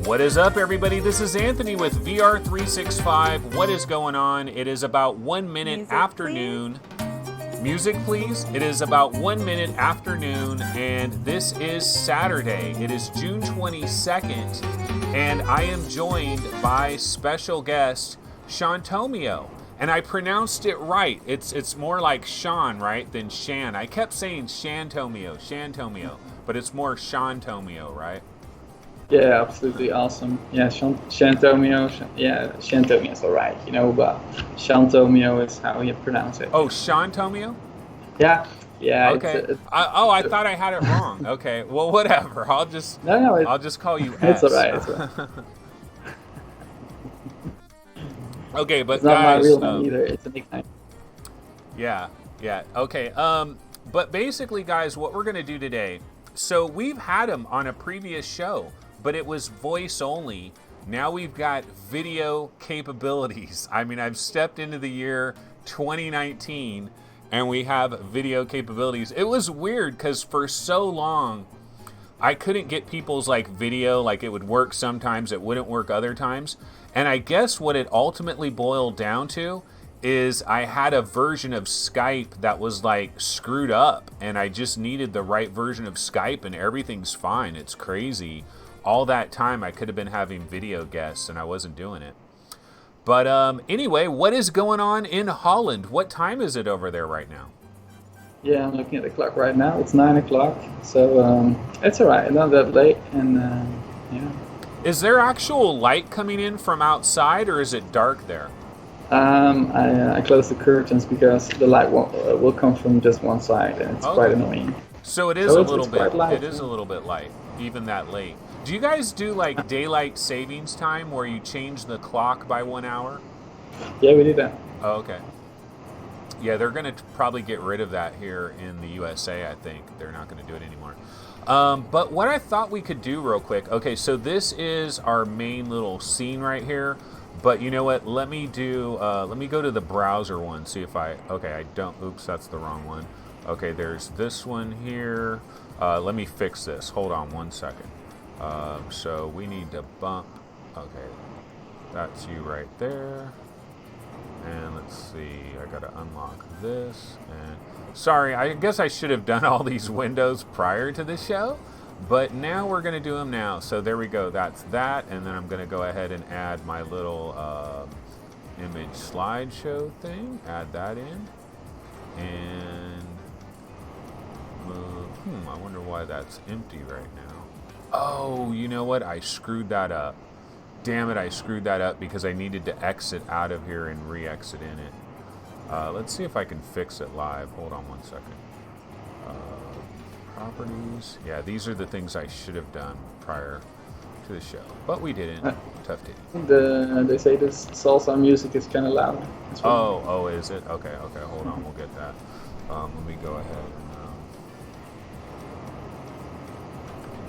What is up, everybody? This is Anthony with VR 365. What is going on? It is about 1 minute Music, afternoon. Music, please. It is about 1 minute afternoon, and this is Saturday. It is June 22nd, and I am joined by special guest Shantomio. And I pronounced it right. It's more like Sean, right, than Shan. I kept saying Shantomio, but it's more Shantomio, right? Yeah, absolutely awesome. Yeah, Shantomio. Yeah, Shantomio is alright, but Shantomio is how you pronounce it. Oh, Shantomio? Yeah. Okay. I thought I had it wrong. Okay. Well, whatever. I'll just call you S. It's alright. It's alright. Okay, but it's not guys, my real name either. It's a nickname. Yeah. Okay. But basically, guys, what we're gonna do today. So we've had him on a previous show, but it was voice only. Now we've got video capabilities. I mean, I've stepped into the year 2019, and we have video capabilities. It was weird because for so long, I couldn't get people's video. It would work sometimes, it wouldn't work other times. And I guess what it ultimately boiled down to is I had a version of Skype that was screwed up, and I just needed the right version of Skype, and everything's fine. It's crazy. All that time I could have been having video guests and I wasn't doing it. But anyway, what is going on in Holland? What time is it over there right now? Yeah, I'm looking at the clock right now. It's 9 o'clock, so it's alright. Not that late, and yeah. Is there actual light coming in from outside, or is it dark there? I closed the curtains because the light will come from just one side, and it's quite annoying. So it is a little bit. It is a little bit light, even that late. Do you guys do daylight savings time, where you change the clock by 1 hour? Yeah, we do that. Oh, okay. Yeah, they're going to probably get rid of that here in the USA, I think. They're not going to do it anymore. But what I thought we could do real quick, okay, so this is our main little scene right here. But you know what, let me go to the browser one, see if oops, that's the wrong one. Okay, there's this one here. Let me fix this. Hold on 1 second. So we need to bump, okay, that's you right there. And let's see, I gotta unlock this, and sorry, I guess I should have done all these windows prior to the show, but now we're gonna do them now. So there we go, that's that, and then I'm gonna go ahead and add my little image slideshow thing, add that in, and move, I wonder why that's empty right now. Oh, you know what, I screwed that up. Damn it, I screwed that up because I needed to exit out of here and re-exit in it. Let's see if I can fix it live. Hold on 1 second. Properties. Yeah, these are the things I should have done prior to the show, but we didn't. Tough titty. They say this salsa music is kind of loud. Oh, is it? Okay, hold on, we'll get that. Let me go ahead and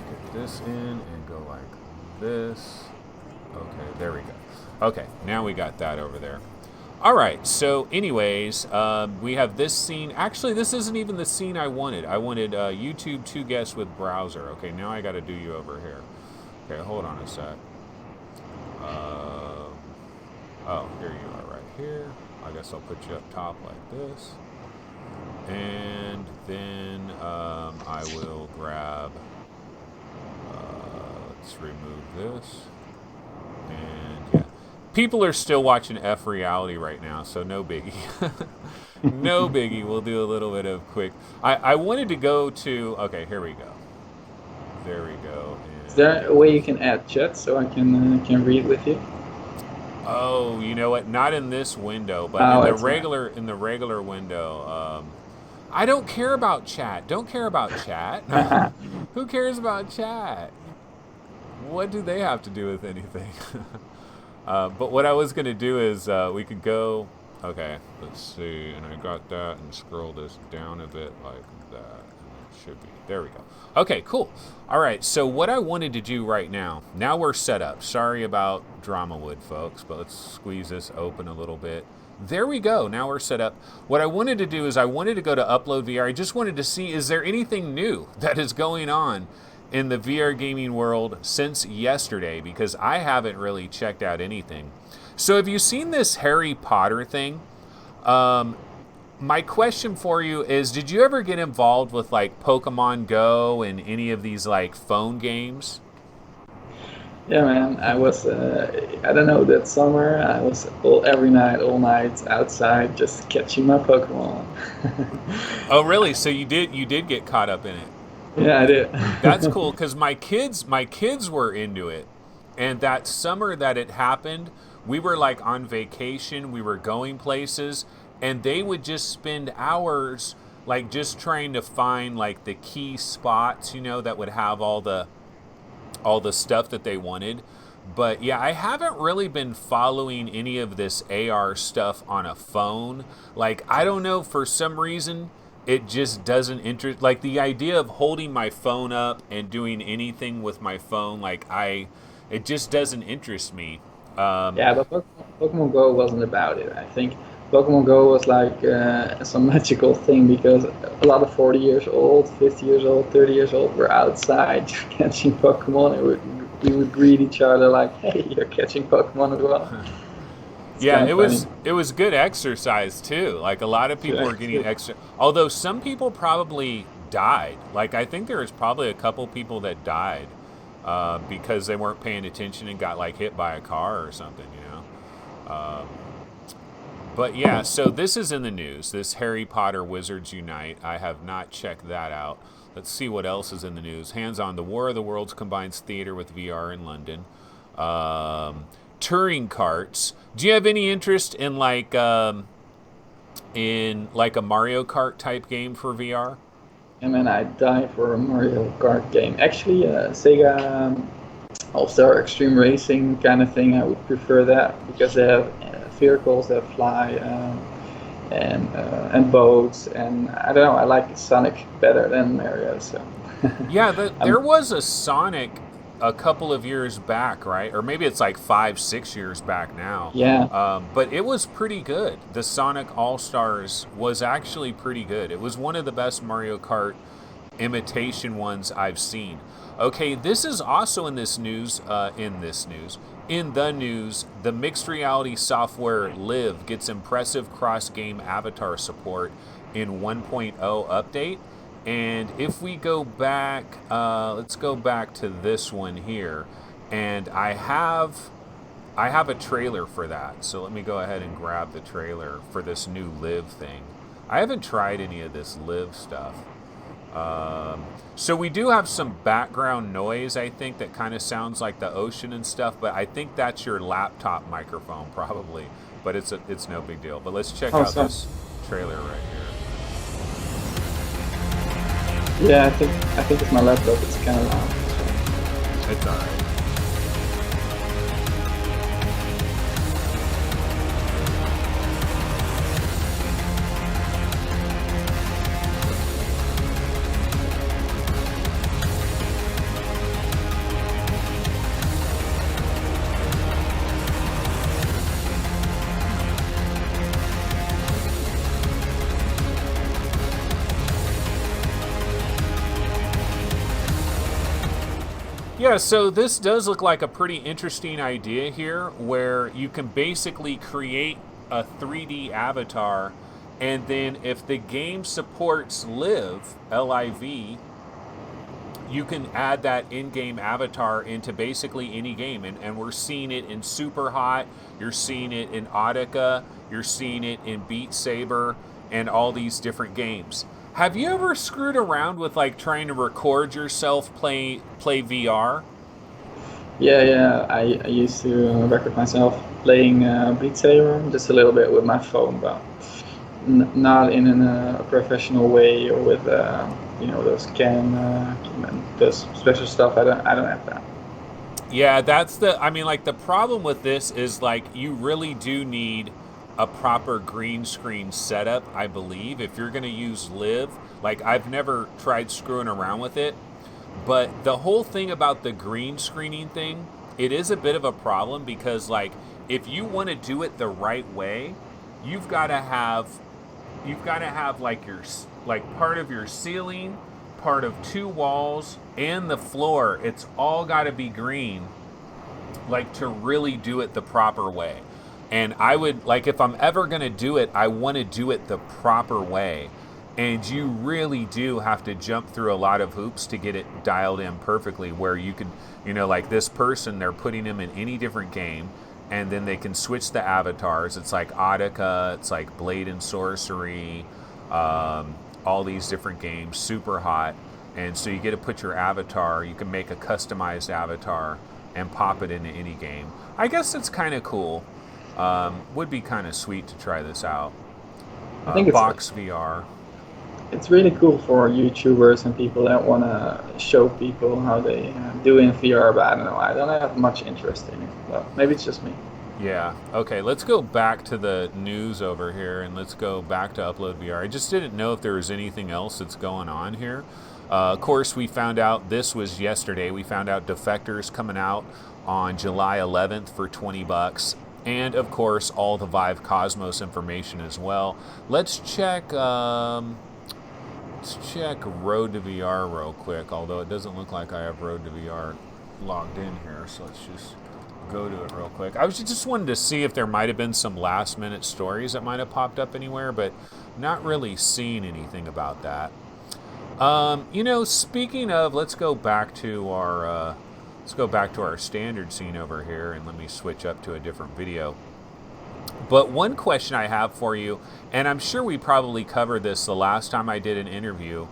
get this in and go like this. Okay, there we go. Okay, now we got that over there. All right, so anyways, we have this scene. Actually, this isn't even the scene I wanted. I wanted YouTube 2 guests with browser. Okay, now I got to do you over here. Okay, hold on a sec. Oh, here you are right here. I guess I'll put you up top like this. And then I will grab, let's remove this. And yeah, people are still watching F Reality right now, so no biggie. No biggie. We'll do a little bit of quick. I wanted to go to. Okay, here we go. There we go. And is there a way you can add chat so I can read with you? Oh, you know what? Not in this window, but in the regular window. I don't care about chat. Don't care about chat. Who cares about chat? What do they have to do with anything? But what I was going to do is we could go, okay, let's see, and I got that, and scroll this down a bit like that, and it should be, there we go. Okay, cool. All right, so what I wanted to do right now we're set up. Sorry about Dramawood, folks, but let's squeeze this open a little bit. There we go, now we're set up. What I wanted to do is I wanted to go to Upload VR. I just wanted to see, is there anything new that is going on in the VR gaming world since yesterday because I haven't really checked out anything. So have you seen this Harry Potter thing? My question for you is, did you ever get involved with like Pokemon Go and any of these like phone games? Yeah, man. I was, I don't know, that summer I was every night, all night outside, just catching my Pokemon. Oh, really? So you did get caught up in it. Yeah, I did. That's cool because my kids were into it, and that summer that it happened, we were like on vacation, we were going places, and they would just spend hours like just trying to find like the key spots, that would have all the stuff that they wanted. But yeah, I haven't really been following any of this AR stuff on a phone. Like, I don't know, for some reason, it just doesn't interest. Like, the idea of holding my phone up and doing anything with my phone, it just doesn't interest me. Yeah, but Pokemon Go wasn't about it. I think Pokemon Go was like some magical thing because a lot of 40 years old, 50 years old, 30 years old were outside catching Pokemon. We would greet each other like, "Hey, you're catching Pokemon as well." Yeah, Kind of funny. it was good exercise too. Like, a lot of people were getting extra. Although some people probably died. Like, I think there was probably a couple people that died because they weren't paying attention and got like hit by a car or something. But yeah, so this is in the news. This Harry Potter Wizards Unite. I have not checked that out. Let's see what else is in the news. Hands on, the War of the Worlds combines theater with VR in London. Touring carts. Do you have any interest in like a Mario Kart type game for VR? And then I die for a Mario Kart game. Actually, Sega All-Star Extreme Racing kind of thing, I would prefer that because they have vehicles that fly and boats, and I don't know, I like Sonic better than Mario, so Yeah, there I'm, was a Sonic a couple of years back, right? Or maybe it's like 5, 6 years back now. yeah. But it was pretty good. The Sonic All Stars was actually pretty good. It was one of the best Mario Kart imitation ones I've seen. Okay, this is also in this news. In the news, the mixed reality software Live gets impressive cross-game avatar support in 1.0 update. And if we go back, let's go back to this one here, and I have a trailer for that. So let me go ahead and grab the trailer for this new Live thing. I haven't tried any of this Live stuff. So we do have some background noise, I think, that kind of sounds like the ocean and stuff, but I think that's your laptop microphone probably. But it's no big deal. But let's check out this trailer right here. Yeah, I think it's my laptop. It's kind of loud. So. It's all right. Yeah, so this does look like a pretty interesting idea here where you can basically create a 3D avatar, and then if the game supports Live, L-I-V, you can add that in-game avatar into basically any game. And we're seeing it in Super Hot, you're seeing it in Audica, you're seeing it in Beat Saber, and all these different games. Have you ever screwed around with like trying to record yourself play VR? Yeah. I used to record myself playing Beat Saber just a little bit with my phone, but not in a professional way or with those those special stuff. I don't have that. Yeah, the problem with this is like you really do need a proper green screen setup, I believe, if you're going to use Live. Like, I've never tried screwing around with it, but the whole thing about the green screening thing, it is a bit of a problem because, like, if you want to do it the right way, you've got to have like your part of your ceiling, part of 2 walls and the floor. It's all got to be green, like to really do it the proper way. And I would, like, if I'm ever going to do it, I want to do it the proper way. And you really do have to jump through a lot of hoops to get it dialed in perfectly, where you could, like this person, they're putting them in any different game, and then they can switch the avatars. It's like Audica, it's like Blade and Sorcery, all these different games, super hot. And so you get to put your avatar, you can make a customized avatar and pop it into any game. I guess it's kind of cool. Would be kind of sweet to try this out. I think Box VR. It's really cool for YouTubers and people that want to show people how they do in VR, but I don't know. I don't have much interest in it. Well, maybe it's just me. Yeah. Okay, let's go back to the news over here, and let's go back to Upload VR. I just didn't know if there was anything else that's going on here. Of course, we found out, this was yesterday, we found out Defector's coming out on July 11th for $20. And, of course, all the Vive Cosmos information as well. Let's check Road to VR real quick, although it doesn't look like I have Road to VR logged in here, so let's just go to it real quick. I was just wanted to see if there might have been some last-minute stories that might have popped up anywhere, but not really seeing anything about that. Speaking of, let's go back to our standard scene over here, and let me switch up to a different video. But one question I have for you, and I'm sure we probably covered this the last time I did an interview,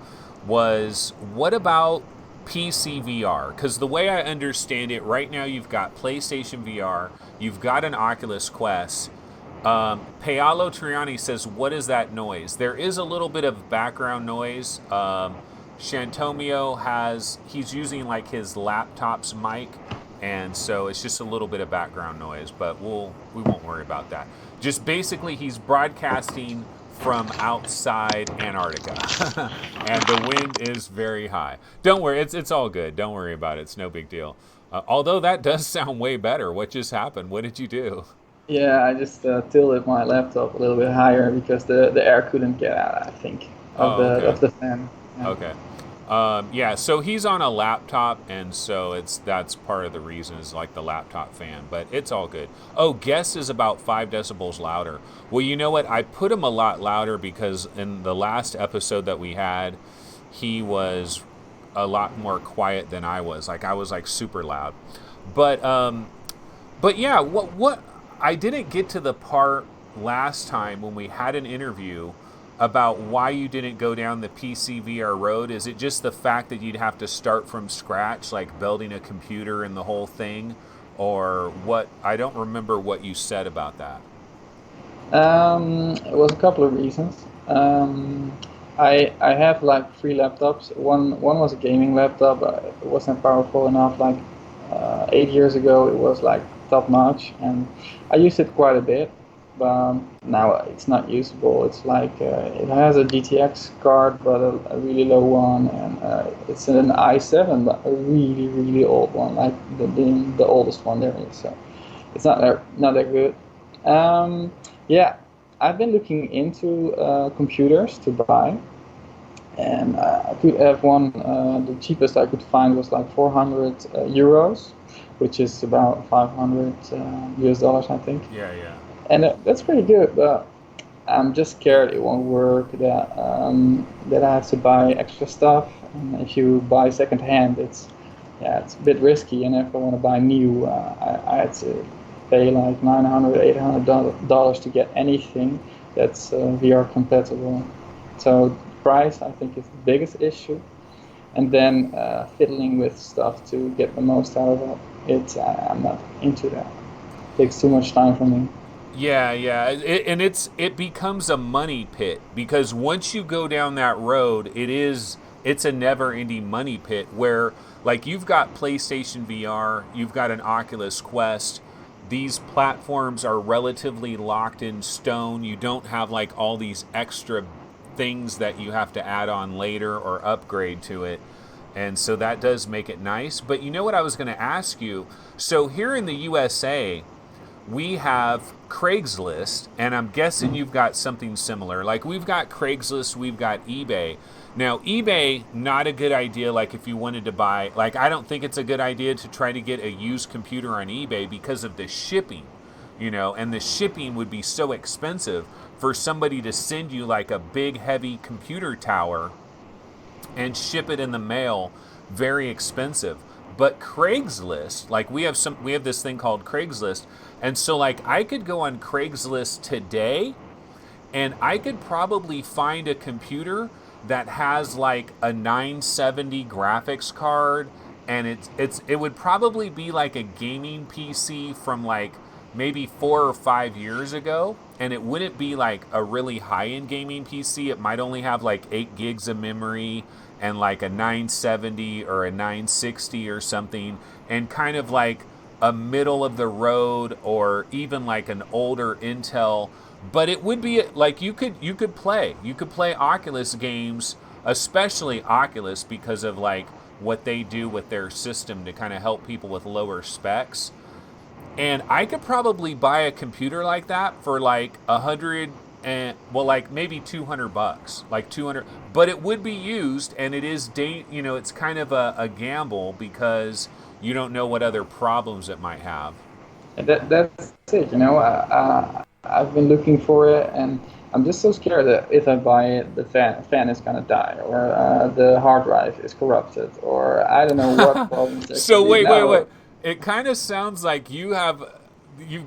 was what about PC VR? Because the way I understand it, right now you've got PlayStation VR, you've got an Oculus Quest. Paolo Triani says, what is that noise? There is a little bit of background noise. Shantomio he's using like his laptop's mic, and so it's just a little bit of background noise, but we won't worry about that. Just basically he's broadcasting from outside Antarctica, and the wind is very high. Don't worry, it's all good. Don't worry about it. It's no big deal. Although that does sound way better. What just happened? What did you do? Yeah, I just tilted my laptop a little bit higher because the air couldn't get out, I think, of the fan. Yeah. Okay. So he's on a laptop, and so that's part of the reason is like the laptop fan, but it's all good. Oh, Guest is about 5 decibels louder. Well, you know what? I put him a lot louder because in the last episode that we had, he was a lot more quiet than I was. Like I was like super loud. But yeah, what I didn't get to the part last time when we had an interview about why you didn't go down the PCVR road. Is it just the fact that you'd have to start from scratch, like building a computer and the whole thing? Or what? I don't remember what you said about that. It was a couple of reasons. I have like 3 laptops. One was a gaming laptop. It wasn't powerful enough. Like 8 years ago, it was like top notch, and I used it quite a bit. But now it's not usable. It's like it has a GTX card, but a really low one, and it's an i7, but a really, really old one, like the oldest one there is. So it's not that good. Yeah, I've been looking into computers to buy, and I could have one. The cheapest I could find was like 400 euros, which is about 500 US dollars, I think. Yeah. And that's pretty good, but I'm just scared it won't work, that I have to buy extra stuff. And if you buy secondhand, it's a bit risky. And if I want to buy new, I had to pay like $900, $800 to get anything that's VR compatible. So price, I think, is the biggest issue. And then fiddling with stuff to get the most out of it. I'm not into that. It takes too much time for me. Yeah, it becomes a money pit, because once you go down that road, it's a never-ending money pit where, like, you've got PlayStation VR, you've got an Oculus Quest. These platforms are relatively locked in stone. You don't have like all these extra things that you have to add on later or upgrade to it. And so that does make it nice. But you know what I was going to ask you? So here in the USA, we have Craigslist, and I'm guessing you've got something similar. Like we've got Craigslist, we've got eBay. Now, eBay, not a good idea. Like if you wanted to buy, like I don't think it's a good idea to try to get a used computer on eBay because of the shipping, and the shipping would be so expensive for somebody to send you like a big heavy computer tower and ship it in the mail, very expensive. But Craigslist, like we have this thing called Craigslist, and so like I could go on Craigslist today and I could probably find a computer that has like a 970 graphics card, and it would probably be like a gaming PC from like maybe 4 or 5 years ago, and it wouldn't be like a really high-end gaming PC. It might only have like 8 gigs of memory and like a 970 or a 960 or something, and kind of like a middle of the road or even like an older Intel. But it would be like you could play Oculus games, especially Oculus, because of like what they do with their system to kind of help people with lower specs. And I could probably buy a computer like that for like like maybe $200, like 200. But it would be used, and it is it's kind of a gamble because you don't know what other problems it might have. That's it. I've been looking for it, and I'm just so scared that if I buy it, the fan is gonna die, or the hard drive is corrupted, or I don't know what problems. So wait. It kind of sounds like you've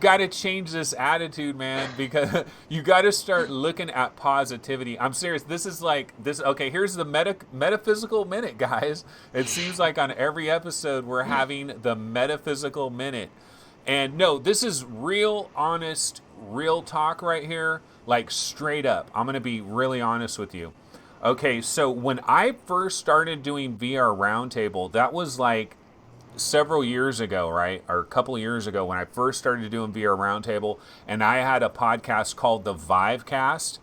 got to change this attitude, man, because you got to start looking at positivity. I'm serious. This is like this. Okay, here's the metaphysical minute, guys. It seems like on every episode we're having the metaphysical minute. And no, this is real, honest, real talk right here, like straight up. I'm going to be really honest with you. Okay, so when I first started doing VR Roundtable, that was like several years ago, right? Or a couple of years ago when I first started doing VR Roundtable, and I had a podcast called the Vivecast,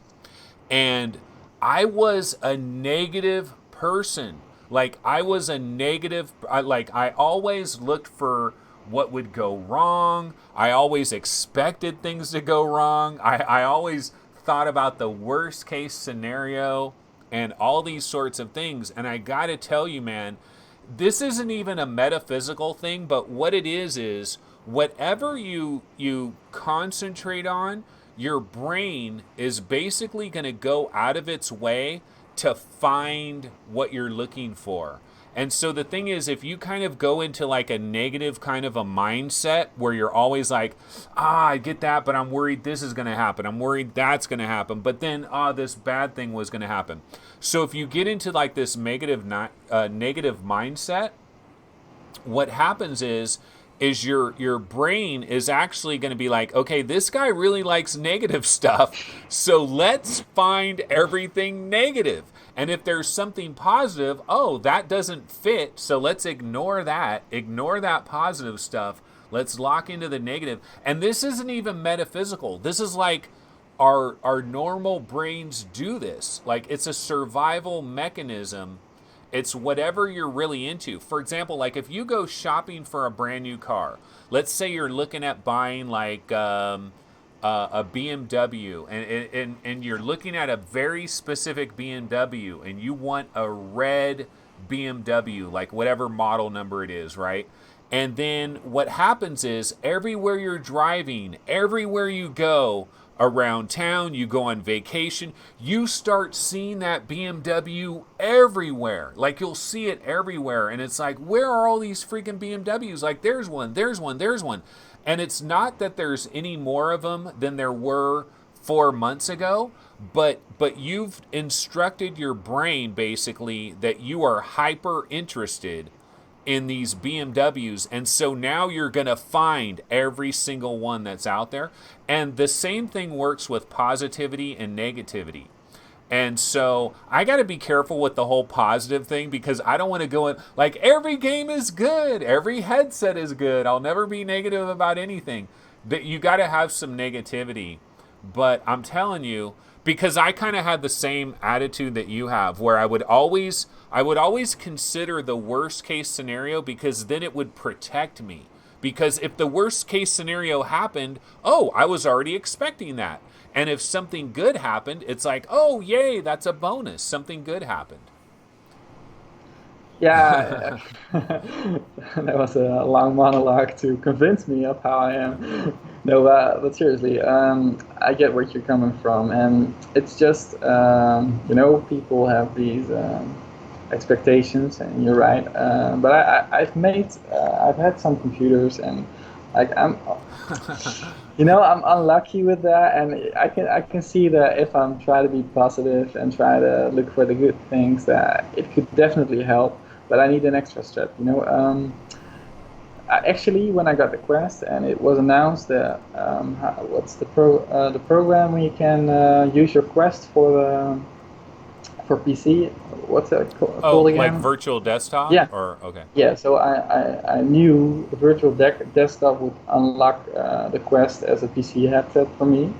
and I was a negative person. Like I was a negative, I always looked for what would go wrong. I always expected things to go wrong. I always thought about the worst case scenario and all these sorts of things. And I got to tell you, man, this isn't even a metaphysical thing, but what it is whatever you concentrate on, your brain is basically going to go out of its way to find what you're looking for. And so the thing is, if you kind of go into like a negative kind of a mindset where you're always like, I get that, but I'm worried this is going to happen. I'm worried that's going to happen. But then, this bad thing was going to happen. So if you get into like this negative mindset, what happens is your brain is actually going to be like, okay, this guy really likes negative stuff, so let's find everything negative. And if there's something positive, that doesn't fit, so let's ignore that positive stuff. Let's lock into the negative. And this isn't even metaphysical. This is like our normal brains do this. Like it's a survival mechanism. It's whatever you're really into. For example, like if you go shopping for a brand new car, let's say you're looking at buying like a BMW, and you're looking at a very specific BMW, and you want a red BMW, like whatever model number it is, right? And then what happens is everywhere you're driving, everywhere you go, around town, you go on vacation, you start seeing that BMW everywhere. Like you'll see it everywhere, and it's like, where are all these freaking BMWs? Like there's one. And it's not that there's any more of them than there were 4 months ago, but you've instructed your brain basically that you are hyper interested in these BMWs, and so now you're going to find every single one that's out there. And the same thing works with positivity and negativity. And so I got to be careful with the whole positive thing, because I don't want to go in like every game is good, every headset is good, I'll never be negative about anything. That you got to have some negativity. But I'm telling you, because I kind of had the same attitude that you have, where I would always consider the worst case scenario, because then it would protect me. Because if the worst case scenario happened, oh, I was already expecting that. And if something good happened, it's like, oh, yay, that's a bonus. Something good happened. Yeah, that was a long monologue to convince me of how I am. No, but seriously, I get where you're coming from, and it's just people have these expectations, and you're right. But I've had some computers, and like I'm unlucky with that, and I can see that if I'm trying to be positive and try to look for the good things, that it could definitely help. But I need an extra step. Actually, when I got the Quest and it was announced that what's the program where you can use your Quest for PC? What's that Oh, called like again? virtual desktop? Yeah, Or, okay. yeah. So I knew the virtual desktop would unlock the Quest as a PC headset for me.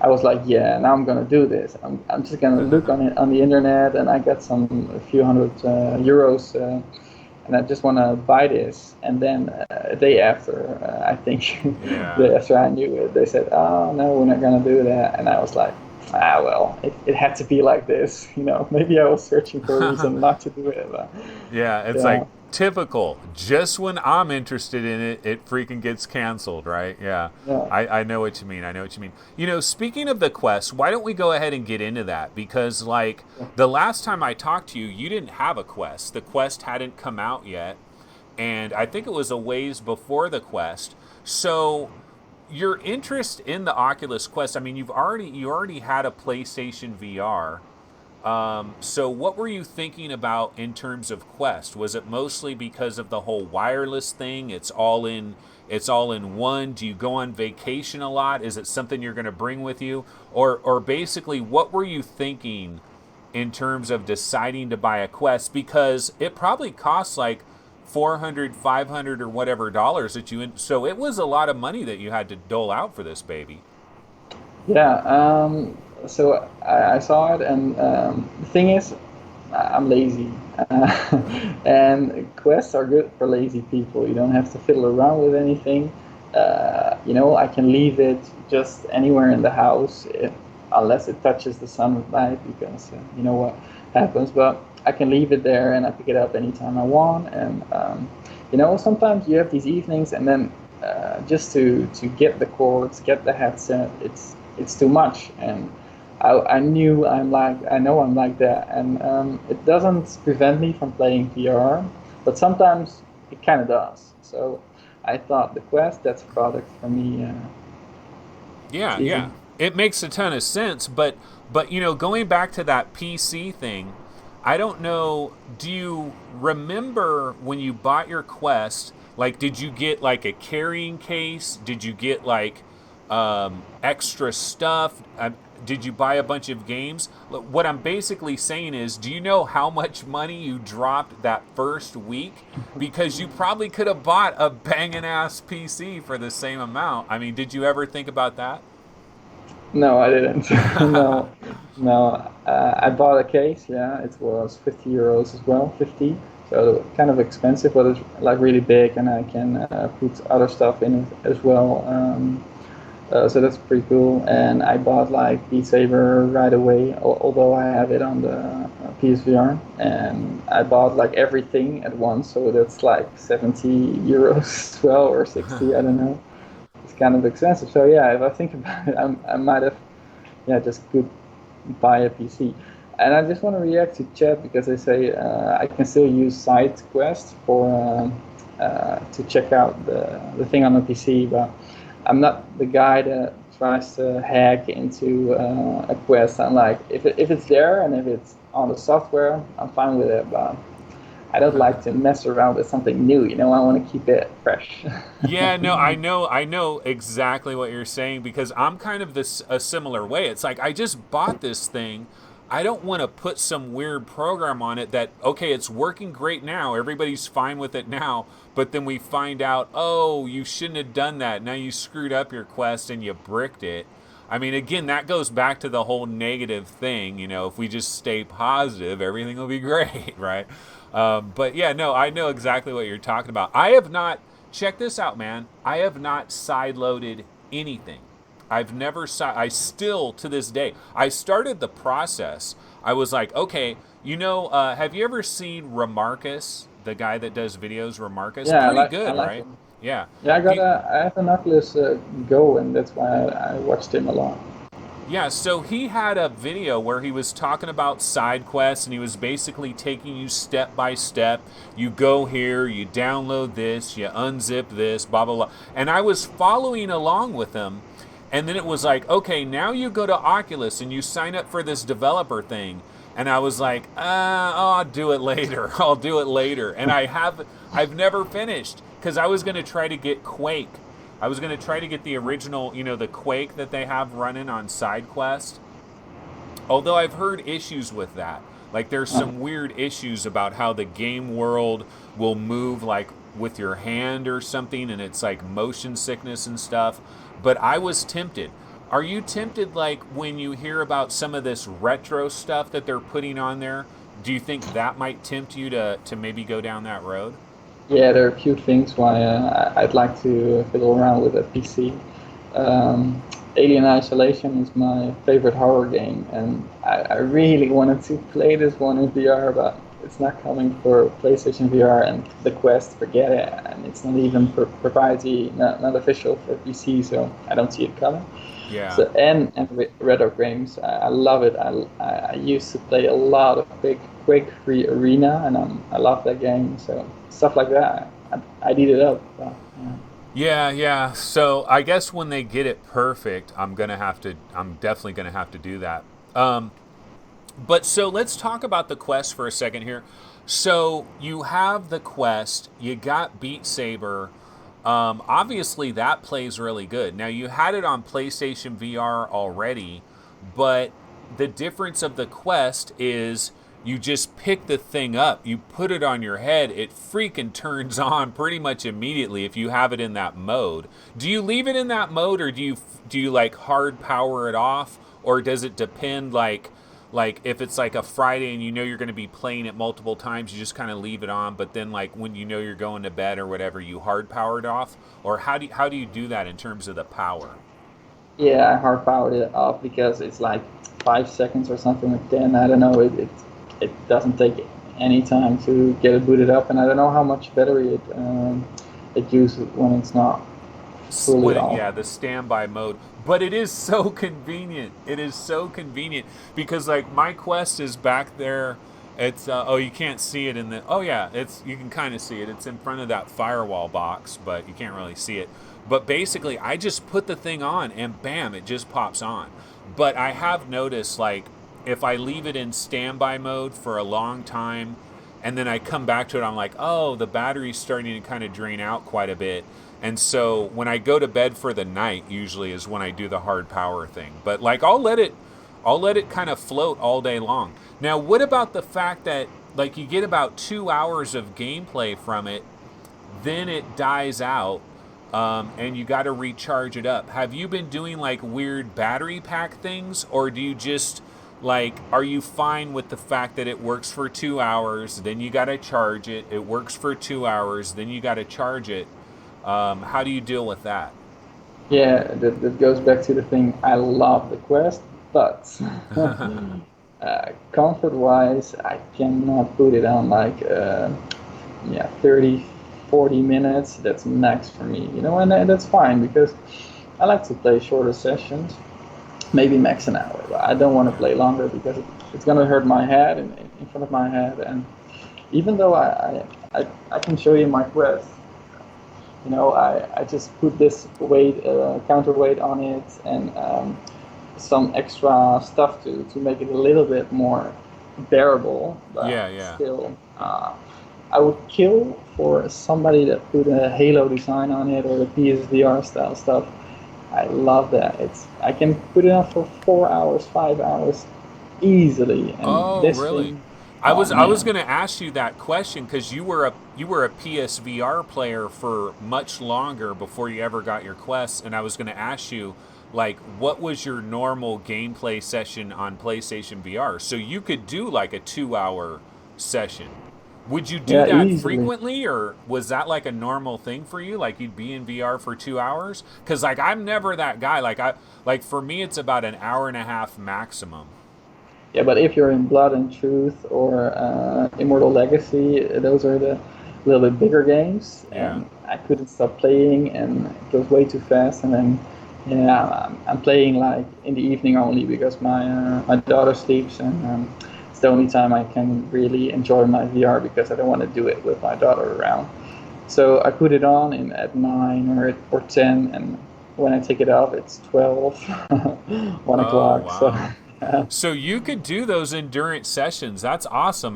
I was like, yeah, now I'm gonna do this. I'm just gonna look on it on the internet, and I got a few hundred euros. And I just want to buy this. And then a day after, I think, Yeah. after I knew it, they said, "Oh no, we're not gonna do that." And I was like, "Ah, well, it had to be like this, Maybe I was searching for a reason not to do it." But, Yeah, it's yeah, like typical. Just when I'm interested in it, it freaking gets canceled, right? Yeah. yeah. I know what you mean. I know what you mean. Speaking of the Quest, why don't we go ahead and get into that? Because, like, the last time I talked to you, you didn't have a Quest. The Quest hadn't come out yet. And I think it was a ways before the Quest. So, your interest in the Oculus Quest, I mean, you already had a PlayStation VR. So what were you thinking about in terms of Quest? Was it mostly because of the whole wireless thing? It's all in one. Do you go on vacation a lot? Is it something you're going to bring with you? Or basically what were you thinking in terms of deciding to buy a Quest, because it probably costs like 400, 500, or whatever dollars so it was a lot of money that you had to dole out for this baby. Yeah. So I saw it, and the thing is, I'm lazy, and quests are good for lazy people. You don't have to fiddle around with anything. I can leave it just anywhere in the house, unless it touches the sunlight, because you know what happens. But I can leave it there, and I pick it up anytime I want. And sometimes you have these evenings, and then just to get the cords, get the headset, it's too much. And I know I'm like that, and it doesn't prevent me from playing VR, but sometimes it kind of does. So I thought the Quest, that's a product for me. It's Yeah, easy. yeah. It makes a ton of sense, but going back to that PC thing, I don't know, do you remember when you bought your Quest, like did you get like a carrying case? Did you get like extra stuff? Did you buy a bunch of games? What I'm basically saying is, do you know how much money you dropped that first week? Because you probably could have bought a banging ass PC for the same amount. I mean, did you ever think about that? No, I didn't. No, no. I bought a case. Yeah, it was 50 euros as well. 50. So kind of expensive, but it's like really big, and I can put other stuff in it as well. So that's pretty cool. And I bought like Beat Saber right away, although I have it on the PSVR. And I bought like everything at once, so that's like 70 euros as well, or 60, I don't know. It's kind of expensive. So yeah, if I think about it, I might have, yeah, just could buy a PC. And I just want to react to chat because they say I can still use SideQuest to check out the thing on the PC, but I'm not the guy that tries to hack into a Quest. I'm like, if it's there and if it's on the software, I'm fine with it. But I don't like to mess around with something new. I want to keep it fresh. Yeah, no, I know exactly what you're saying, because I'm kind of this a similar way. It's like I just bought this thing. I don't want to put some weird program on it that, okay, it's working great now. Everybody's fine with it now, but then we find out, oh, you shouldn't have done that. Now you screwed up your Quest and you bricked it. I mean, again, that goes back to the whole negative thing. If we just stay positive, everything will be great, right? But yeah, no, I know exactly what you're talking about. I have not check this out, man. I have not side-loaded anything. I've never I still, to this day, I started the process. I was like, okay, have you ever seen Remarcus, the guy that does videos, Remarcus? Yeah, Pretty I good, like right? him. Yeah. Yeah, Do you, I have an Oculus Go, and that's why I watched him a lot. Yeah, so he had a video where he was talking about side quests and he was basically taking you step by step. You go here, you download this, you unzip this, blah, blah, blah. And I was following along with him. And then it was like, okay, now you go to Oculus and you sign up for this developer thing. And I was like, I'll do it later. I'll do it later. And I've never finished because I was going to try to get Quake. I was going to try to get the original, the Quake that they have running on SideQuest. Although I've heard issues with that. Like there's some weird issues about how the game world will move like with your hand or something, and it's like motion sickness and stuff. But I was tempted. Are you tempted, like when you hear about some of this retro stuff that they're putting on there? Do you think that might tempt you to maybe go down that road? Yeah, there are a few things why I'd like to fiddle around with a PC. Um, Alien Isolation is my favorite horror game, and I really wanted to play this one in VR, but it's not coming for PlayStation VR and the Quest, forget it, and it's not even proprietary, not official for PC, so I don't see it coming. Yeah. So and retro games, I love it. I used to play a lot of big Quake Free Arena, and I love that game. So stuff like that, I eat it up. So, yeah. Yeah. So I guess when they get it perfect, I'm definitely gonna have to do that. But so let's talk about the Quest for a second here. So you have the Quest, you got Beat Saber. Obviously, that plays really good. Now, you had it on PlayStation VR already, but the difference of the Quest is you just pick the thing up, you put it on your head, it freaking turns on pretty much immediately if you have it in that mode. Do you leave it in that mode, or do you like hard power it off, or does it depend like if it's like a Friday and you know you're going to be playing it multiple times, you just kind of leave it on, but then like when you know you're going to bed or whatever, you hard power it off? Or how do you do that in terms of the power? Yeah, I hard powered it off because it's like 5 seconds or something like that. I don't know. It doesn't take any time to get it booted up, and I don't know how much battery it uses when it's not fully off. Yeah, the standby mode. But it is so convenient. It is so convenient because like my Quest is back there. It's you can't see it in the you can kind of see it. It's in front of that firewall box, but you can't really see it. But basically, I just put the thing on and bam, it just pops on. But I have noticed like if I leave it in standby mode for a long time and then I come back to it, I'm like, oh, the battery's starting to kind of drain out quite a bit. And so when I go to bed for the night, usually is when I do the hard power thing. But like I'll let it kind of float all day long. Now, what about the fact that like you get about 2 hours of gameplay from it, then it dies out, and you got to recharge it up? Have you been doing like weird battery pack things, or do you just like, are you fine with the fact that it works for 2 hours, then you got to charge it? It works for 2 hours, then you got to charge it. How do you deal with that? Yeah, that goes back to the thing. I love the Quest, but comfort-wise, I cannot put it on like 30, 40 minutes. That's max for me, and that's fine because I like to play shorter sessions, maybe max an hour. But I don't want to play longer because it's gonna hurt my head in front of my head. And even though I can show you my Quest. I just put this weight, counterweight on it, and some extra stuff to make it a little bit more bearable. But Yeah. still, I would kill for somebody that put a Halo design on it or the PSVR style stuff. I love that. I can put it on for 4 hours, 5 hours easily. And Oh, this really? thing, I oh was man. going to ask you that question because you were a PSVR player for much longer before you ever got your Quest, and I was going to ask you like what was your normal gameplay session on PlayStation VR? So you could do like a 2 hour session. Would you do Yeah, that easily. frequently, or was that like a normal thing for you? Like you'd be in VR for 2 hours? Because like I'm never that guy. Like for me, it's about an hour and a half maximum. Yeah, but if you're in Blood and Truth or Immortal Legacy, those are the little bit bigger games, Yeah. and I couldn't stop playing, and it goes way too fast. And then, yeah, I'm playing like in the evening only because my daughter sleeps, and it's the only time I can really enjoy my VR because I don't want to do it with my daughter around. So I put it on in at 9 or 10, and when I take it off, it's 12, one Oh o'clock. So. wow. So you could do those endurance sessions. That's awesome.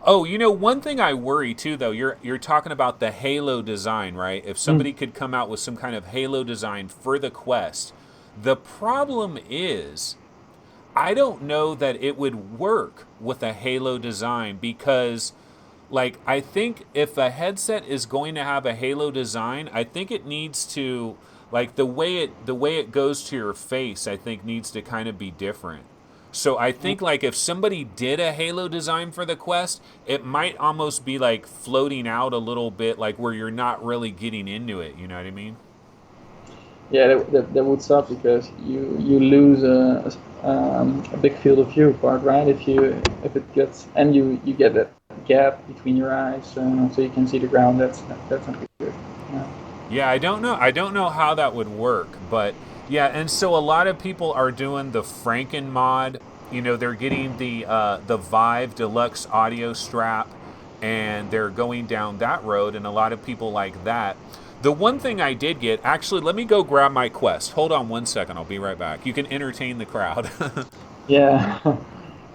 Oh, one thing I worry too though, you're talking about the Halo design, right? If somebody could come out with some kind of Halo design for the Quest, the problem is I don't know that it would work with a Halo design because like I think if a headset is going to have a Halo design, I think it needs to like the way it goes to your face, I think needs to kind of be different. So I think like if somebody did a Halo design for the Quest, it might almost be like floating out a little bit, like where you're not really getting into it. You know what I mean? Yeah, that would suck because you lose a big field of view part, right? If it gets and you get that gap between your eyes, so you can see the ground. That's not good. Yeah. Yeah, I don't know. I don't know how that would work, but yeah, and so a lot of people are doing the Franken mod. They're getting the Vive Deluxe audio strap, and they're going down that road, and a lot of people like that. The one thing I did get, actually, let me go grab my Quest. Hold on one second. I'll be right back. You can entertain the crowd. Yeah,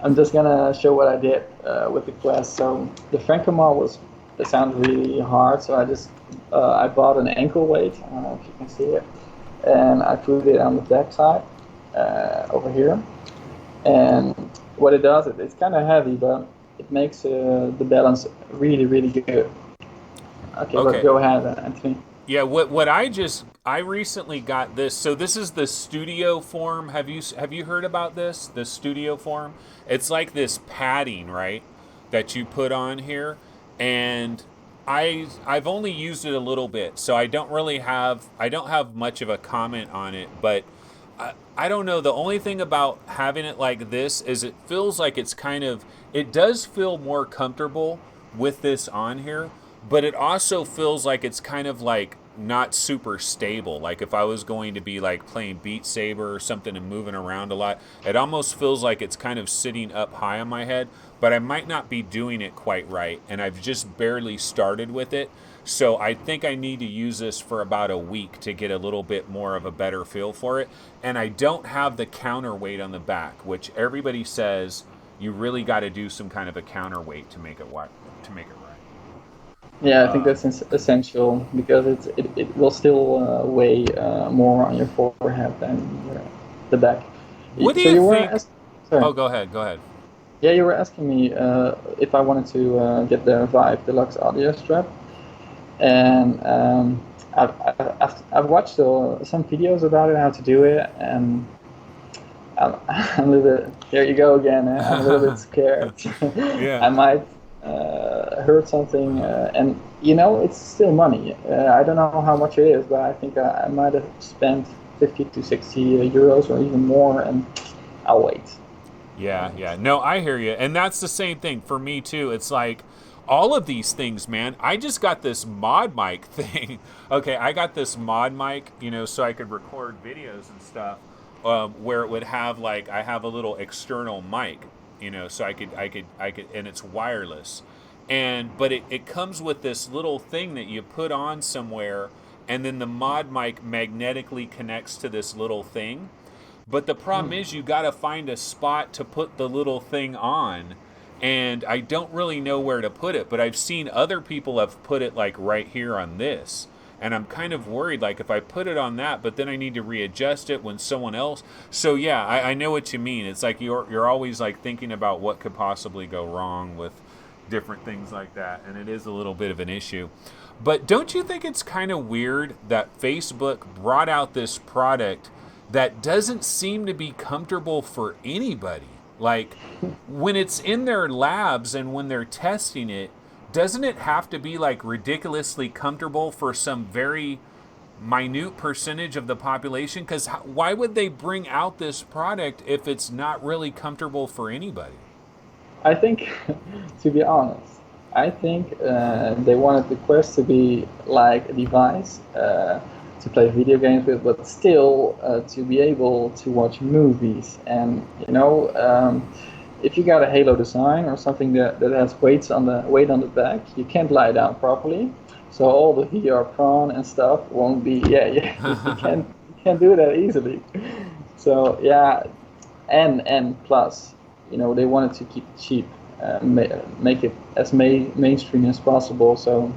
I'm just gonna show what I did with the Quest. So the Francomal was it sounds really hard, so I bought an ankle weight. I don't know if you can see it, and I put it on the back side over here. And what it does, it's kind of heavy, but it makes the balance really, really good. Okay, but Okay. go ahead, Anthony. Yeah, I recently got this. So this is the Studio Form. Have you heard about this? The Studio Form. It's like this padding, right, that you put on here, and I've only used it a little bit, so I don't have much of a comment on it, but I don't know. The only thing about having it like this is it feels like it does feel more comfortable with this on here, but it also feels like it's kind of like not super stable. Like if I was going to be like playing Beat Saber or something and moving around a lot, it almost feels like it's kind of sitting up high on my head, but I might not be doing it quite right. And I've just barely started with it. So I think I need to use this for about a week to get a little bit more of a better feel for it. And I don't have the counterweight on the back, which everybody says you really got to do some kind of a counterweight to make it right. Yeah, I think that's essential because it will still weigh more on your forehead than the back. What do So you you were think? asking, sorry. Oh, go ahead. Go ahead. Yeah, you were asking me if I wanted to get the Vive Deluxe audio strap, and I've watched some videos about it, how to do it, and I'm a little bit. There you go again. I'm a little bit scared. Yeah. I might hurt something, and it's still money. I don't know how much it is, but I think I might have spent 50 to 60 euros or even more, and I'll wait. Yeah, yeah. No, I hear you. And that's the same thing for me too. It's like all of these things, man. I just got this mod mic thing. Okay, I got this mod mic, so I could record videos and stuff. Where it would have like I have a little external mic, so I could, and it's wireless. But it comes with this little thing that you put on somewhere, and then the mod mic magnetically connects to this little thing. But the problem is you got to find a spot to put the little thing on. And I don't really know where to put it, but I've seen other people have put it like right here on this. And I'm kind of worried, like if I put it on that, but then I need to readjust it when someone else. So yeah, I know what you mean. It's like you're always like thinking about what could possibly go wrong with different things like that, and it is a little bit of an issue. But don't you think it's kind of weird that Facebook brought out this product that doesn't seem to be comfortable for anybody? Like when it's in their labs and when they're testing it, doesn't it have to be like ridiculously comfortable for some very minute percentage of the population? Because why would they bring out this product if it's not really comfortable for anybody? I think, to be honest, I think they wanted the Quest to be like a device to play video games with, but still to be able to watch movies. And if you got a Halo design or something that has weight on the back, you can't lie down properly. So all the VR prawn and stuff won't be. Yeah, you can't do that easily. So yeah, and plus, they wanted to keep it cheap, make it as mainstream as possible. So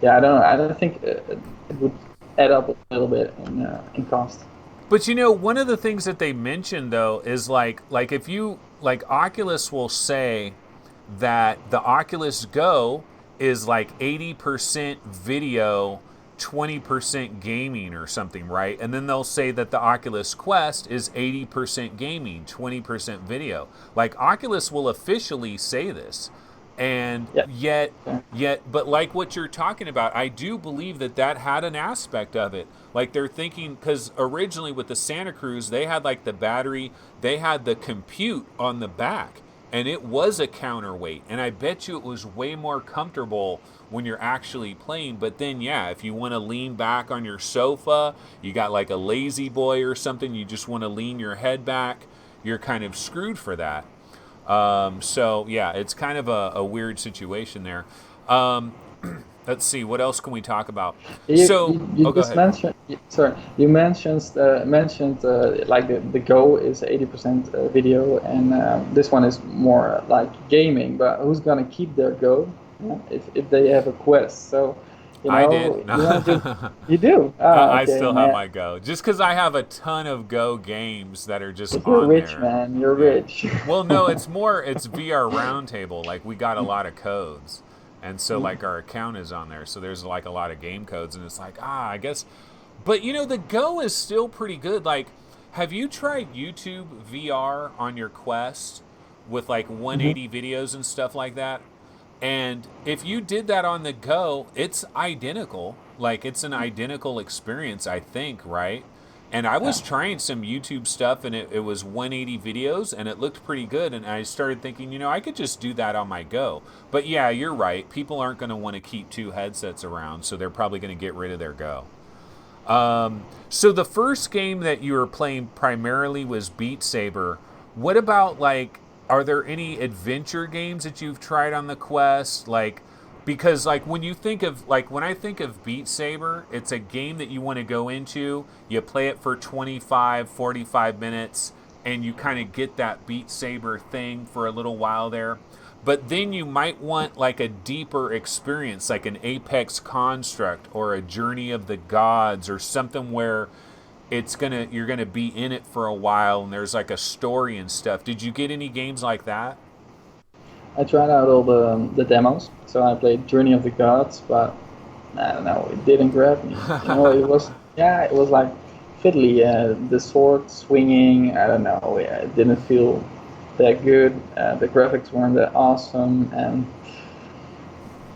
yeah, I don't know. I don't think it would add up a little bit in cost. But one of the things that they mentioned though is like if you like Oculus will say that the Oculus Go is like 80% video, 20% gaming or something, right? And then they'll say that the Oculus Quest is 80% gaming, 20% video. Like Oculus will officially say this. And Yeah. but like what you're talking about, I do believe that that had an aspect of it. Like they're thinking, because originally with the Santa Cruz, they had like the battery, they had the compute on the back, and it was a counterweight. And I bet you it was way more comfortable when you're actually playing. But then, yeah, if you want to lean back on your sofa, you got like a lazy boy or something, you just want to lean your head back, you're kind of screwed for that. So yeah, it's kind of a weird situation there. Um, let's see, what else can we talk about? You, So, you, you oh, go just ahead. mentioned, sorry, you mentioned like the Go is 80% video, and this one is more like gaming. But who's gonna keep their Go, if they have a Quest? So, I did. you want to just No. you do. I Okay, still have man. my Go, just because I have a ton of Go games that are just If you're on rich, there. man, you're Yeah. rich. Well, no, it's VR Roundtable. Like we got a lot of codes, and so like our account is on there. So there's like a lot of game codes, and it's like I guess. But the Go is still pretty good. Like, have you tried YouTube VR on your Quest with like Mhm. 180 videos and stuff like that? And if you did that on the Go, it's identical. Like it's an identical experience, I think, right? And I Yeah. was trying some YouTube stuff and it was 180 videos and it looked pretty good. And I started thinking, I could just do that on my Go. But yeah, you're right. People aren't going to want to keep two headsets around, so they're probably going to get rid of their Go. So the first game that you were playing primarily was Beat Saber. What about like, are there any adventure games that you've tried on the Quest? Like, because like when I think of Beat Saber, it's a game that you want to go into, you play it for 25, 45 minutes, and you kind of get that Beat Saber thing for a little while there. But then you might want like a deeper experience, like an Apex Construct or a Journey of the Gods or something where you're gonna be in it for a while and there's like a story and stuff. Did you get any games like that? I tried out all the demos, so I played Journey of the Gods, but I don't know, it didn't grab me. It was like fiddly. The sword swinging, I don't know, yeah, it didn't feel that good. The graphics weren't that awesome, and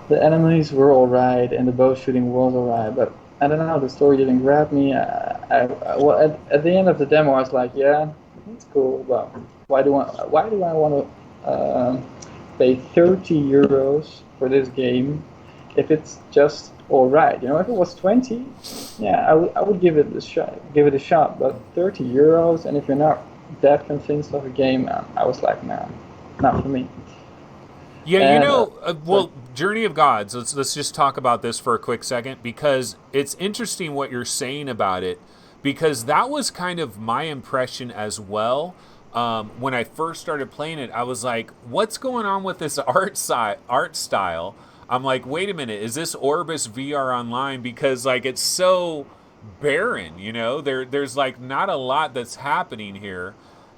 the enemies were alright, and the bow shooting was alright, but I don't know, the story didn't grab me. Well, at the end of the demo, I was like, yeah, it's cool, but why do I want to pay 30 euros for this game if it's just alright? If it was 20, yeah, I would give it a shot, but 30 euros, and if you're not that convinced of a game, I was like, nah, not for me. Yeah, And sorry. well, Journey of Gods. Let's just talk about this for a quick second because it's interesting what you're saying about it because that was kind of my impression as well. When I first started playing it, I was like, "What's going on with this art style?" I'm like, "Wait a minute, is this Orbis VR Online?" Because like it's so barren, there's like not a lot that's happening here.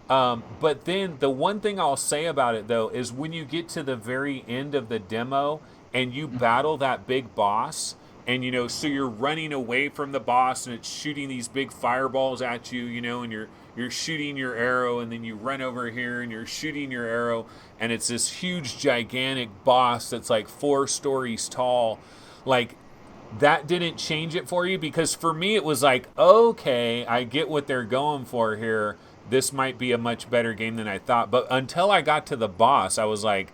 But then the one thing I'll say about it though is when you get to the very end of the demo and you battle that big boss, and so you're running away from the boss and it's shooting these big fireballs at you, and you're shooting your arrow, and then you run over here and you're shooting your arrow, and it's this huge gigantic boss that's like 4 stories tall. Like, that didn't change it for you? Because for me it was like, okay, I get what they're going for here. This might be a much better game than I thought. But until I got to the boss, I was like,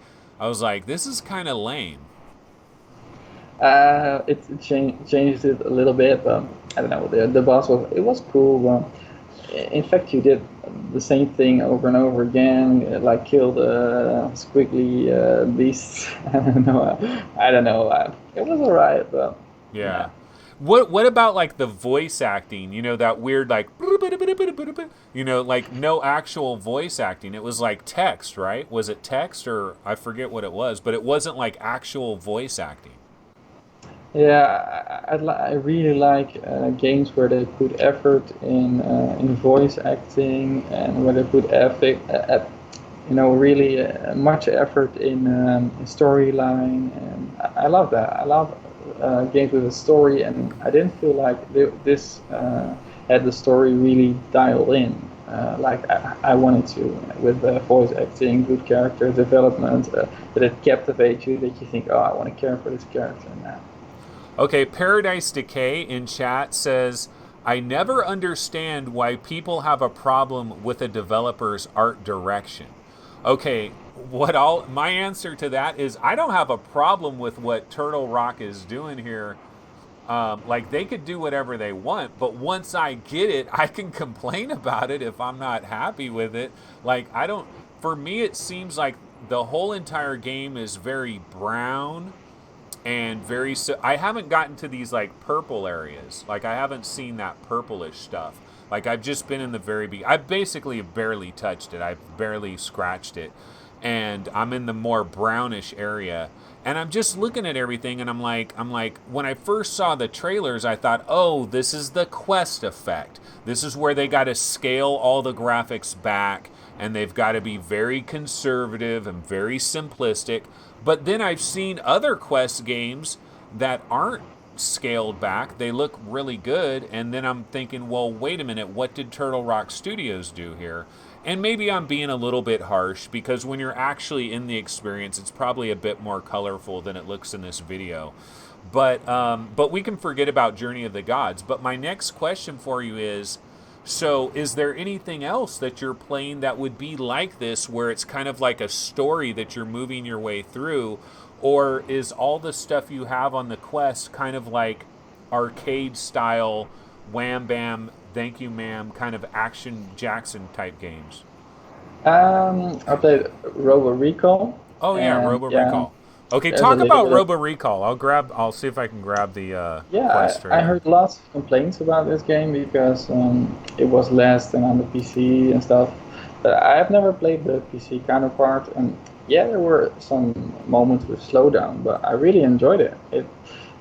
this is kind of lame. It changed it a little bit, but I don't know. The boss was cool. In fact, you did the same thing over and over again, like kill the squiggly beasts. I don't know. It was alright, but Yeah. yeah. What about like the voice acting? You know, that weird like like no actual voice acting. It was like text, right? Was it text, or I forget what it was, but it wasn't like actual voice acting. Yeah, I really like games where they put effort in voice acting and where they put really much effort in storyline, and I love that. I love games with a story, and I didn't feel like this had the story really dialed in. Like I wanted to, with voice acting, good character development, that it captivates you, that you think, oh, I want to care for this character now. Okay, Paradise Decay in chat says, I never understand why people have a problem with a developer's art direction. Okay, my answer to that is I don't have a problem with what Turtle Rock is doing here. Like, they could do whatever they want, but once I get it, I can complain about it if I'm not happy with it. Like, I don't. For me, it seems like the whole entire game is very brown and very. I haven't gotten to these like purple areas. Like, I haven't seen that purplish stuff. Like, I've just been in the very beginning. I've basically barely touched it. I've barely scratched it, and I'm in the more brownish area. And I'm just looking at everything, and I'm like, when I first saw the trailers, I thought, oh, this is the Quest effect. This is where they got to scale all the graphics back, and they've got to be very conservative and very simplistic. But then I've seen other Quest games that aren't scaled back. They look really good, and then I'm thinking, well, wait a minute, what did Turtle Rock Studios do here? And maybe I'm being a little bit harsh, because when you're actually in the experience, it's probably a bit more colorful than it looks in this video. But we can forget about Journey of the Gods. But my next question for you is, so is there anything else that you're playing that would be like this, where it's kind of like a story that you're moving your way through? Or is all the stuff you have on the Quest kind of like arcade style, wham bam, thank you ma'am, kind of Action Jackson type games? I played Robo Recall, Oh yeah, and Robo yeah, Recall. Okay, there's a talk little about bit of Robo Recall. I'll see if I can grab the yeah. Quest I trailer. heard lots of complaints about this game because it was less than on the PC and stuff. But I have never played the PC counterpart, and yeah, there were some moments with slowdown, but I really enjoyed it.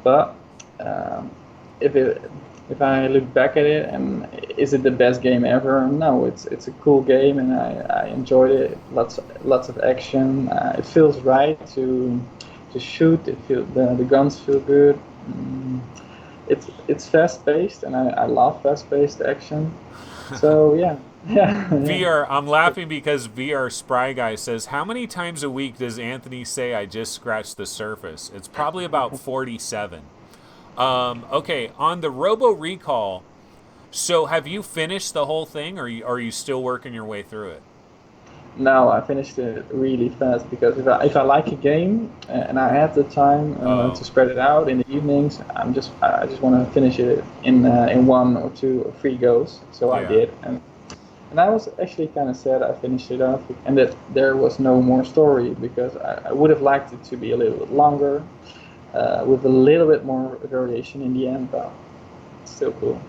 But um, if it if I look back at it, and is it the best game ever? No, it's a cool game, and I enjoyed it. Lots of action. It feels right to shoot. The guns feel good. Mm, it's fast paced, and I love fast paced action. So yeah, yeah. VR, I'm laughing because VR Spry Guy says, how many times a week does Anthony say I just scratched the surface? It's probably about 47. Okay, on the Robo Recall, so have you finished the whole thing, or are you still working your way through it? No, I finished it really fast because if I like a game and I have the time Oh, to spread it out in the evenings, I just want to finish it in 1 or 2 or 3 goes. So I yeah. did, and I was actually kind of sad I finished it off and that there was no more story because I would have liked it to be a little bit longer, with a little bit more variation in the end, but it's still cool.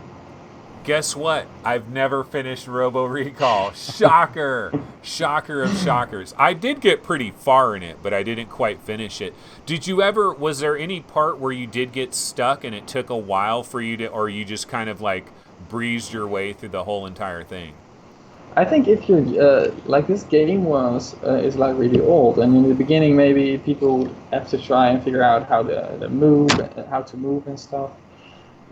Guess what? I've never finished Robo Recall. Shocker! Shocker of shockers. I did get pretty far in it, but I didn't quite finish it. Was there any part where you did get stuck and it took a while for you to, or you just kind of like breezed your way through the whole entire thing? I think if you're like this game was is like really old, and in the beginning maybe people have to try and figure out how to move and stuff.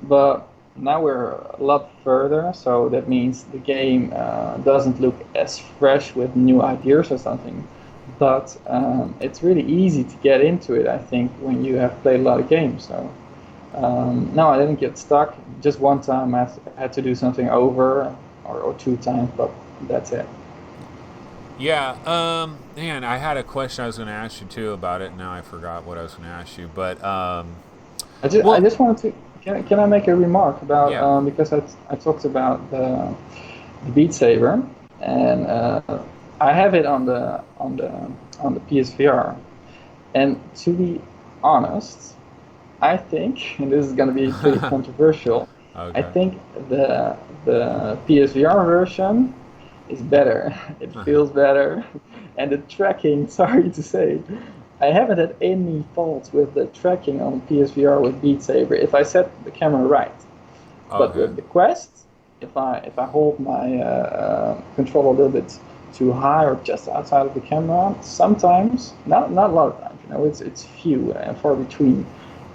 But Now we're a lot further, so that means the game doesn't look as fresh with new ideas or something. But it's really easy to get into it, I think, when you have played a lot of games. So no, I didn't get stuck. Just one time I had to do something over, or two times, but that's it. Yeah, man, I had a question I was going to ask you too about it. Now I forgot what I was going to ask you, but I well, just wanted to. Can I make a remark about yeah, because I talked about the Beat Saber, and I have it on the PSVR. And to be honest, I think, and this is going to be pretty controversial, I okay. think the PSVR version is better. It feels better, and the tracking. Sorry to say, I haven't had any faults with the tracking on PSVR with Beat Saber if I set the camera right. But Okay. with the Quest, if I hold my control a little bit too high or just outside of the camera, sometimes not a lot of times, it's few and far between.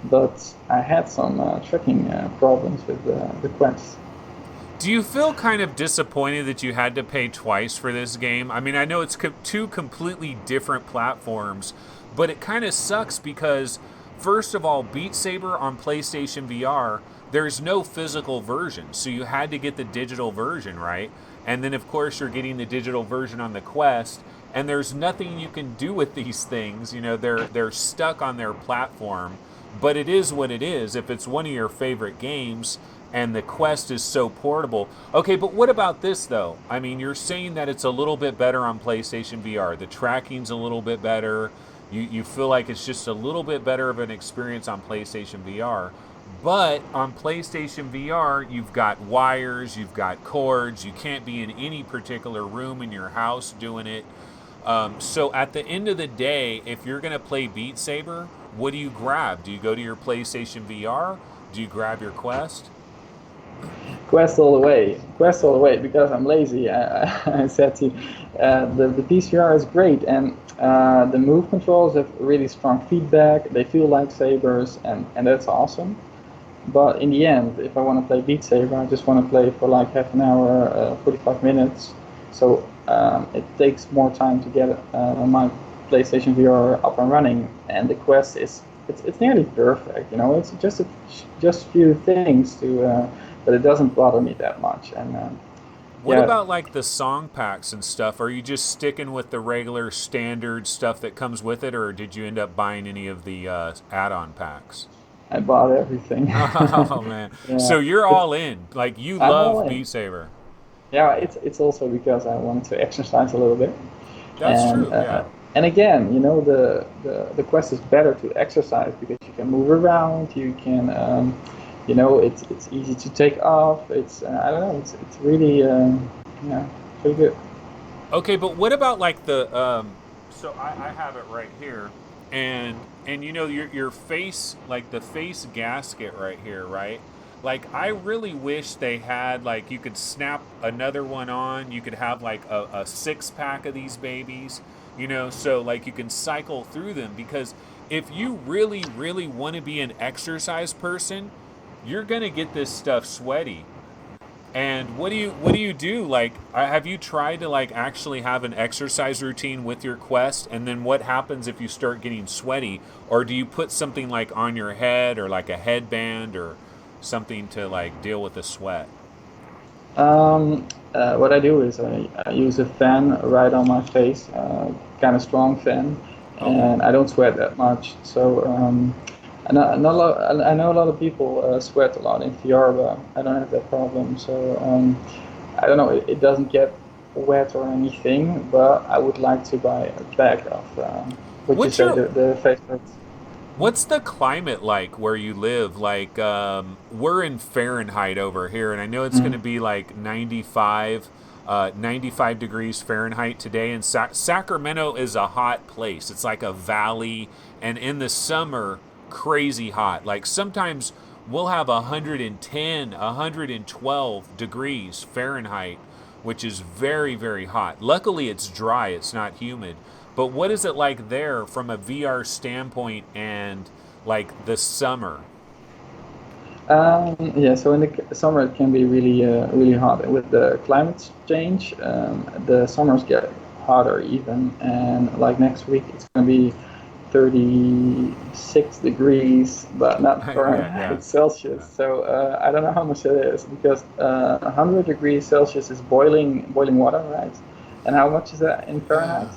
But I had some tracking problems with the Quest. Do you feel kind of disappointed that you had to pay twice for this game? I mean, I know it's two completely different platforms, but it kind of sucks because, first of all, Beat Saber on PlayStation VR, there's no physical version, so you had to get the digital version, right? And then, of course, you're getting the digital version on the Quest, and there's nothing you can do with these things. You know, they're stuck on their platform, but it is what it is. If it's one of your favorite games and the Quest is so portable. Okay, but what about this though? I mean, you're saying that it's a little bit better on PlayStation VR. The tracking's a little bit better. You feel like it's just a little bit better of an experience on PlayStation VR. But on PlayStation VR, you've got wires, you've got cords, you can't be in any particular room in your house doing it. So at the end of the day, if you're going to play Beat Saber, what do you grab? Do you go to your PlayStation VR? Do you grab your Quest? Quest all the way, Quest all the way, because I'm lazy. I said to you, the PCR is great, and the move controls have really strong feedback. They feel like sabers, and that's awesome. But in the end, if I want to play Beat Saber, I just want to play for like half an hour, 45 minutes. So it takes more time to get my PlayStation VR up and running, and the Quest is it's nearly perfect. It's just few things but it doesn't bother me that much. And What yeah, about like the song packs and stuff? Are you just sticking with the regular standard stuff that comes with it, or did you end up buying any of the add-on packs? I bought everything. Oh man! Yeah, So you're it's all in. Like you I'm all love in. Beat Saber. Yeah, it's also because I wanted to exercise a little bit. That's and true. uh, Yeah. and again, the Quest is better to exercise because you can move around, you can it's easy to take off. It's I don't know, it's really yeah, pretty good. Okay, but what about like the so I have it right here, and you know your face, like the face gasket right here, right? Like I really wish they had, like, you could snap another one on. You could have like a six pack of these babies, you know, so like you can cycle through them, because if you really want to be an exercise person, you're gonna get this stuff sweaty. And what do you do? Like, have you tried to like actually have an exercise routine with your Quest? And then what happens if you start getting sweaty? Or do you put something like on your head, or like a headband or something to like deal with the sweat? What I do is I use a fan right on my face, kind of strong fan, Okay. and I don't sweat that much. So I know a lot of people sweat a lot in VR, but I don't have that problem. So I don't know, it doesn't get wet or anything, but I would like to buy a bag of what you What's say, your the face pads. What's the climate like where you live? Like, we're in Fahrenheit over here, and I know it's going to Mm. be like 95 degrees Fahrenheit today. And Sacramento is a hot place. It's like a valley, and in the summer, crazy hot. Like sometimes we'll have 110, 112 degrees Fahrenheit, which is very hot. Luckily, it's dry, it's not humid. But what is it like there from a VR standpoint and like the summer? Yeah, so in the summer it can be really hot. With the climate change, the summers get hotter even, and like next week it's gonna be 36 degrees, but not Yeah, yeah, Fahrenheit, Celsius. yeah. So I don't know how much it is because 100 degrees Celsius is boiling water, right? And how much is that in Fahrenheit?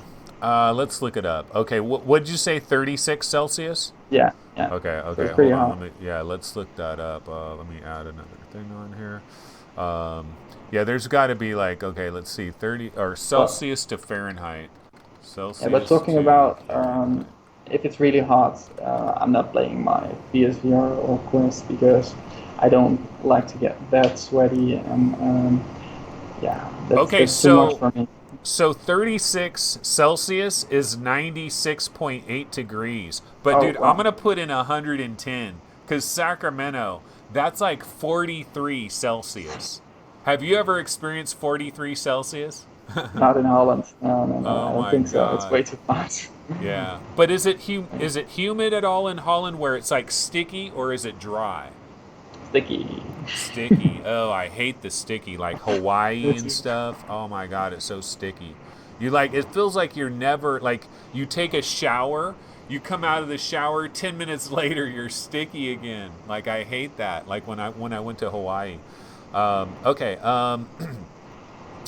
Let's look it up. Okay, what did you say? 36 Celsius? Yeah, yeah. Okay, So okay. it's pretty Hold on. hot. Let me. Yeah, let's look that up. Let me add another thing on here. Yeah, there's got to be like, okay, let's see, 30 or But Celsius to Fahrenheit. yeah, but Celsius talking to about Fahrenheit. if it's really hot, I'm not playing my PSVR or Quest because I don't like to get that sweaty, and yeah, Okay, that's too much so for me. 36 Celsius is 96.8 degrees. But Oh dude, I'm going wow, to put in 110 cuz Sacramento, that's like 43 Celsius. Have you ever experienced 43 Celsius? not in Holland. No, no, no. I Oh don't my think so. It's way god. too hot. Yeah. But is it humid at all in Holland where it's like sticky or is it dry? Sticky. Sticky. Oh, I hate the sticky. Like Hawaii Me and too. stuff. Oh my god, it's so sticky. You like it feels like you're never like you take a shower, you come out of the shower 10 minutes later you're sticky again. Like I hate that. Like when I went to Hawaii. Okay.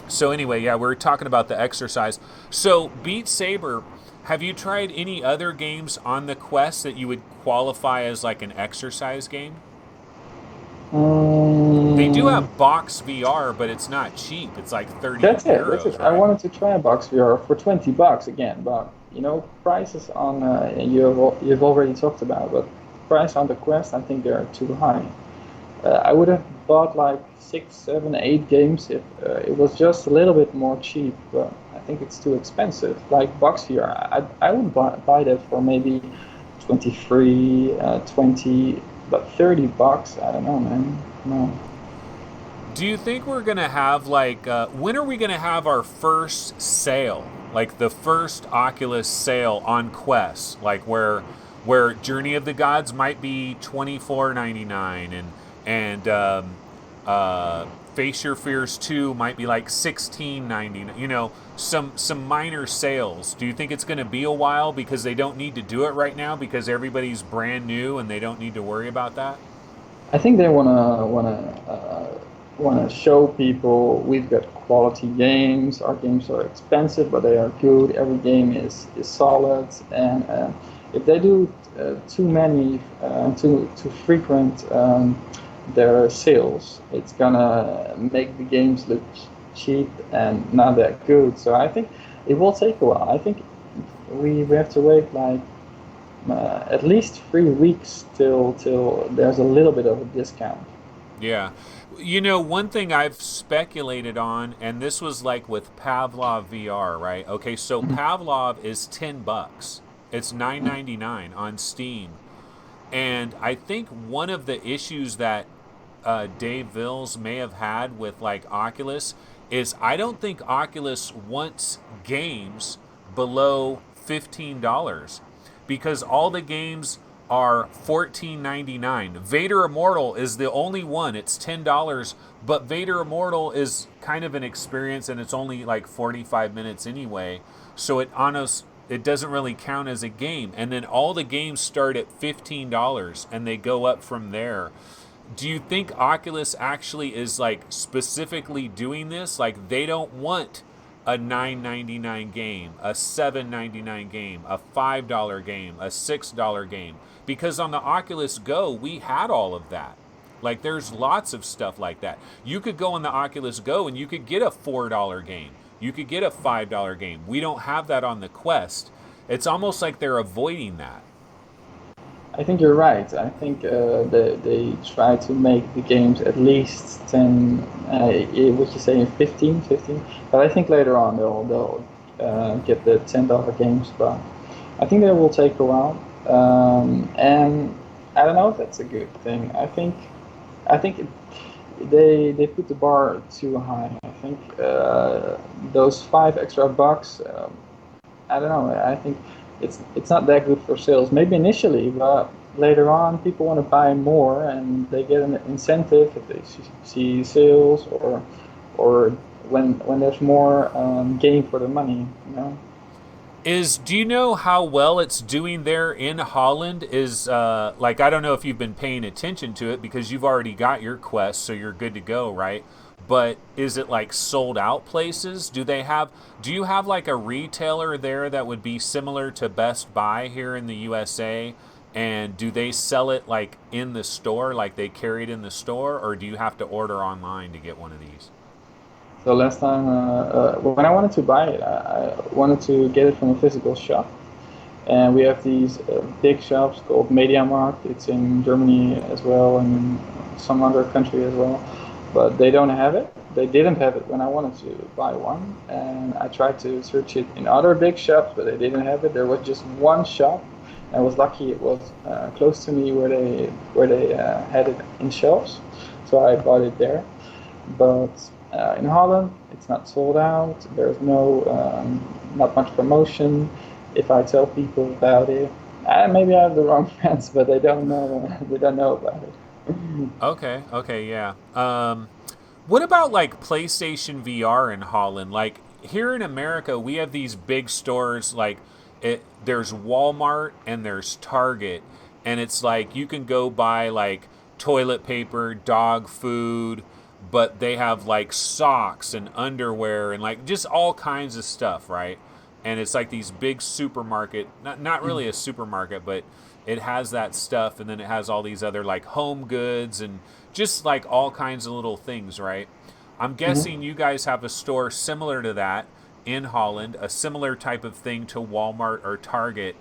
So anyway, yeah, we're talking about the exercise. So Beat Saber, have you tried any other games on the Quest that you would qualify as like an exercise game? They do Um, have box VR, but it's not cheap. It's like 30 That's it. That's it. euros, I right? wanted to try a box VR for $20 again, but prices on you've already talked about, but price on the Quest, I think they're too high. I would have bought like six, seven, 8 games if it was just a little bit more cheap, but I think it's too expensive. Like box VR, I would buy that for maybe 23, 20, but $30, I don't know, man. No. Do you think we're going to have like, when are we going to have our first sale? Like the first Oculus sale on Quest, like where Journey of the Gods might be 24.99 and Face Your Fears 2 might be like 16.99. You know, some minor sales. Do you think it's going to be a while because they don't need to do it right now because everybody's brand new and they don't need to worry about that? I think they wanna show people we've got quality games. Our games are expensive, but they are good. Every game is solid, and if they do too many, too frequent their sales, it's gonna make the games look cheap and not that good. So I think it will take a while. I think we have to wait like at least 3 weeks till there's a little bit of a discount. Yeah. You know, one thing I've speculated on, and this was like with Pavlov VR, right? Okay, so Pavlov is $10. It's 9.99 on Steam. And I think one of the issues that Dave Vills may have had with like Oculus is I don't think Oculus wants games below $15 because all the games are $14.99. Vader Immortal is the only one. It's $10, but Vader Immortal is kind of an experience and it's only like 45 minutes anyway. So it doesn't really count as a game. And then all the games start at $15 and they go up from there. Do you think Oculus actually is like specifically doing this? Like they don't want a 9.99 game, a 7.99 game, a $5 game, a $6 game because on the Oculus Go we had all of that. Like there's lots of stuff like that. You could go on the Oculus Go and you could get a $4 game. You could get a $5 game. We don't have that on the Quest. It's almost like they're avoiding that. I think you're right. I think they try to make the games at least 10, what you say, 15, 15. But I think later on they'll get the $10 games. But I think that will take a while. And I don't know if that's a good thing. I think they put the bar too high. I think those $5 extra. I don't know. I think it's not that good for sales. Maybe initially, but later on people want to buy more, and they get an incentive if they see sales, or when there's more gain for the money, you know. Do you know how well it's doing there in Holland? Is like, I don't know if you've been paying attention to it because you've already got your Quest, so you're good to go, right? But is it like sold out places? Do you have like a retailer there that would be similar to Best Buy here in the USA? And do they sell it like in the store, like they carry it in the store, or do you have to order online to get one of these? So last time, when I wanted to buy it, I wanted to get it from a physical shop. And we have these big shops called MediaMarkt. It's in Germany as well, and in some other country as well. But they don't have it. They didn't have it when I wanted to buy one. And I tried to search it in other big shops, but they didn't have it. There was just one shop. I was lucky it was close to me where they had it in shelves. So I bought it there. But in Holland, it's not sold out. There's no not much promotion. If I tell people about it, maybe I have the wrong friends, but they don't know. They don't know about it. Okay, okay, yeah. What about like PlayStation VR in Holland? Like here in America, we have these big stores like there's Walmart and there's Target, and it's like you can go buy like toilet paper, dog food, but they have like socks and underwear and like just all kinds of stuff, right? And it's like these big supermarket, not really a supermarket, but it has that stuff, and then it has all these other like home goods and just like all kinds of little things, right? I'm Mm-hmm. guessing you guys have a store similar to that in Holland, a similar type of thing to Walmart or Target.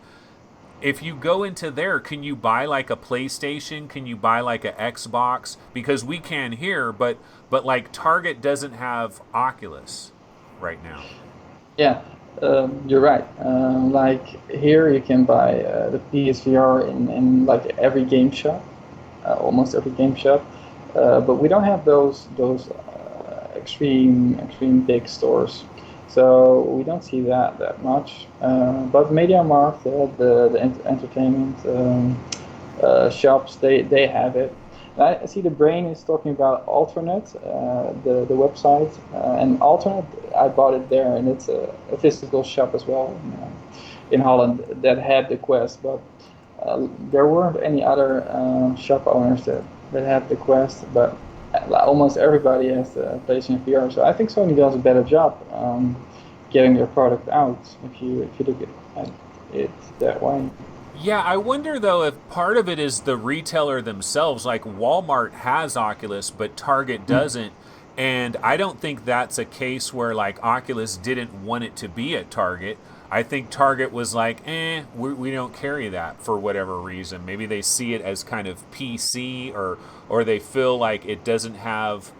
If you go into there, can you buy like a PlayStation? Can you buy like a Xbox? Because we can here, but like Target doesn't have Oculus right now. Yeah, you're right. Like here, you can buy the PSVR in like every game shop, almost every game shop. But we don't have those extreme big stores, so we don't see that much. But MediaMarkt, the entertainment shops, they have it. I see the brain is talking about Alternate, the website, and Alternate. I bought it there, and it's a physical shop as well in Holland that had the Quest, but there weren't any other shop owners that had the Quest, but almost everybody has the PlayStation VR. So I think Sony does a better job getting their product out if you look at it that way. Yeah, I wonder though if part of it is the retailer themselves. Like Walmart has Oculus, but Target doesn't. And I don't think that's a case where like Oculus didn't want it to be at Target. I think Target was like, we don't carry that for whatever reason. Maybe they see it as kind of PC, or they feel like it doesn't have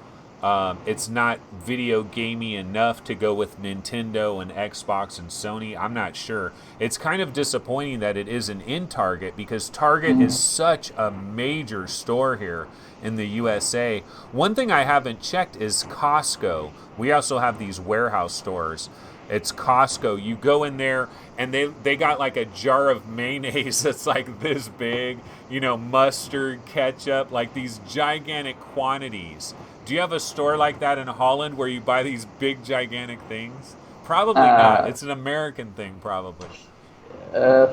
it's not video gamey enough to go with Nintendo and Xbox and Sony. I'm not sure. It's kind of disappointing that it isn't in Target because Target is Mhm. such a major store here in the USA. One thing I haven't checked is Costco. We also have these warehouse stores. It's Costco. You go in there and they got like a jar of mayonnaise that's like this big, mustard, ketchup, like these gigantic quantities. Do you have a store like that in Holland where you buy these big gigantic things? Probably not. Uh, It's an American thing probably.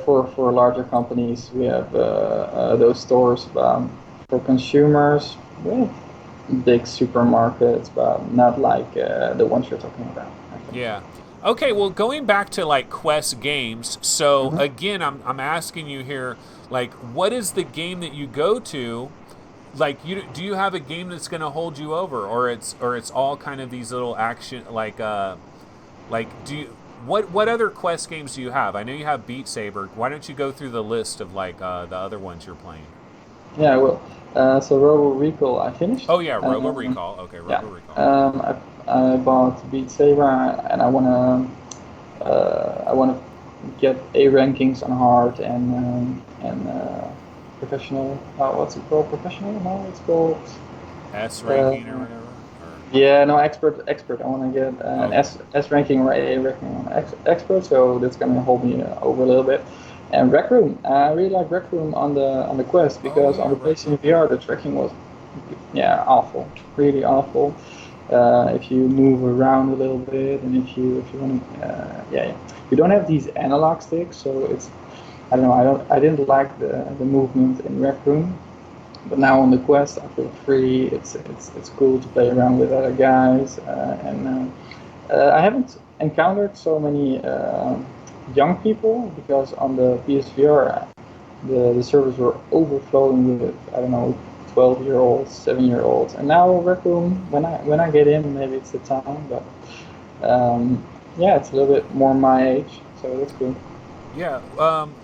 for larger companies, we have those stores. For consumers, we have big supermarkets, but not like the ones you're talking about, I think. Yeah. Okay, well, going back to like Quest games, so Hmm. again, I'm asking you here, like, what is the game that you go to? Like, do you have a game that's going to hold you over, or it's all kind of these little action like do you what other Quest games do you have? I know you have Beat Saber. Why don't you go through the list of like the other ones you're playing? Yeah, well, so Robo Recall I finished. Oh yeah, Robo Um, Recall. Okay, yeah, Robo Recall. I bought Beat Saber, and I wanna get A rankings on hard and professional. What's it called? Professional? No, it's called. S Uh, ranking or whatever. Or yeah, no, expert. I want to get an okay. S ranking or A ranking on expert, so that's gonna hold me over a little bit. And Rec Room, I really like Rec Room on the Quest Oh because on yeah, the Rec PlayStation Room. VR the tracking was, yeah, awful, really awful. If you move around a little bit, and if you want to, yeah, you don't have these analog sticks, so it's, I don't know, I didn't like the movement in Rec Room. But now on the Quest, I feel free. It's cool to play around with other guys, and I haven't encountered so many young people because on the PSVR the servers were overflowing with, I don't know, 12-year-olds, 7-year-olds, and now Rec Room, when I get in, maybe it's the time, but yeah, it's a little bit more my age, so that's good. Yeah,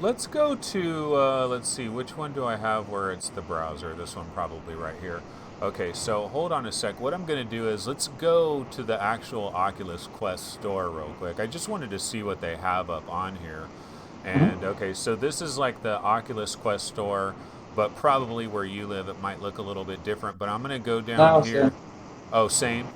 let's go to, let's see, which one do I have where it's the browser? This one probably right here. Okay, so hold on a sec. What I'm going to do is let's go to the actual Oculus Quest store real quick. I just wanted to see what they have up on here. And Mm-hmm. okay, so this is like the Oculus Quest store, but probably where you live it might look a little bit different. But I'm going to go down Now, so here. Oh, same.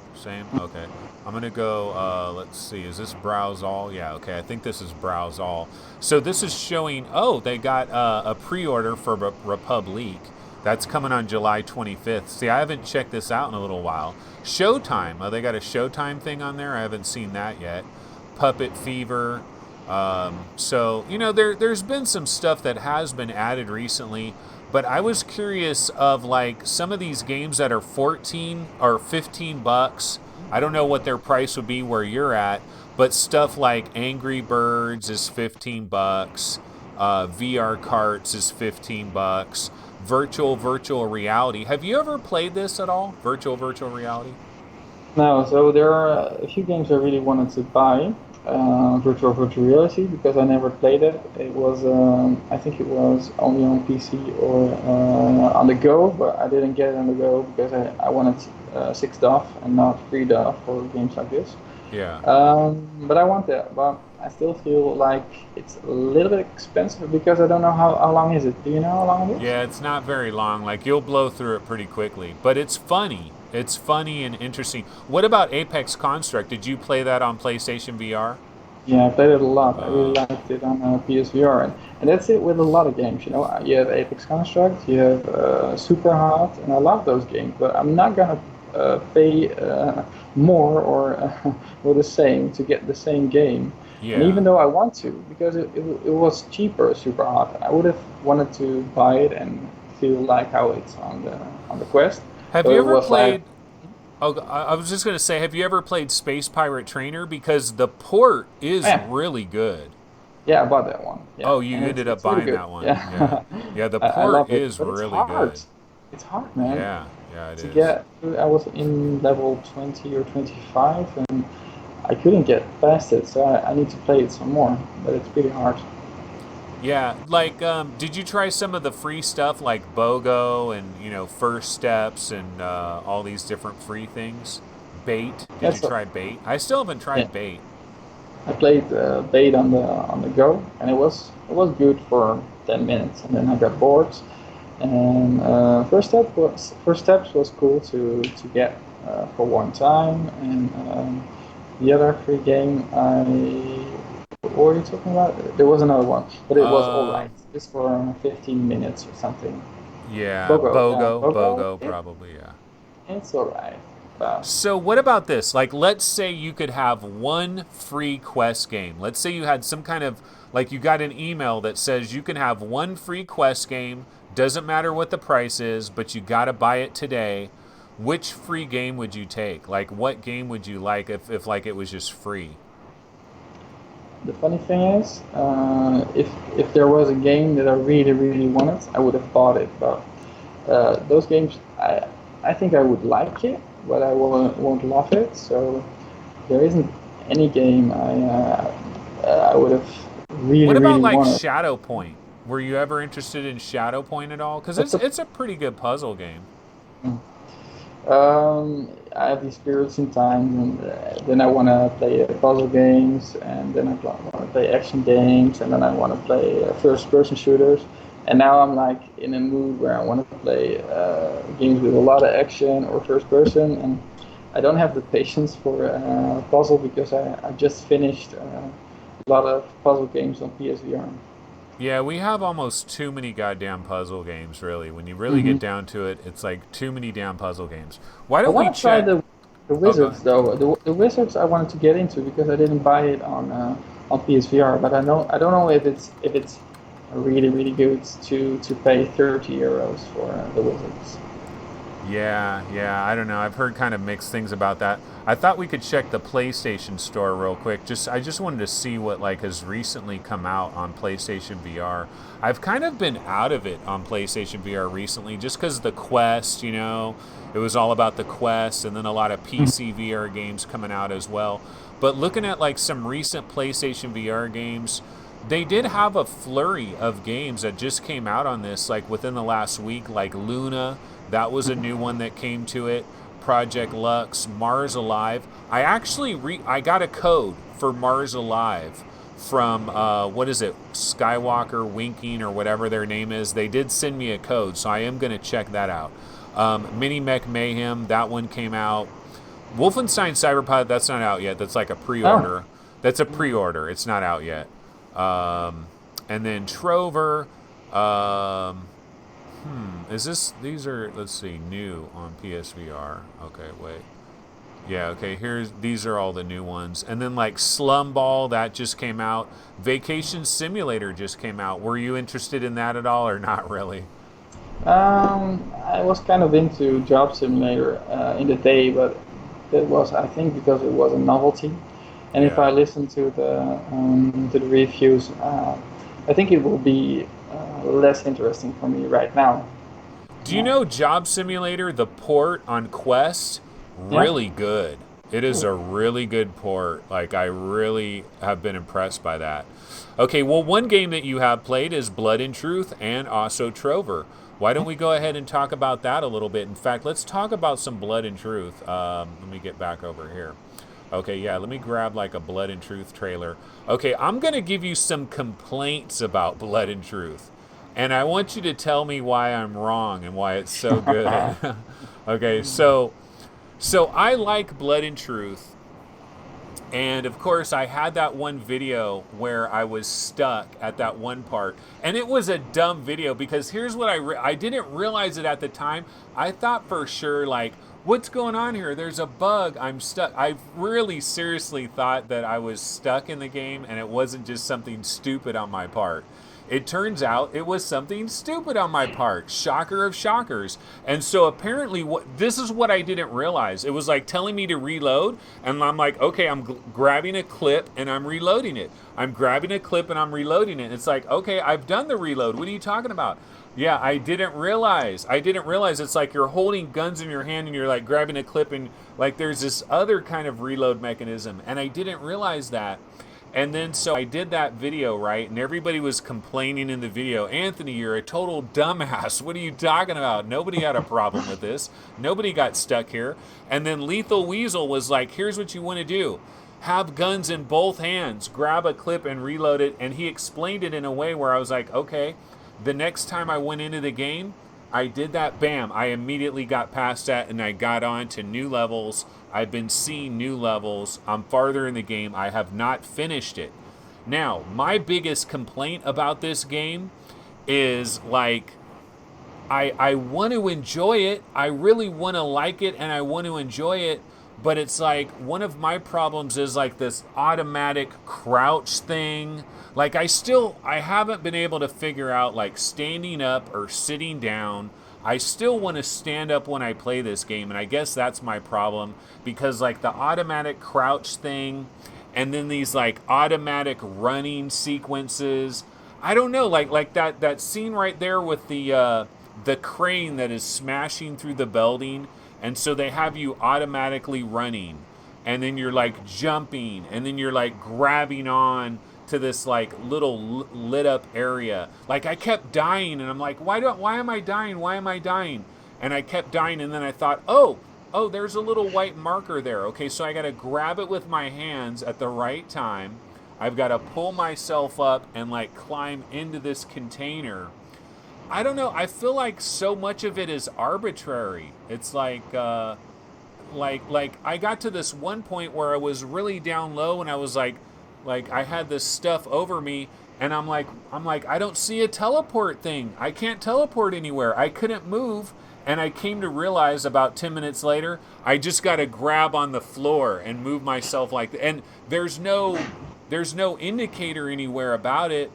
Okay. I'm gonna go. Let's see. Is this browse all? Yeah. Okay. I think this is browse all. So this is showing. Oh, they got a pre-order for Republic. That's coming on July 25th. See, I haven't checked this out in a little while. Showtime. Oh, they got a Showtime thing on there. I haven't seen that yet. Puppet Fever. So there's been some stuff that has been added recently, but I was curious of like some of these games that are 14 or 15 bucks. I don't know what their price would be where you're at, but stuff like Angry Birds is 15 bucks. VR Carts is 15 bucks. Virtual reality. Have you ever played this at all? Virtual reality? no, so there are a few games I really wanted to buy. Virtual reality because I never played it. It was I think it was only on PC or on the go, but I didn't get it on the go because I wanted 6 DoF and not 3 DoF for games like this. Yeah. But I want that. But I still feel like it's a little bit expensive because I don't know how long is it. Do you know how long it is? Yeah, it's not very long. Like you'll blow through it pretty quickly, but it's funny. It's funny and interesting. What about Apex Construct? Did you play that on PlayStation VR? Yeah, I played it a lot. I really Uh, liked it on PSVR, and that's it with a lot of games. You know, you have Apex Construct, you have Super Hot, and I love those games. But I'm not gonna pay more or or the same to get the same game. And yeah. even though I want to, because it was cheaper, Super Hot, and I would have wanted to buy it and feel like how it's on the Quest. Have So you it ever was like, played? Oh, I was just gonna say, have you ever played Space Pirate Trainer? Because the port is yeah, really good. yeah, I bought that one. Yeah, Oh, you and ended up it's really buying good. that one. Yeah, Yeah, yeah. The I port love it, is but it's really hard. good. It's hard, man. Yeah, it To is. get, I was in level 20 or 25, and I couldn't get past it, so I need to play it some more. But it's pretty hard. Yeah, like, did you try some of the free stuff like BOGO and First Steps and all these different free things? Bait. Did you That's try Bait? I still haven't yeah. tried Bait. I played Bait on the go, and it was good for 10 minutes, and then I got bored. And first steps was cool to get for one time, and the other free game what were you talking about? There was another one, but it was all right. Um, Just for 15 minutes or something. yeah, Bogo, yeah, Bogo. BOGO, probably, yeah. It's all right. But So what about this? Like, let's say you could have one free Quest game. Let's say you had some kind of like you got an email that says you can have one free Quest game. Doesn't matter what the price is, but you got to buy it today. Which free game would you take? Like, what game would you like if like it was just free? the funny thing is, if there was a game that I really really wanted, I would have bought it. But those games, I think I would like it, but I won't love it. So there isn't any game I would have really What about really like wanted. Shadow Point? Were you ever interested in Shadow Point at all? Because That's a it's a pretty good puzzle game. I have these periods in time, and then I want to play puzzle games, and then I want to play action games, and then I want to play first-person shooters. And now I'm like in a mood where I want to play games with a lot of action or first-person, and I don't have the patience for puzzle because I just finished a lot of puzzle games on PSVR. Yeah, we have almost too many goddamn puzzle games, really. When you really Hmm. get down to it, it's like too many damn puzzle games. Why I don't we want to try check? the Oh, go Wizards ahead. though. The Wizards I wanted to get into because I didn't buy it on PSVR, but I don't know if it's really good to pay 30 euros for the Wizards. Yeah, yeah, I don't know. I've heard kind of mixed things about that. I thought we could check the PlayStation Store real quick. I just wanted to see what like has recently come out on PlayStation VR. I've kind of been out of it on PlayStation VR recently just cuz the Quest, you know, it was all about the Quest and then a lot of PC VR games coming out as well. But looking at like some recent PlayStation VR games, they did have a flurry of games that just came out on this, like within the last week, like Luna. That was a new one that came to it. Project Lux, Mars Alive. I got a code for Mars Alive from what is it, Skywalker Winking or whatever their name is. They did send me a code, so I am going to check that out. Mini Mech Mayhem, that one came out. Wolfenstein Cyberpunk, that's not out yet. That's like a Oh, pre-order. That's a pre-order. It's not out yet. And then Trover. Um, is this? These are, let's see, new on PSVR. Okay, wait. Yeah, okay. These are all the new ones. And then like Slumball, that just came out. Vacation Simulator just came out. Were you interested in that at all, or not really? I was kind of into Job Simulator in the day, but that was, I think, because it was a novelty. And if Yeah. I listen to the reviews, I think it will be less interesting for me right now. Do you know Job Simulator, the port on Quest? Yeah. Really good. It is a really good port. Like, I really have been impressed by that. Okay, well, one game that you have played is Blood and Truth and also Trover. Why don't we go ahead and talk about that a little bit? In fact, let's talk about some Blood and Truth. Let me get back over here. Okay, yeah, let me grab like a Blood and Truth trailer. Okay, I'm going to give you some complaints about Blood and Truth. And I want you to tell me why I'm wrong and why it's so good. Okay, so I like Blood and Truth, and of course I had that one video where I was stuck at that one part, and it was a dumb video because here's what I didn't realize it at the time. I thought for sure like, what's going on here? There's a bug. I'm stuck. I really seriously thought that I was stuck in the game and it wasn't just something stupid on my part. It turns out it was something stupid on my part. Shocker of shockers. And so apparently this is what I didn't realize. It was like telling me to reload and I'm like, "Okay, I'm grabbing a clip and I'm reloading it. I'm grabbing a clip and I'm reloading it." It's like, "Okay, I've done the reload. What are you talking about?" Yeah, I didn't realize. I didn't realize it's like you're holding guns in your hand and you're like grabbing a clip and like there's this other kind of reload mechanism and I didn't realize that. And then so I did that video, right? And everybody was complaining in the video, "Anthony, you're a total dumbass. What are you talking about? Nobody had a problem with this. Nobody got stuck here." And then Lethal Weasel was like, "Here's what you want to do. Have guns in both hands, grab a clip and reload it." And he explained it in a way where I was like, okay, the next time I went into the game, I did that, bam, I immediately got past that and I got on to new levels. I've been seeing new levels. I'm farther in the game. I have not finished it. Now, my biggest complaint about this game is like, I want to enjoy it. I really want to like it and I want to enjoy it. But it's like one of my problems is like this automatic crouch thing. Like I haven't been able to figure out like standing up or sitting down. I still want to stand up when I play this game, and I guess that's my problem because like the automatic crouch thing and then these like automatic running sequences. I don't know, like that scene right there with the crane that is smashing through the building, and so they have you automatically running, and then you're like jumping, and then you're like grabbing on to this like little lit up area. Like I kept dying, and I'm like, why am I dying? Why am I dying? And I kept dying, and then I thought, oh, there's a little white marker there. Okay, so I got to grab it with my hands at the right time. I've got to pull myself up and like climb into this container. I don't know. I feel like so much of it is arbitrary. It's like I got to this one point where I was really down low and I was like I had this stuff over me And I'm like, I don't see a teleport thing. I can't teleport anywhere. I couldn't move. And I came to realize about 10 minutes later, I just got to grab on the floor and move myself like that. And there's no indicator anywhere about it.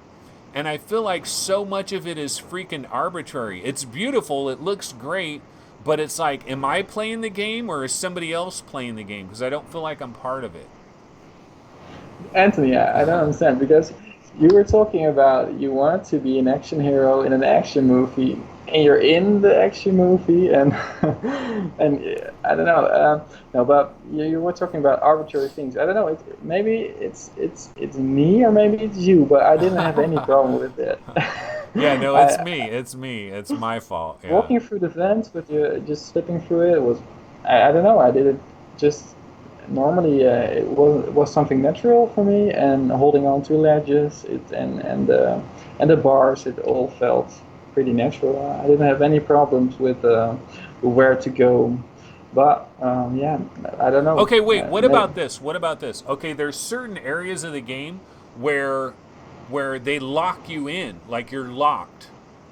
And I feel like so much of it is freaking arbitrary. It's beautiful. It looks great. But it's like, am I playing the game or is somebody else playing the game? Because I don't feel like I'm part of it. Anthony, I don't understand because you were talking about you wanted to be an action hero in an action movie, and you're in the action movie, and and I don't know, no, but you were talking about arbitrary things. I don't know. Maybe it's me or maybe it's you, but I didn't have any problem with it. Yeah, no, it's me. It's me. It's my fault. Yeah. Walking through the vents with you just slipping through it was, I don't know. I did it just normally. It was something natural for me, and holding on to ledges, and the bars, it all felt pretty natural. I didn't have any problems with where to go, but yeah, I don't know. Okay, wait. What about this? What about this? Okay, there's certain areas of the game where they lock you in, like you're locked,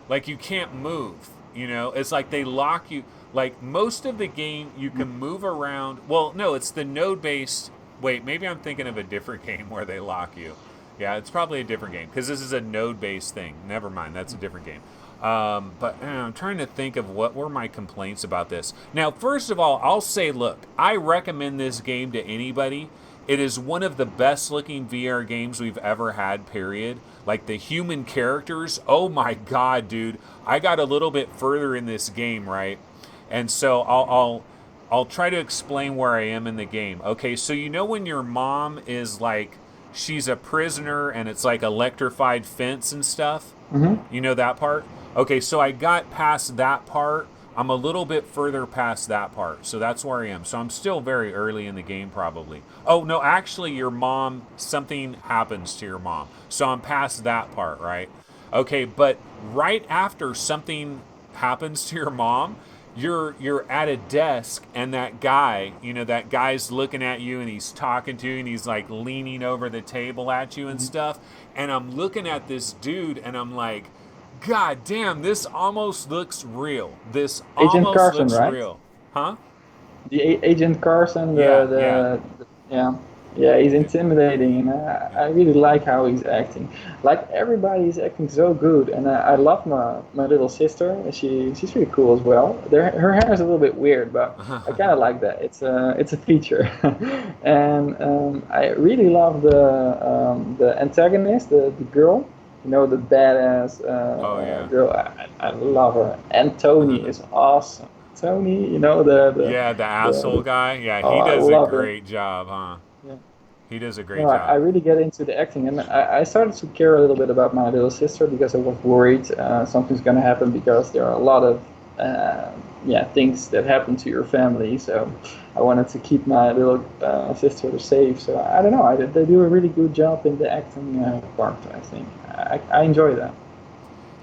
like you can't move. You know, it's like they lock you. Like most of the game, you can move around. Well, no, it's the node-based. Wait, maybe I'm thinking of a different game where they lock you. Yeah, it's probably a different game because this is a node-based thing. Never mind, that's a different game. But I'm trying to think of what were my complaints about this. Now, first of all, I'll say, look, I recommend this game to anybody. It is one of the best looking VR games we've ever had, period. Like the human characters, oh my god, dude. I got a little bit further in this game, right? And so I'll try to explain where I am in the game. Okay, so you know when your mom is like, she's a prisoner and it's like electrified fence and stuff? Mm-hmm. You know that part? Okay, so I got past that part. I'm a little bit further past that part. So that's where I am. So I'm still very early in the game probably. Oh, no, actually your mom, something happens to your mom. So I'm past that part, right? Okay, but right after something happens to your mom, you're at a desk and that guy, you know, that guy's looking at you and he's talking to you and he's like leaning over the table at you and stuff. And I'm looking at this dude and I'm like, God damn, this almost looks real. This Agent almost Carson, looks right? real. Huh? Agent Carson, Yeah. yeah, he's intimidating, and I really like how he's acting. Like everybody is acting so good, and I love my little sister. She's really cool as well. Her hair is a little bit weird, but I kind of like that. It's a feature, and I really love the antagonist, the girl. You know, the badass Oh, yeah. girl. I love her, and Tony is awesome. Tony, you know Yeah, the asshole guy. Yeah, oh, he I does a love her. great job, huh? Yeah. He does a No, great I job. really get into the acting, and I started to care a little bit about my little sister because I was worried something's going to happen because there are a lot of things that happen to your family. So I wanted to keep my little sister safe. So I don't know. They do a really good job in the acting part. I think I enjoy that.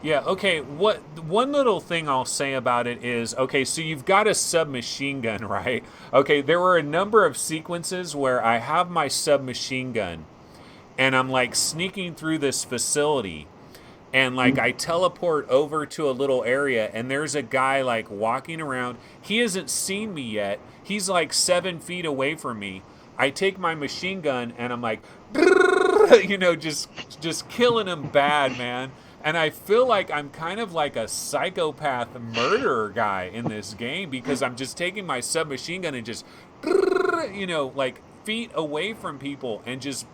Yeah, okay, one little thing I'll say about it is, okay, so you've got a submachine gun, right? Okay, there were a number of sequences where I have my submachine gun and I'm like sneaking through this facility and like I teleport over to a little area and there's a guy like walking around. He hasn't seen me yet. He's like 7 feet away from me. I take my machine gun and I'm like, you know, just killing him bad, man. And I feel like I'm kind of like a psychopath murderer guy in this game because I'm just taking my submachine gun and just, you know, like feet away from people and just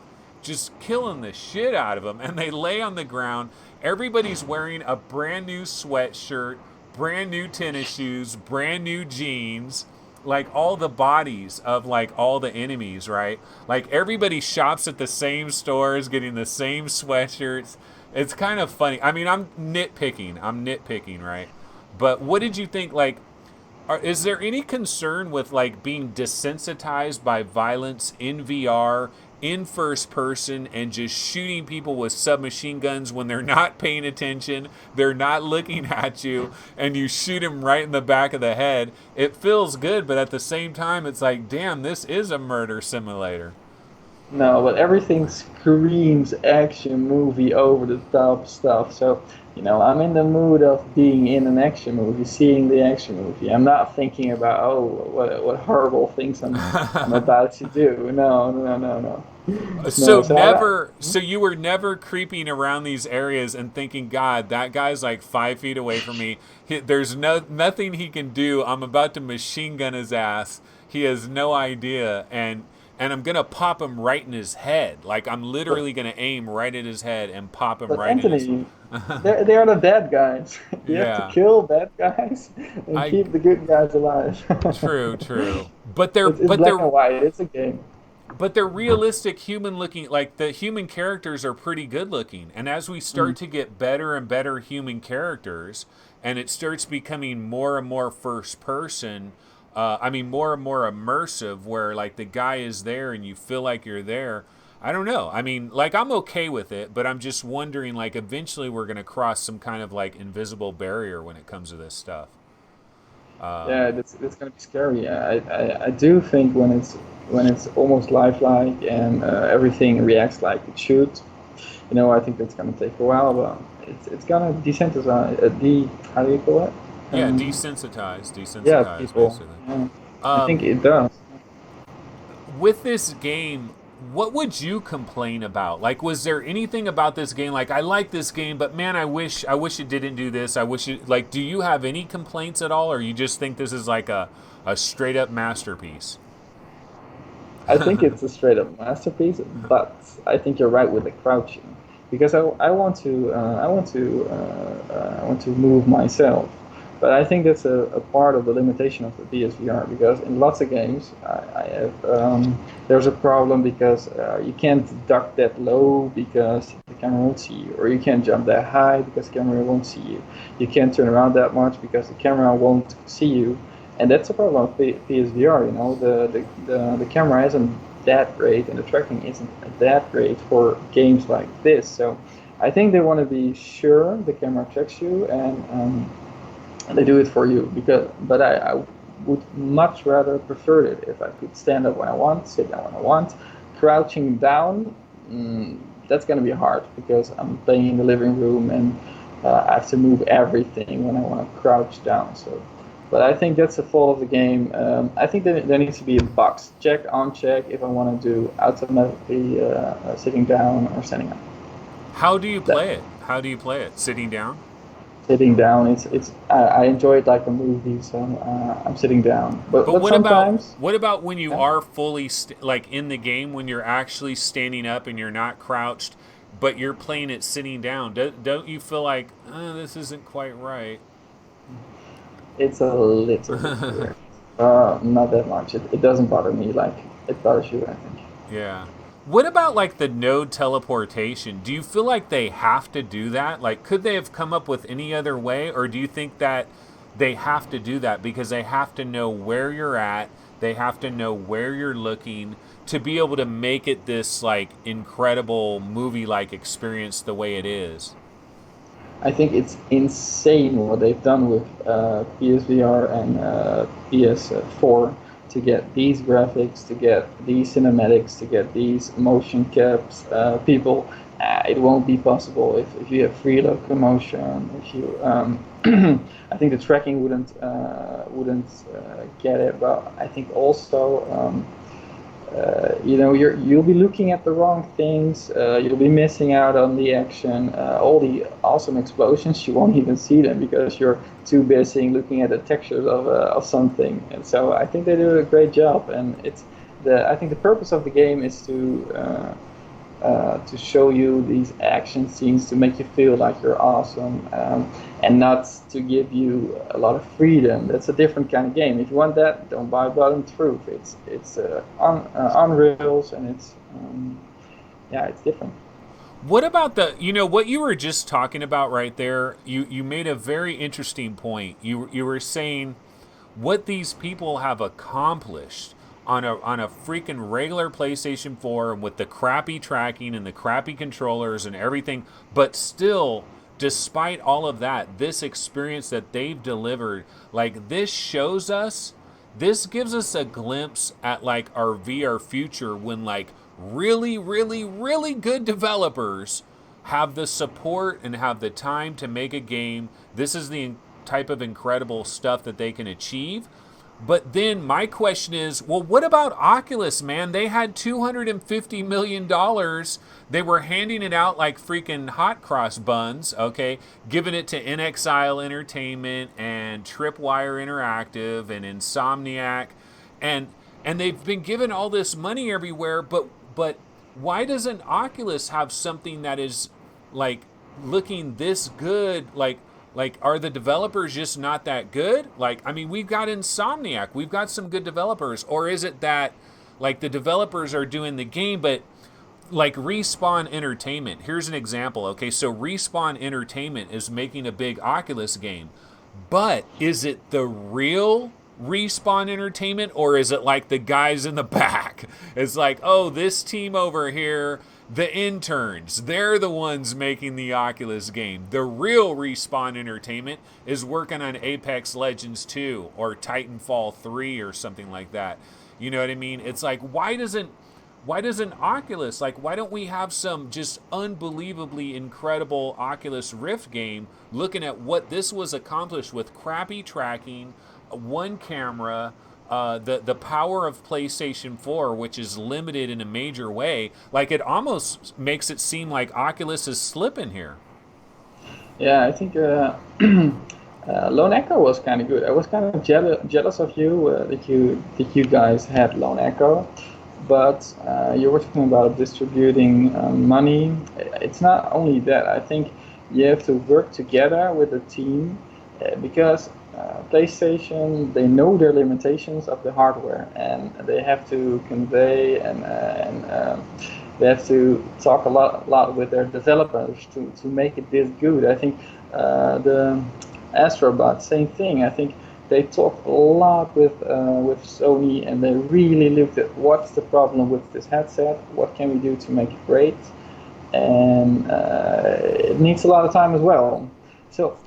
killing the shit out of them. And they lay on the ground. Everybody's wearing a brand new sweatshirt, brand new tennis shoes, brand new jeans. Like all the bodies of like all the enemies, right? Like everybody shops at the same stores, getting the same sweatshirts. It's kind of funny. I mean, I'm nitpicking, right? But what did you think? Like, is there any concern with like being desensitized by violence in VR, in first person, and just shooting people with submachine guns when they're not paying attention, they're not looking at you, and you shoot them right in the back of the head? It feels good, but at the same time, it's like, damn, this is a murder simulator. No, but everything screams action movie over the top stuff. So, I'm in the mood of being in an action movie, seeing the action movie. I'm not thinking about, oh, what horrible things I'm about to do. No, no, no, no. No, so I'm not. So you were never creeping around these areas and thinking, God, that guy's like 5 feet away from me. There's nothing he can do. I'm about to machine gun his ass. He has no idea, and I'm gonna pop him right in his head. Like I'm But, literally gonna aim right at his head and pop him but right in his. Anthony, they're the bad guys. You have to Yeah, kill bad guys and I keep the good guys alive. true. It's black and white. It's a game. But they're realistic human looking, like the human characters are pretty good looking, and as we Mm. start to get better and better human characters and it starts becoming more and more first person, more and more immersive, where like the guy is there and you feel like you're there. I don't know, like I'm okay with it, but I'm just wondering, like eventually we're going to cross some kind of like invisible barrier when it comes to this stuff. Yeah, that's gonna be scary. I do think when it's almost lifelike and everything reacts like it should. I think that's gonna take a while, but it's gonna desensitize. How do you call it? Yeah, Um, yeah, desensitize people. basically. Yeah, I um, think it does. with this game, what would you complain about? Like, was there anything about this game? Like, I like this game, but man, I wish it didn't do this. I wish it, like, do you have any complaints at all, or you just think this is like a straight up masterpiece? I think it's a straight up masterpiece, but I think you're right with the crouching because I want to move myself, but I think that's a part of the limitation of the PSVR because in lots of games I have there's a problem because you can't duck that low because the camera won't see you, or you can't jump that high because the camera won't see you. You can't turn around that much because the camera won't see you, and that's a problem of PSVR. The camera isn't that great, and the tracking isn't that great for games like this. So, I think they want to be sure the camera tracks you and they do it for you. But I would much rather prefer it if I could stand up when I want, sit down when I want, crouching down. That's going to be hard because I'm playing in the living room and I have to move everything when I want to crouch down. So, but I think that's the fault of the game. I think that there needs to be a box check on check if I want to do automatically sitting down or standing up. How do you That play it? How do you play it? Sitting down? sitting down, it's I enjoy it like a movie, so I'm sitting down. But But but sometimes, what about when you yeah, are fully like in the game, when you're actually standing up and you're not crouched, but you're playing it sitting down? Don't you feel like this isn't quite right? it's a little bit weird. Not that much. It doesn't bother me like it bothers you, I think. Yeah. What about like the node teleportation? Do you feel like they have to do that? Like, could they have come up with any other way? Or do you think that they have to do that because they have to know where you're at? They have to know where you're looking to be able to make it this like incredible movie like experience the way it is. I think it's insane what they've done with PSVR and PS4 to get these graphics, to get these cinematics, to get these motion caps. People, it won't be possible if you have free locomotion. If you, I think the tracking wouldn't get it. But I think also you'll be looking at the wrong things. You'll be missing out on the action. All the awesome explosions, you won't even see them because you're too busy looking at the textures of something. And so I think they do a great job. And I think the purpose of the game is to show you these action scenes to make you feel like you're awesome, and not to give you a lot of freedom. That's a different kind of game. If you want that, don't buy Blood Truth. It's on rails, and yeah, it's different. What about what you were just talking about right there? You made a very interesting point. You were saying what these people have accomplished on a freaking regular PlayStation 4 with the crappy tracking and the crappy controllers and everything, but still, despite all of that, this experience that they've delivered, like this gives us a glimpse at like our VR future when like really, really, really good developers have the support and have the time to make a game. This is the type of incredible stuff that they can achieve. But then my question is, well, what about Oculus, man? They had $250 million. They were handing it out like freaking hot cross buns, okay? Giving it to NXIL Entertainment and Tripwire Interactive and Insomniac. And and they've been given all this money everywhere, but why doesn't Oculus have something that is like looking this good? Like, are the developers just not that good? Like, I mean, we've got Insomniac, we've got some good developers, or is it that like the developers are doing the game, but like Respawn Entertainment? Here's an example. Okay, so Respawn Entertainment is making a big Oculus game, but is it the real Respawn Entertainment, or is it like the guys in the back? It's like, oh, this team over here, the interns, they're the ones making the Oculus game. The real Respawn Entertainment is working on Apex Legends 2 or Titanfall 3 or something like that. You know what I mean? It's like, why doesn't Oculus, like, why don't we have some just unbelievably incredible Oculus Rift game looking at what this was accomplished with crappy tracking, one camera, the power of PlayStation 4, which is limited in a major way? Like, it almost makes it seem like Oculus is slipping here. Yeah, I think Lone Echo was kind of good. I was kind of jealous of you that you guys had Lone Echo, but you were talking about distributing money. It's not only that. I think you have to work together with a team because PlayStation, they know their limitations of the hardware, and they have to convey and they have to talk a lot with their developers to make it this good. I think the Astrobot, same thing. I think they talked a lot with Sony, and they really looked at what's the problem with this headset, what can we do to make it great, and it needs a lot of time as well. So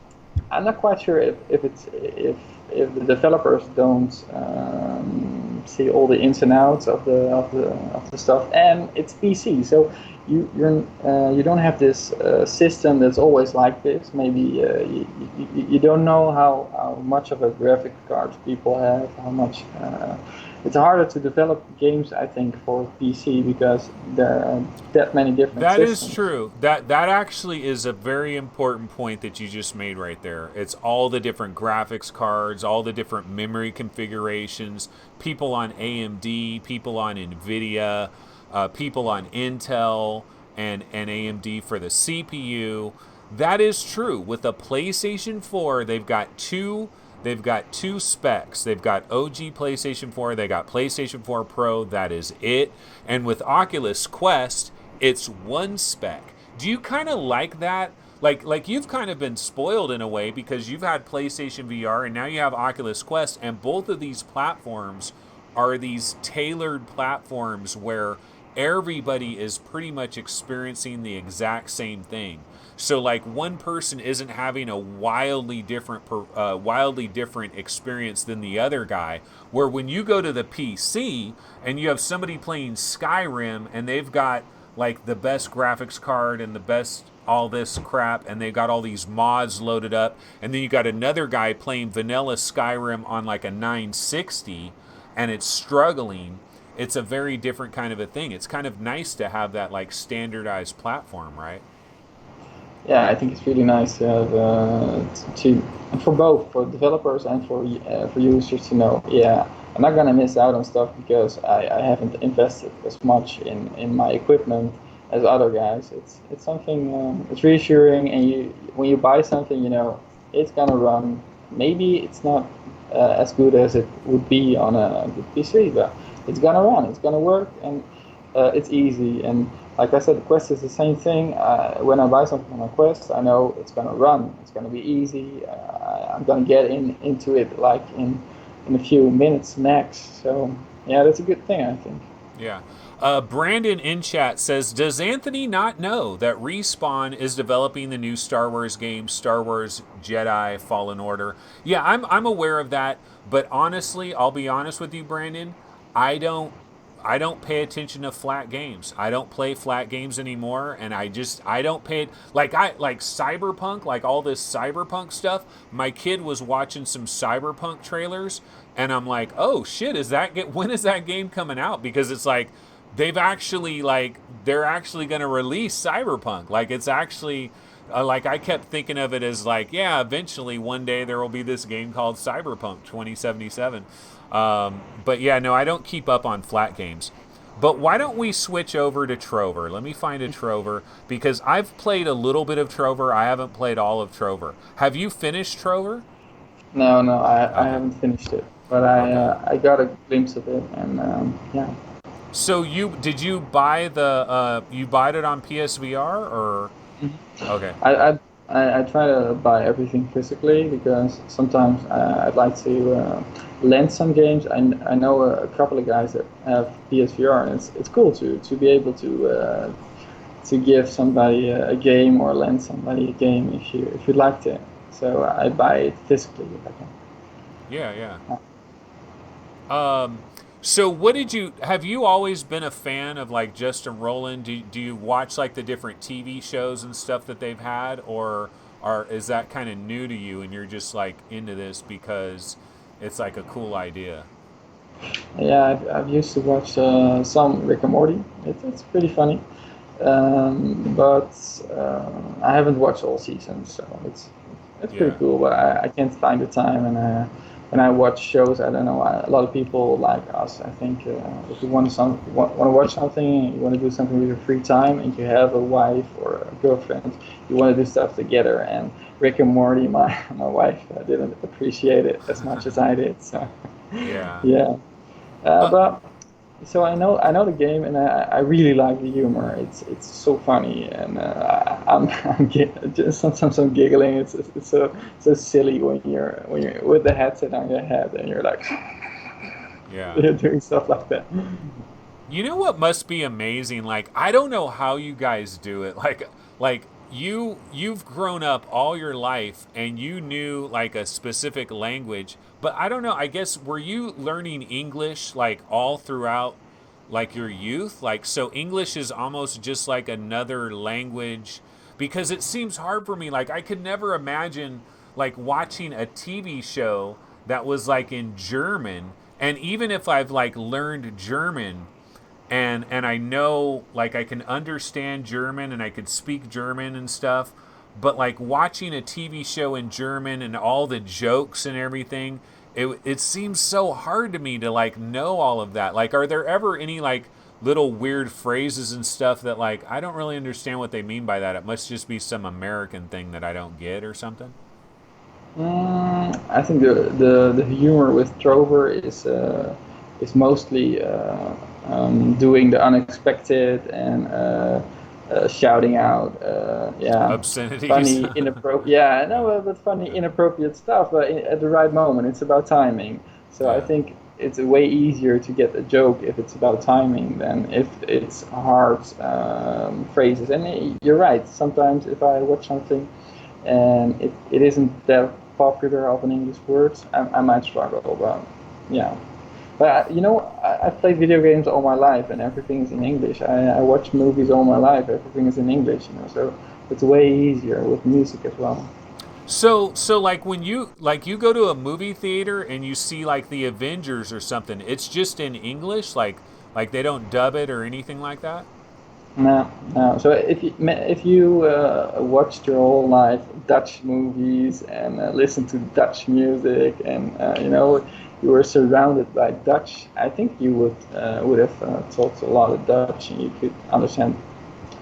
I'm not quite sure if the developers don't see all the ins and outs of the stuff, and it's PC, so you don't have this system that's always like this. Maybe you don't know how much of a graphic card people have, how much. It's harder to develop games, I think, for PC because there are that many different That systems. is true. That actually is a very important point that you just made right there. It's all the different graphics cards, all the different memory configurations, people on AMD, people on Nvidia, people on Intel and AMD for the CPU. That is true. With the PlayStation 4, They've got two specs. They've got OG PlayStation 4, they got PlayStation 4 Pro, that is it. And with Oculus Quest, it's one spec. Do you kind of like that? Like you've kind of been spoiled in a way because you've had PlayStation VR and now you have Oculus Quest, and both of these platforms are these tailored platforms where everybody is pretty much experiencing the exact same thing. So like one person isn't having a wildly different experience than the other guy. Where when you go to the PC and you have somebody playing Skyrim and they've got like the best graphics card and the best all this crap and they've got all these mods loaded up, and then you got another guy playing vanilla Skyrim on like a 960 and it's struggling. It's a very different kind of a thing. It's kind of nice to have that like standardized platform, right? Yeah, I think it's really nice to have for both, for developers and for users to know. Yeah, I'm not gonna miss out on stuff because I haven't invested as much in my equipment as other guys. It's something it's reassuring, and when you buy something, it's gonna run. Maybe it's not as good as it would be on a good PC, but it's gonna run. It's gonna work, and it's easy. And like I said, the Quest is the same thing. When I buy something on a Quest, I know it's gonna run. It's gonna be easy. I'm gonna get into it like in a few minutes max. So yeah, that's a good thing, I think. Yeah. Brandon in chat says, "Does Anthony not know that Respawn is developing the new Star Wars game, Star Wars Jedi Fallen Order?" Yeah, I'm aware of that, but honestly, I'll be honest with you, Brandon. I don't I don't pay attention to flat games. I don't play flat games anymore, and I don't pay it like Cyberpunk, like all this Cyberpunk stuff. My kid was watching some Cyberpunk trailers, and I'm like, oh shit, when is that game coming out? Because it's like they're actually going to release Cyberpunk. Like it's actually like I kept thinking of it as like, yeah, eventually one day there will be this game called Cyberpunk 2077. But yeah, no, I don't keep up on flat games. But why don't we switch over to Trover? Let me find a Trover because I've played a little bit of Trover. I haven't played all of Trover. Have you finished Trover? No, I Okay. haven't finished it, but Okay. I got a glimpse of it, and yeah. So you buy you bought it on PSVR or okay. I, I I try to buy everything physically because sometimes I'd like to lend some games. I know a couple of guys that have PSVR, and it's cool to be able to give somebody a game or lend somebody a game if you'd like to. So I buy it physically if I can. Yeah, yeah. So have you always been a fan of like Justin Roiland? Do you watch like the different TV shows and stuff that they've had, or is that kind of new to you and you're just like into this because it's like a cool idea? Yeah, I've used to watch some Rick and Morty. It's pretty funny, but I haven't watched all seasons, so it's pretty Yeah. cool. But I can't find the time, and when I watch shows, I don't know. A lot of people like us. I think if you want to watch something, you want to do something with your free time, and you have a wife or a girlfriend, you want to do stuff together. And Rick and Morty, my wife didn't appreciate it as much as I did. So Yeah. yeah. Uh, But so I know the game, and I really like the humor. It's so funny, and just sometimes I'm giggling. It's so silly when you're with the headset on your head, and you're like yeah. you're doing stuff like that. You know what must be amazing? Like I don't know how you guys do it. Like you've grown up all your life and you knew like a specific language, but I don't know, I guess were you learning English like all throughout like your youth? Like so English is almost just like another language because it seems hard for me. Like I could never imagine like watching a TV show that was like in German, and even if I've like learned German and I know like I can understand German and I could speak German and stuff, but like watching a TV show in German and all the jokes and everything, it seems so hard to me to like know all of that. Like, are there ever any like little weird phrases and stuff that like I don't really understand what they mean by that? It must just be some American thing that I don't get or something. I think the humor with Trover is mostly doing the unexpected and shouting out, yeah, Obscenities. funny, inappropriate, yeah, no, but funny, inappropriate stuff, but at the right moment. It's about timing. So I Yeah. think it's way easier to get a joke if it's about timing than if it's hard phrases. And you're right. Sometimes if I watch something and it isn't that popular of an English word, I might struggle. But yeah. But I've played video games all my life, and everything is in English. I watch movies all my life; everything is in English. So it's way easier with music as well. So like when you go to a movie theater and you see like the Avengers or something, it's just in English, like they don't dub it or anything like that. No, no. So if you watched your whole life Dutch movies and listened to Dutch music, and you were surrounded by Dutch, I think you would have talked a lot of Dutch, and you could understand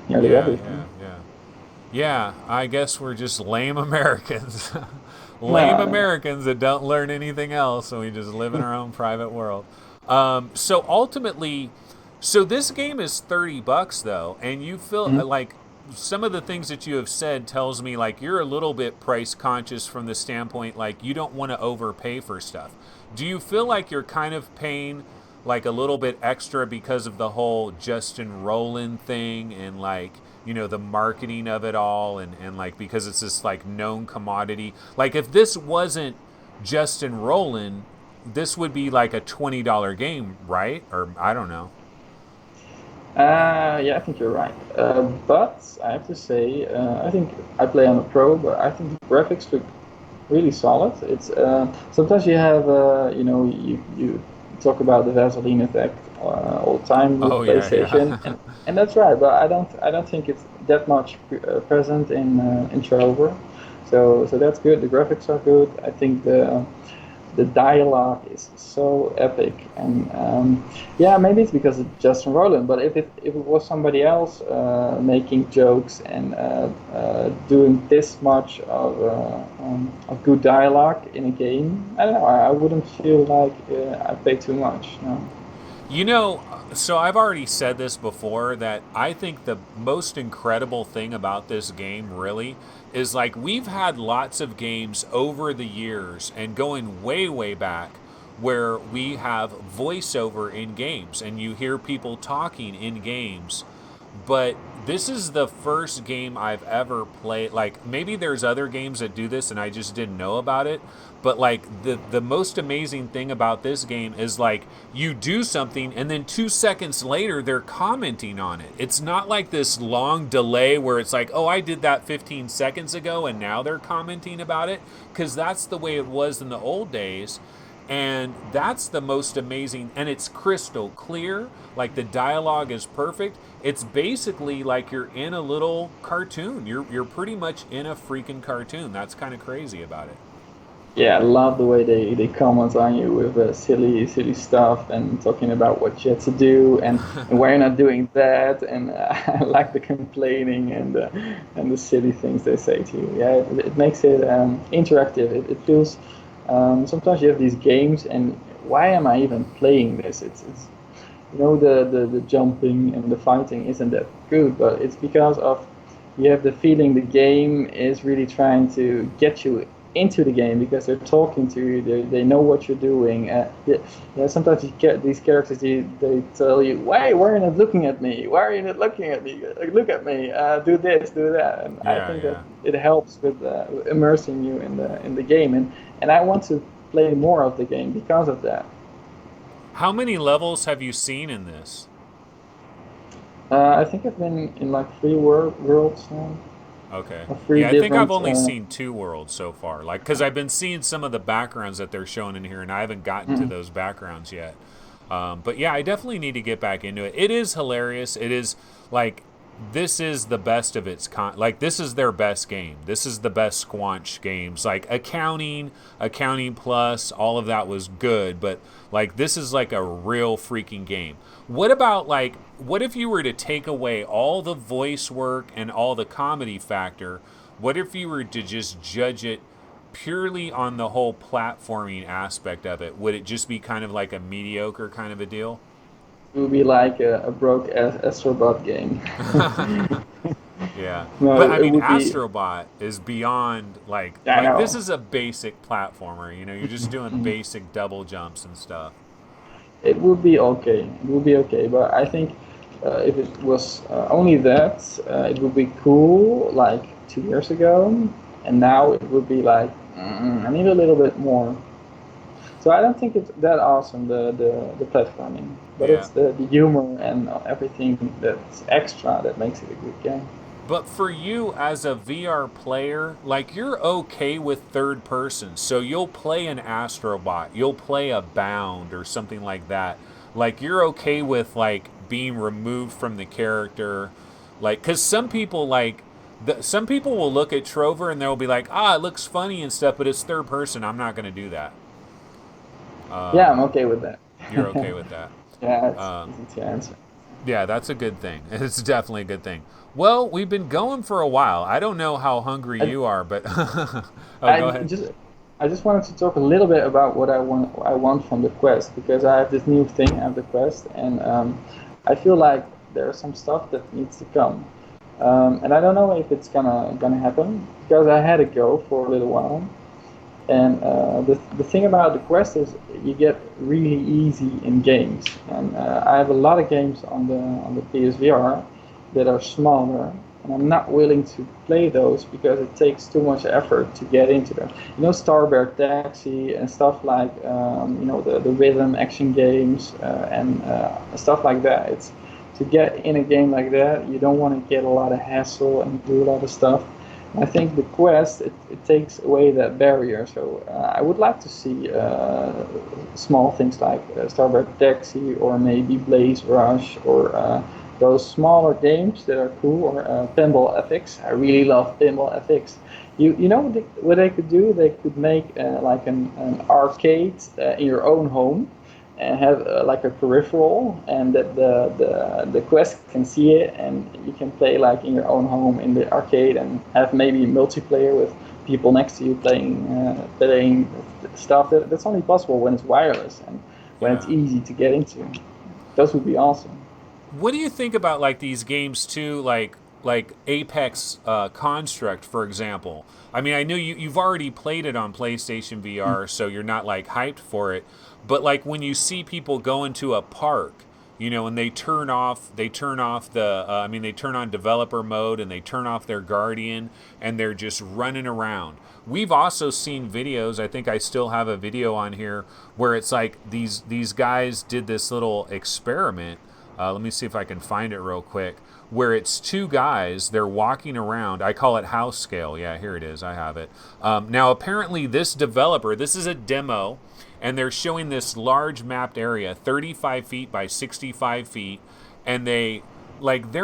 nearly Yeah, everything. yeah, yeah. Yeah, I guess we're just lame Americans. Lame No, Americans that don't learn anything else, and we just live in our own private world. So ultimately, so this game is $30 though, and you feel no. like some of the things that you have said tells me like you're a little bit price conscious from the standpoint like you don't want to overpay for stuff. Do you feel like you're kind of paying like a little bit extra because of the whole Justin Roiland thing and like the marketing of it all and like because it's this like known commodity. Like if this wasn't Justin Roiland, this would be like a $20 game, right? Or I don't know. Yeah, I think you're right. But I have to say, I think I play on a Pro, but I think the graphics look really solid. It's sometimes you have, you talk about the Vaseline effect all the time with Oh yeah, PlayStation, yeah. and that's right. But I don't think it's that much present in Trover. So that's good. The graphics are good. I think the dialogue is so epic, and yeah, maybe it's because it's Justin Roiland, but if it was somebody else making jokes and doing this much of good dialogue in a game, I don't know, I wouldn't feel like I pay too much. No. You know, so I've already said this before that I think the most incredible thing about this game really is like we've had lots of games over the years and going way, way back where we have voiceover in games and you hear people talking in games, but this is the first game I've ever played. Like maybe there's other games that do this and I just didn't know about it, but like the most amazing thing about this game is like you do something and then 2 seconds later they're commenting on it. It's not like this long delay where it's like, "Oh, I did that 15 seconds ago and now they're commenting about it," cuz that's the way it was in the old days. And that's the most amazing, and it's crystal clear, like the dialogue is perfect. It's basically like you're in a little cartoon. You're pretty much in a freaking cartoon. That's kind of crazy about it. Yeah, I love the way they comment on you with silly stuff and talking about what you had to do and why you're not doing that, and I like the complaining and the silly things they say to you. Yeah, it makes it interactive. It feels sometimes you have these games and why am I even playing this? It's the jumping and the fighting isn't that good, but it's because of you have the feeling the game is really trying to get you into the game because they're talking to you, they know what you're doing. Yeah, sometimes you get these characters, they tell you, why are you not looking at me? Why are you not looking at me? Look at me, do this, do that. And I Yeah, think that yeah. it helps with immersing you in the game. And I want to play more of the game because of that. How many levels have you seen in this? I think I've been in like three worlds now, Okay. or three Yeah, I think I've different. only seen two worlds so far. Like, because I've been seeing some of the backgrounds that they're showing in here, and I haven't gotten to Mm, those backgrounds yet. But yeah, I definitely need to get back into it. It is hilarious. It is like this is the best of its kind. Like this is their best game. This is the best Squanch games. Like accounting plus, all of that was good, but like this is like a real freaking game. What about like what if you were to take away all the voice work and all the comedy factor? What if you were to just judge it purely on the whole platforming aspect of it? Would it just be kind of like a mediocre kind of a deal? it would be like a broke Astrobot game. Yeah. No, But I it mean would be. Astrobot is beyond I like this know. is a basic platformer, you know, you're just doing basic double jumps and stuff. It would be okay. It would be okay, but I think if it was only that, it would be cool like 2 years ago, and now it would be like I need a little bit more. So I don't think it's that awesome the platforming, but Yeah. it's the humor and everything that's extra that makes it a good game. But for you as a VR player, like you're okay with third person. So you'll play an Astrobot, you'll play a Bound or something like that. Like you're okay with like being removed from the character. Like cuz some people some people will look at Trover and they'll be like, "Ah, it looks funny and stuff, but it's third person. I'm not going to do that." Yeah, I'm okay with that. You're okay with that. Yeah, it's Um, easy to answer. Yeah, that's a good thing. It's definitely a good thing. Well, we've been going for a while. I don't know how hungry I, you are, but oh, I go ahead. just I just wanted to talk a little bit about what I want from the Quest because I have this new thing, I have the Quest, and I feel like there's some stuff that needs to come, and I don't know if it's gonna happen because I had a go for a little while, and the thing about the Quest is you get really easy in games, and I have a lot of games on the PSVR that are smaller, and I'm not willing to play those because it takes too much effort to get into them. Starbear Taxi and stuff like the rhythm action games and stuff like that. to get in a game like that, you don't want to get a lot of hassle and do a lot of stuff. I think the Quest, it takes away that barrier. So I would like to see small things like Starboard Taxi or maybe Blaze Rush or those smaller games that are cool, or Pinball FX. I really love Pinball FX. You know what they could do? They could make like an arcade in your own home and have like a peripheral, and that the Quest can see it, and you can play like in your own home in the arcade, and have maybe multiplayer with people next to you playing stuff. That's only possible when it's wireless and when it's easy to get into. Those would be awesome. What do you think about like these games too, like Apex Construct, for example? I mean, I know you've already played it on PlayStation VR, so you're not like hyped for it. But like when you see people go into a park, you know, and they turn off the, I mean, they turn on developer mode and they turn off their Guardian and they're just running around. We've also seen videos. I think I still have a video on here where it's like these guys did this little experiment. Let me see if I can find it real quick. Where it's two guys, they're walking around. I call it house scale. Yeah, here it is. I have it. Now, apparently, this developer, this is a demo, and they're showing this large mapped area, 35 feet by 65 feet, and they're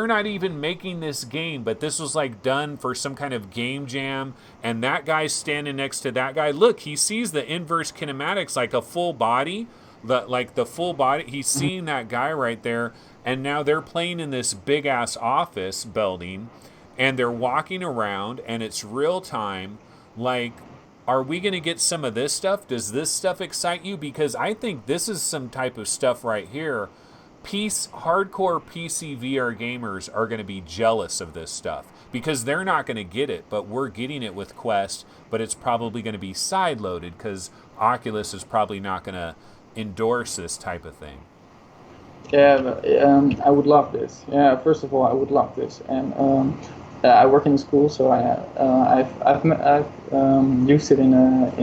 not even making this game, but this was like done for some kind of game jam, and that guy's standing next to that guy. Look, he sees the inverse kinematics, like a full body, the full body. He's seeing that guy right there, and now they're playing in this big ass office building, and they're walking around, and it's real time. Like, are we going to get some of this stuff? Does this stuff excite you? Because I think this is some type of stuff right here. Hardcore PC VR gamers are going to be jealous of this stuff because they're not going to get it, but we're getting it with Quest, but it's probably going to be side-loaded because Oculus is probably not going to endorse this type of thing. Yeah, I would love this. Yeah, first of all, I would love this, and I work in a school, so I've used it in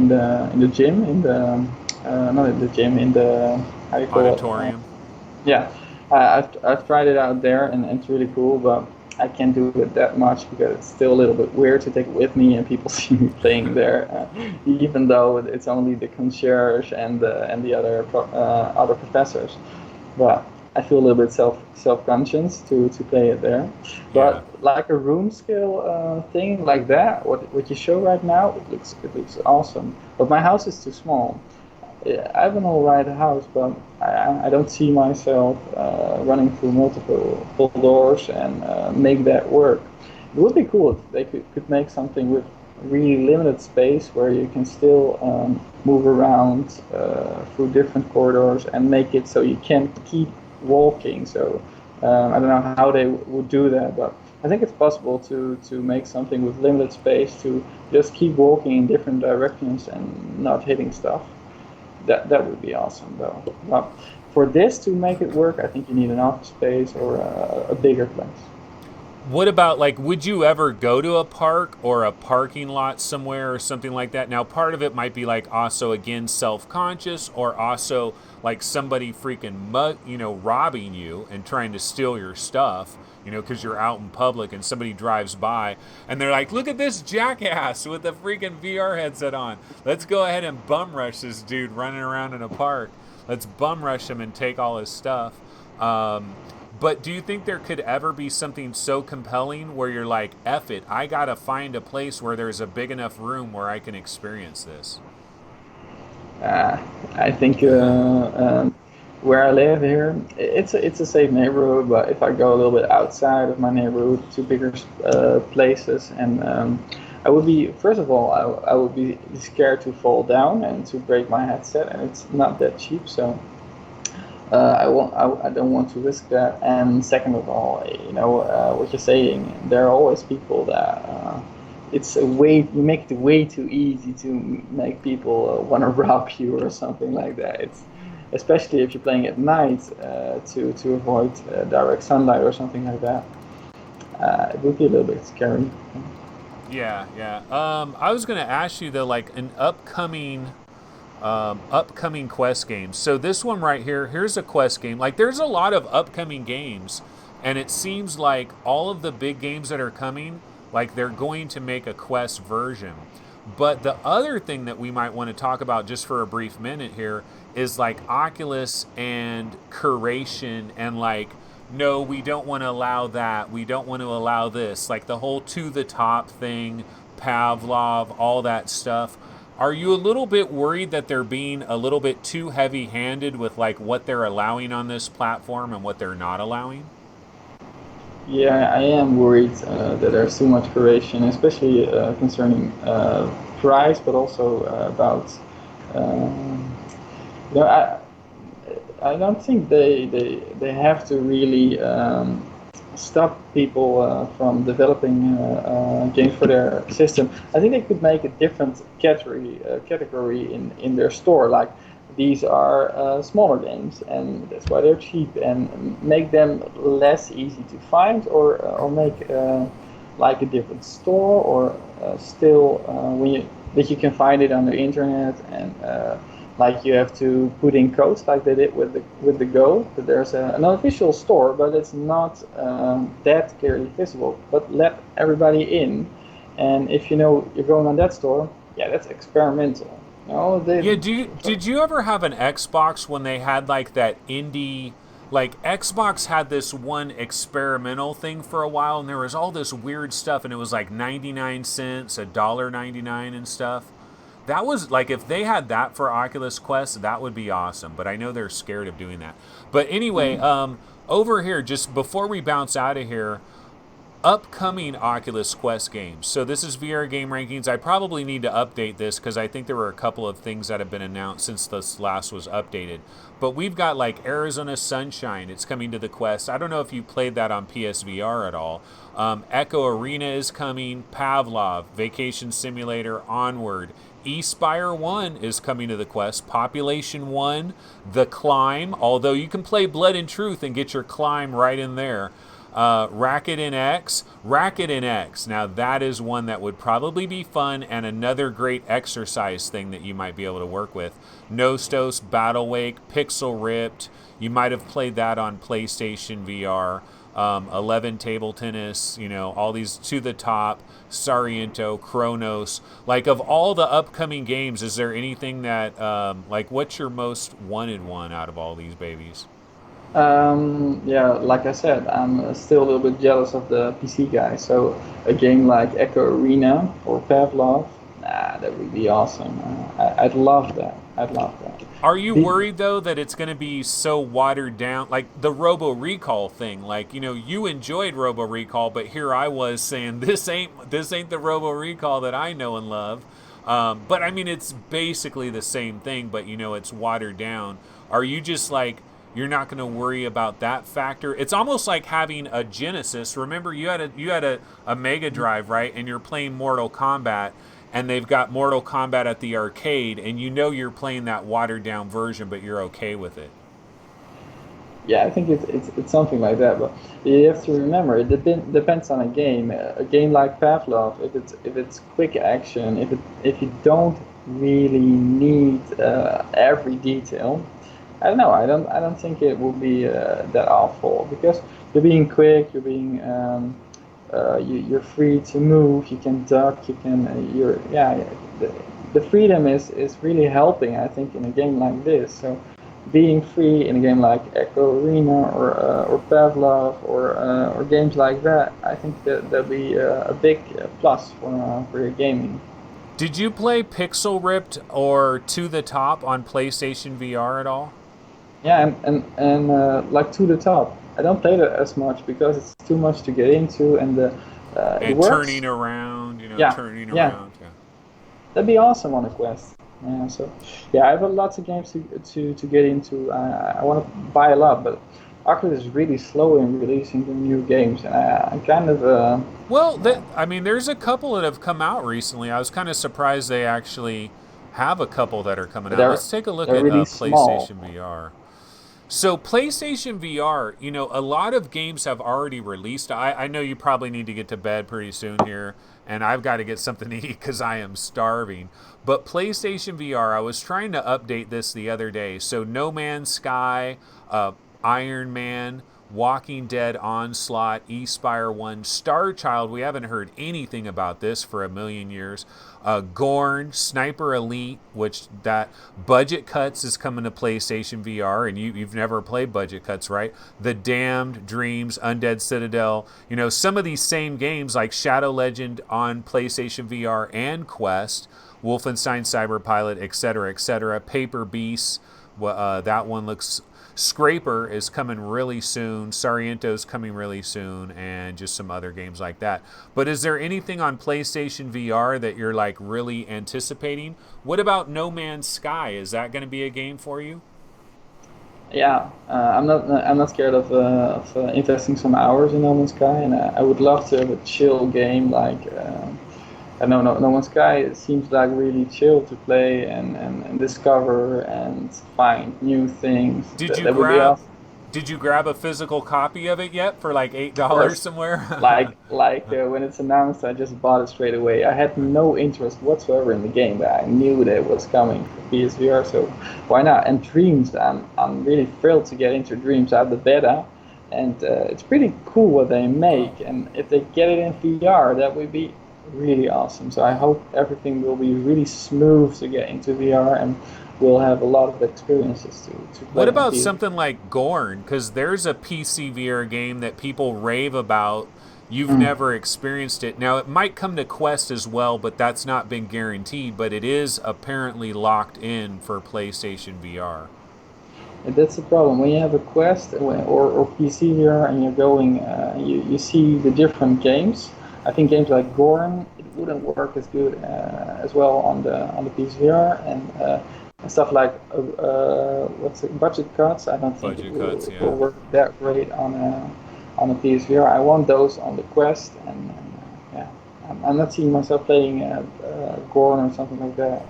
the gym, in the not in the gym, in the, how do you call auditorium. Yeah, I've tried it out there, and it's really cool, but I can't do it that much because it's still a little bit weird to take it with me and people see me playing there, even though it's only the concierge and the other professors. But I feel a little bit self-conscious to play it there. But yeah, like a room scale thing like that, what you show right now, it looks awesome. But my house is too small. I have an alright house, but I don't see myself running through multiple doors and make that work. It would be cool if they could make something with really limited space where you can still move around through different corridors and make it so you can keep walking. So I don't know how they would do that, but I think it's possible to make something with limited space to just keep walking in different directions and not hitting stuff. That would be awesome, though. But for this to make it work, I think you need an office space or a bigger place. What about, like, would you ever go to a park or a parking lot somewhere or something like that? Now, part of it might be, like, also, again, self-conscious, or also, like, somebody freaking robbing you and trying to steal your stuff, because you're out in public and somebody drives by and they're like, look at this jackass with the freaking VR headset on. Let's go ahead and bum rush this dude running around in a park. Let's bum rush him and take all his stuff. But do you think there could ever be something so compelling where you're like, F it, I gotta find a place where there's a big enough room where I can experience this? I think where I live here, it's a safe neighborhood, but if I go a little bit outside of my neighborhood to bigger places, and I would be, first of all, I would be scared to fall down and to break my headset, and it's not that cheap, so I don't want to risk that. And second of all, what you're saying, there are always people that you make it way too easy to make people want to rob you or something like that. It's especially if you're playing at night to avoid direct sunlight or something like that. It would be a little bit scary. Yeah. I was going to ask you though, like an upcoming Quest game. So this one right here, here's a Quest game. Like there's a lot of upcoming games And it seems like all of the big games that are coming, like they're going to make a Quest version. But the other thing that we might want to talk about just for a brief minute here is like Oculus and curation and like, no, we don't want to allow that. We don't want to allow this. Like the whole to the top thing, Pavlov, all that stuff. Are you a little bit worried that they're being a little bit too heavy handed with like what they're allowing on this platform and what they're not allowing? Yeah, I am worried that there's too much curation, especially concerning price, but also about. Um, you know, I don't think they have to really stop people from developing games for their system. I think they could make a different category in their store. Like these are smaller games, and that's why they're cheap, and make them less easy to find, or make like a different store, or still when you that you can find it on the internet, and like you have to put in codes like they did with the Go. That there's an official store, but it's not that clearly visible. But let everybody in, and if you know you're going on that store, yeah, that's experimental. No, Yeah, did you ever have an Xbox when they had like that indie, like Xbox had this one experimental thing for a while and there was all this weird stuff and it was like 99 cents, $1.99 and stuff. That was like if they had that for Oculus Quest, that would be awesome, but I know they're scared of doing that. But anyway, over here just before we bounce out of here, upcoming Oculus Quest games. So this is VR Game Rankings. I probably need to update this because I think there were a couple of things that have been announced since this last was updated. But we've got like Arizona Sunshine. It's coming to the Quest. I don't know if you played that on PSVR at all. Echo Arena is coming. Pavlov, Vacation Simulator, Onward. Espire 1 is coming to the Quest. Population 1, The Climb, although you can play Blood and Truth and get your climb right in there. Racket in X. Now that is one that would probably be fun and another great exercise thing that you might be able to work with. Nostos, Battle Wake, Pixel Ripped. You might have played that on PlayStation VR. 11 Table Tennis, you know, all these To the Top, Sariento, Chronos. Like of all the upcoming games, is there anything that, like what's your most wanted one out of all these babies? Yeah, like I said, I'm still a little bit jealous of the PC guys. So a game like Echo Arena or Pavlov, that would be awesome. I'd love that. I'd love that. Are you The, worried though that it's going to be so watered down, like the Robo Recall thing? Like you know, you enjoyed Robo Recall, but here I was saying this ain't the Robo Recall that I know and love. But I mean, it's basically the same thing, but you know, it's watered down. Are you just like you're not going to worry about that factor? It's almost like having a Genesis. Remember, you had a Mega Drive, right? And you're playing Mortal Kombat and they've got Mortal Kombat at the arcade, and you know you're playing that watered down version, but you're okay with it. yeah, I think it's something like that. But you have to remember, it depends on a game. A game like Pavlov, if it's quick action, if you don't really need every detail, I don't know. I don't think it will be that awful because you're being quick. You're free to move. You can duck. You can. You're yeah. The freedom is really helping. I think in a game like this. So being free in a game like Echo Arena or Pavlov or games like that, I think that that'll be a big plus for your gaming. Did you play Pixel Ripped or To the Top on PlayStation VR at all? Yeah, and like To the Top. I don't play that as much because it's too much to get into, and it And works. turning around, you know, Yeah, turning yeah, around. Yeah. that'd be awesome on a Quest. Yeah, so yeah, I have lots of games to get into. I want to buy a lot, but Oculus is really slow in releasing the new games, and I kind of Well, I mean, there's a couple that have come out recently. I was kind of surprised they actually have a couple that are coming out. they're Let's take a look they're at really small. PlayStation VR. So PlayStation VR, you know, a lot of games have already released. I know you probably need to get to bed pretty soon here, and I've got to get something to eat because I am starving. But PlayStation VR, I was trying to update this the other day. So No Man's Sky, Iron Man, Walking Dead Onslaught, Espire 1, Star Child. We haven't heard anything about this for a million years. Gorn, Sniper Elite, which that Budget Cuts is coming to PlayStation VR, and you've never played Budget Cuts, right? The Damned, Dreams, Undead Citadel. You know, some of these same games like Shadow Legend on PlayStation VR and Quest, Wolfenstein Cyberpilot, etc., etc. Paper Beasts, that one looks. Scraper is coming really soon. Sariento's coming really soon, and just some other games like that. But is there anything on PlayStation VR that you're like really anticipating? What about No Man's Sky? Is that going to be a game for you? Yeah, I'm not scared of investing some hours in No Man's Sky, and I would love to have a chill game like. I know No Man's Sky it seems like really chill to play and discover and find new things. That would be awesome. Did you grab a physical copy of it yet for like Of $8 course, somewhere? when it's announced, I just bought it straight away. I had no interest whatsoever in the game, but I knew that it was coming for PSVR, so why not? And Dreams, I'm really thrilled to get into Dreams. I have the beta, and it's pretty cool what they make. And if they get it in VR, that would be really awesome. So I hope everything will be really smooth to get into VR, and we'll have a lot of experiences to play. What about something like Gorn? Because there's a PC VR game that people rave about. You've never experienced it. Now, it might come to Quest as well, but that's not been guaranteed. But it is apparently locked in for PlayStation VR. And that's the problem. When you have a Quest or PC VR and you're going, you see the different games. I think games like Gorn, it wouldn't work as good as well on the PSVR, and stuff like what's it, Budget Cuts. I don't think it will work that great on a PSVR. I want those on the Quest, and yeah, I'm not seeing myself playing Gorn or something like that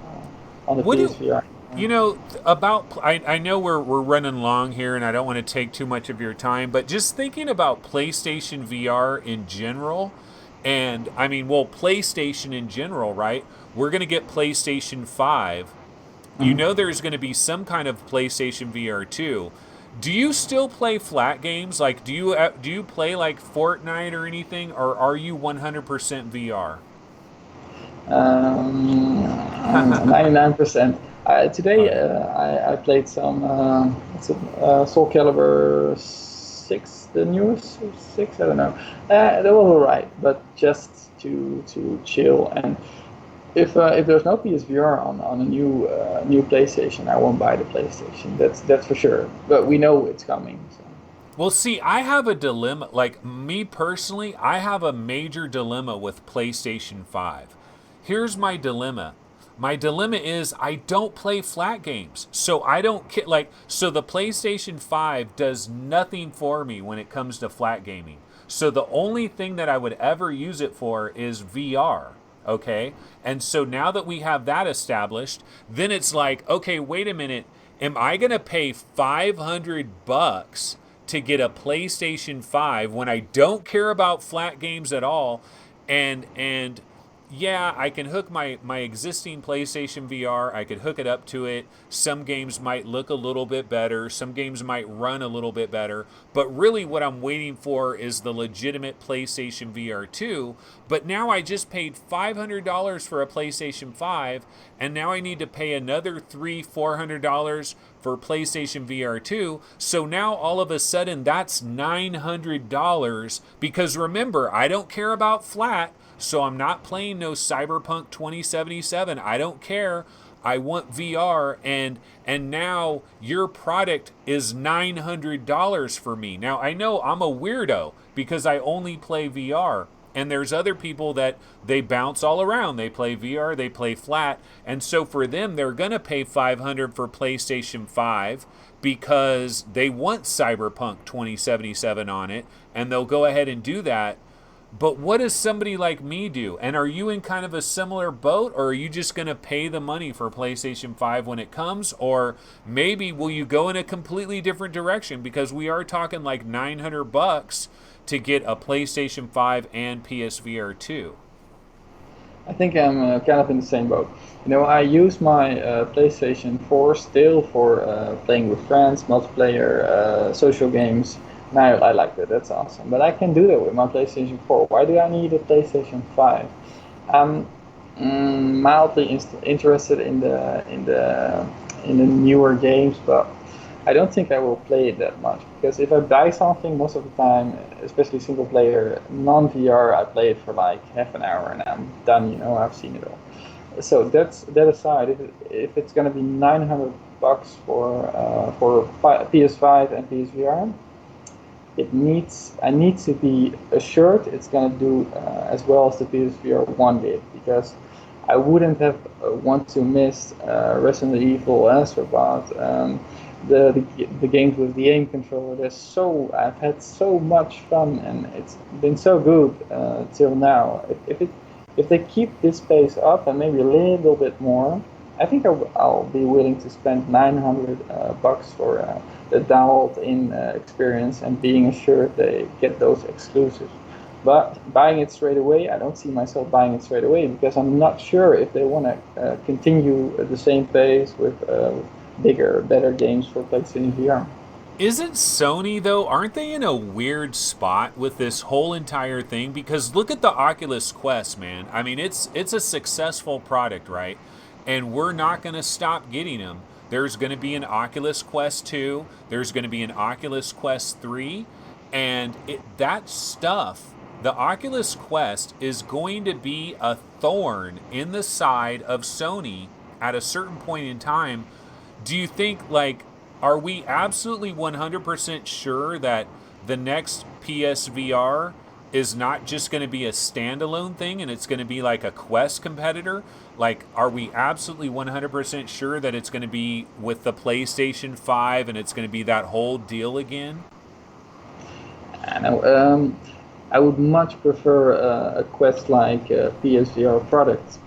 on the PSVR. You know, I know we're running long here, and I don't want to take too much of your time, but just thinking about PlayStation VR in general. And I mean, well, PlayStation in general, right? We're going to get PlayStation 5. You know there's going to be some kind of PlayStation VR 2. Do you still play flat games? Like, do you play like Fortnite or anything, or are you 100% VR? 99%. Today I played some Soul Calibur 6. The newest 6, I don't know. That was alright, but just to chill. And if there's no PSVR on a new PlayStation, I won't buy the PlayStation. That's for sure. But we know it's coming. So. Well, see, I have a dilemma. Like me personally, I have a major dilemma with PlayStation 5. Here's my dilemma. My dilemma is I don't play flat games. So I don't so the PlayStation 5 does nothing for me when it comes to flat gaming. So the only thing that I would ever use it for is VR. Okay? And so now that we have that established, then it's like, okay, wait a minute. Am I going to pay $500 to get a PlayStation 5 when I don't care about flat games at all? And yeah, I can hook my existing PlayStation VR. I could hook it up to it. Some games might look a little bit better. Some games might run a little bit better. But really what I'm waiting for is the legitimate PlayStation VR 2. But now I just paid $500 for a PlayStation 5, and now I need to pay another $400 for PlayStation VR 2. So now all of a sudden that's $900 because remember, I don't care about flat. So I'm not playing no Cyberpunk 2077. I don't care. I want VR, and now your product is $900 for me. Now I know I'm a weirdo because I only play VR, and there's other people that they bounce all around. They play VR, they play flat, and so for them they're gonna pay $500 for PlayStation 5 because they want Cyberpunk 2077 on it, and they'll go ahead and do that. But what does somebody like me do? And are you in kind of a similar boat, or are you just going to pay the money for PlayStation 5 when it comes? Or maybe will you go in a completely different direction? Because we are talking like $900 to get a PlayStation 5 and PSVR 2. I think I'm kind of in the same boat. You know, I use my PlayStation 4 still for playing with friends, multiplayer, social games. No, I like that. That's awesome. But I can do that with my PlayStation 4. Why do I need a PlayStation 5? I'm mildly interested in the newer games, but I don't think I will play it that much because if I buy something, most of the time, especially single player, non VR, I play it for like half an hour and I'm done. I've seen it all. So that aside, if it's gonna be $900 for PS5 and PSVR, I need to be assured it's going to do as well as the PSVR 1 did, because I wouldn't have want to miss Resident Evil Astrobot, the games with the aim controller. I've had so much fun and it's been so good till now. If they keep this pace up and maybe a little bit more, I think I'll be willing to spend $900 for the download-in experience and being assured they get those exclusives. But buying it straight away, I don't see myself buying it straight away because I'm not sure if they want to continue at the same pace with bigger, better games for PlayStation VR. Isn't Sony though? Aren't they in a weird spot with this whole entire thing? Because look at the Oculus Quest, man. I mean, it's a successful product, right? And we're not going to stop getting them. There's going to be an Oculus Quest 2. There's going to be an Oculus Quest 3, and that stuff, the Oculus Quest is going to be a thorn in the side of Sony at a certain point in time. Do you think, like, are we absolutely 100% sure that the next PSVR is not just going to be a standalone thing and it's going to be like a Quest competitor? Like, are we absolutely 100% sure that it's going to be with the PlayStation 5 and it's going to be that whole deal again? I know. I would much prefer a Quest like PSVR product.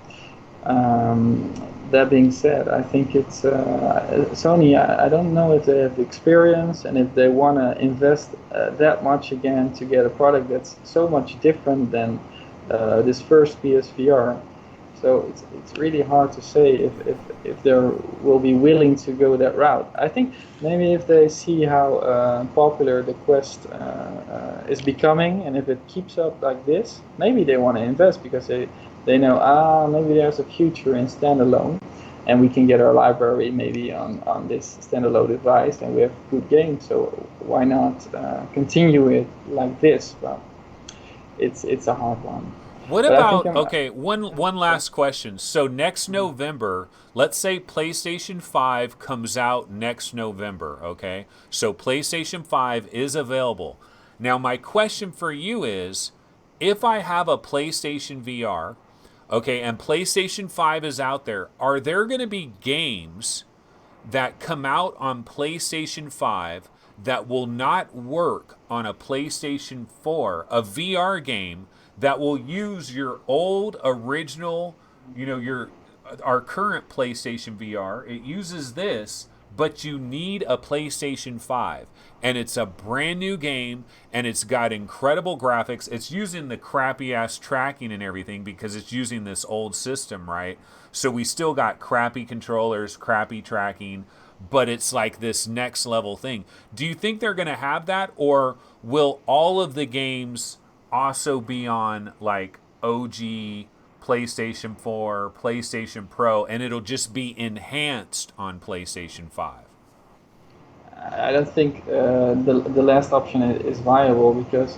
Um, that being said, I think it's Sony. I don't know if they have the experience and if they want to invest that much again to get a product that's so much different than this first PSVR. So it's really hard to say if they will be willing to go that route. I think maybe if they see how popular the Quest is becoming, and if it keeps up like this, maybe they want to invest because they know maybe there's a future in standalone, and we can get our library maybe on this standalone device, and we have good games. So why not continue it like this? But it's a hard one. What But I think about, I'm. okay, one last question. So next November, let's say PlayStation 5 comes out next November, okay? So PlayStation 5 is available. Now my question for you is, if I have a PlayStation VR, okay, and PlayStation 5 is out there, are there going to be games that come out on PlayStation 5 that will not work on a PlayStation 4, a VR game that will use your old original, your our current PlayStation VR. It uses this, but you need a PlayStation 5. And it's a brand new game and it's got incredible graphics. It's using the crappy ass tracking and everything because it's using this old system, right? So we still got crappy controllers, crappy tracking, but it's like this next level thing. Do you think they're going to have that, or will all of the games also be on like OG PlayStation 4, PlayStation Pro, and it'll just be enhanced on PlayStation 5? I don't think the last option is viable because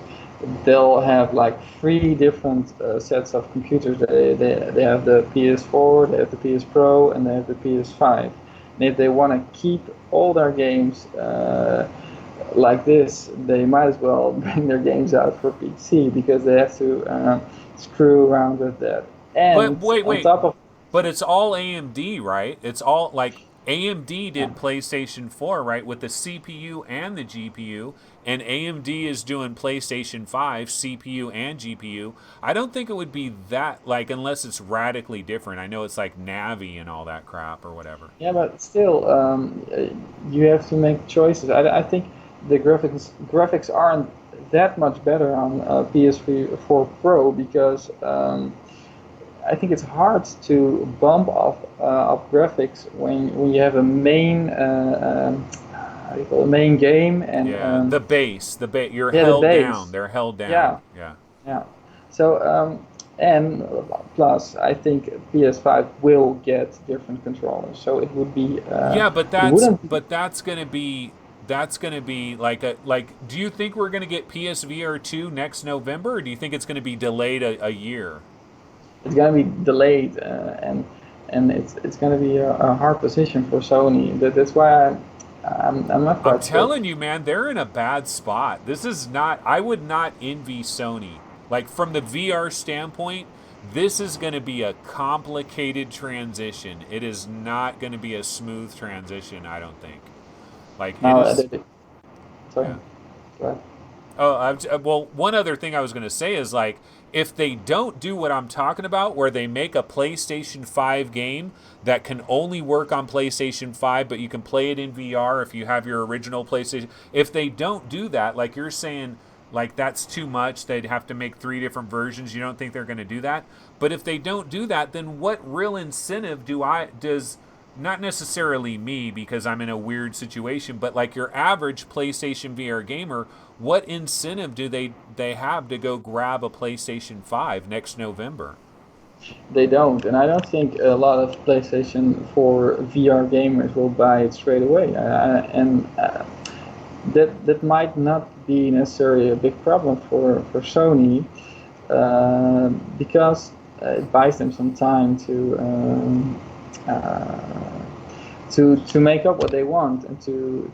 they'll have like three different sets of computers. They have the PS4, they have the PS Pro, and they have the PS5. And if they want to keep all their games like this, they might as well bring their games out for PC because they have to screw around with that. But And wait, on wait. top of But it's all AMD, right? It's all like AMD did PlayStation 4, right? With the CPU and the GPU. And AMD is doing PlayStation 5, CPU and GPU. I don't think it would be that, like, unless it's radically different. I know it's like Navi and all that crap or whatever. Yeah, but still, you have to make choices. I think the graphics aren't that much better on PS4 Pro because I think it's hard to bump up graphics when you have a main how do you call it, main game, and Yeah, the base, you're yeah, the held down. base. They're held down. Yeah, Yeah. yeah. So and plus, I think PS5 will get different controllers. So it would be Yeah, but it that's wouldn't be, but that's gonna be like a like. Do you think we're gonna get PSVR 2 next November, or do you think it's gonna be delayed a year? it's gonna be delayed, and it's gonna be a hard position for Sony. That's why I'm not I'm quite sure. telling you, man, they're in a bad spot. This is not. I would not envy Sony. Like from the VR standpoint, this is going to be a complicated transition. It is not going to be a smooth transition. I don't think. Like it Now, is. sorry, Yeah. go ahead. Oh, well, one other thing I was going to say is like, if they don't do what I'm talking about, where they make a PlayStation 5 game that can only work on PlayStation 5, but you can play it in VR if you have your original PlayStation. If they don't do that, like you're saying, like that's too much, they'd have to make 3 different versions. You don't think they're going to do that? But if they don't do that, then what real incentive does not necessarily me because I'm in a weird situation, but like your average PlayStation VR gamer, what incentive do they have to go grab a PlayStation 5 next November? They don't, and I don't think a lot of PlayStation 4 VR gamers will buy it straight away. And that might not be necessarily a big problem for Sony, because it buys them some time to make up what they want and to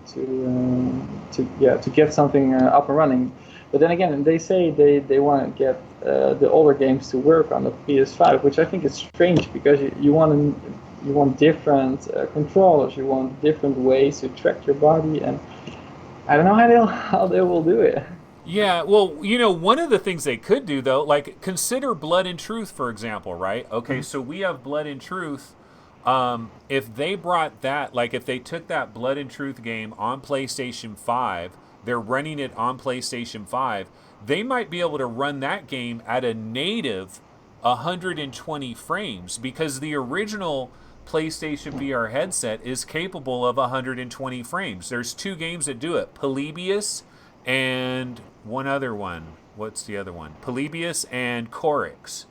get something up and running. But then again, they say they want to get the older games to work on the PS5, which I think is strange because you want different controllers, you want different ways to track your body, and I don't know how they will do it. Yeah, well, one of the things they could do though, like consider Blood and Truth, for example, right? Okay, so we have Blood and Truth. If they brought that, like if they took that Blood and Truth game on PlayStation 5, they're running it on PlayStation 5, they might be able to run that game at a native 120 frames because the original PlayStation VR headset is capable of 120 frames. There's 2 games that do it, Polybius and one other one. What's the other one? Polybius and Chorix.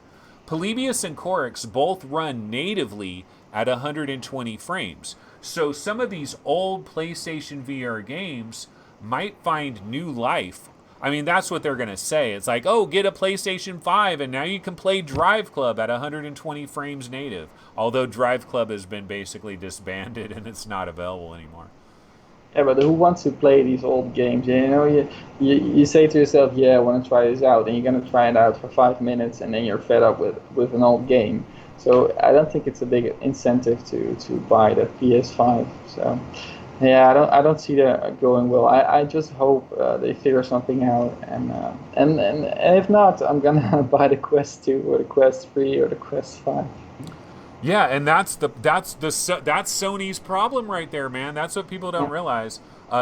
Polybius and Chorix both run natively at 120 frames. So some of these old PlayStation VR games might find new life. I mean, that's what they're going to say. It's like, oh, get a PlayStation 5 and now you can play Drive Club at 120 frames native. Although Drive Club has been basically disbanded and it's not available anymore. Yeah, but who wants to play these old games? You say to yourself, yeah, I want to try this out, and you're going to try it out for 5 minutes, and then you're fed up with an old game. So I don't think it's a big incentive to buy the PS5. So yeah, I don't see that going well. I just hope they figure something out, and if not, I'm gonna buy the Quest 2 or the Quest 3 or the Quest 5. Yeah, and that's Sony's problem right there, man. That's what people don't realize.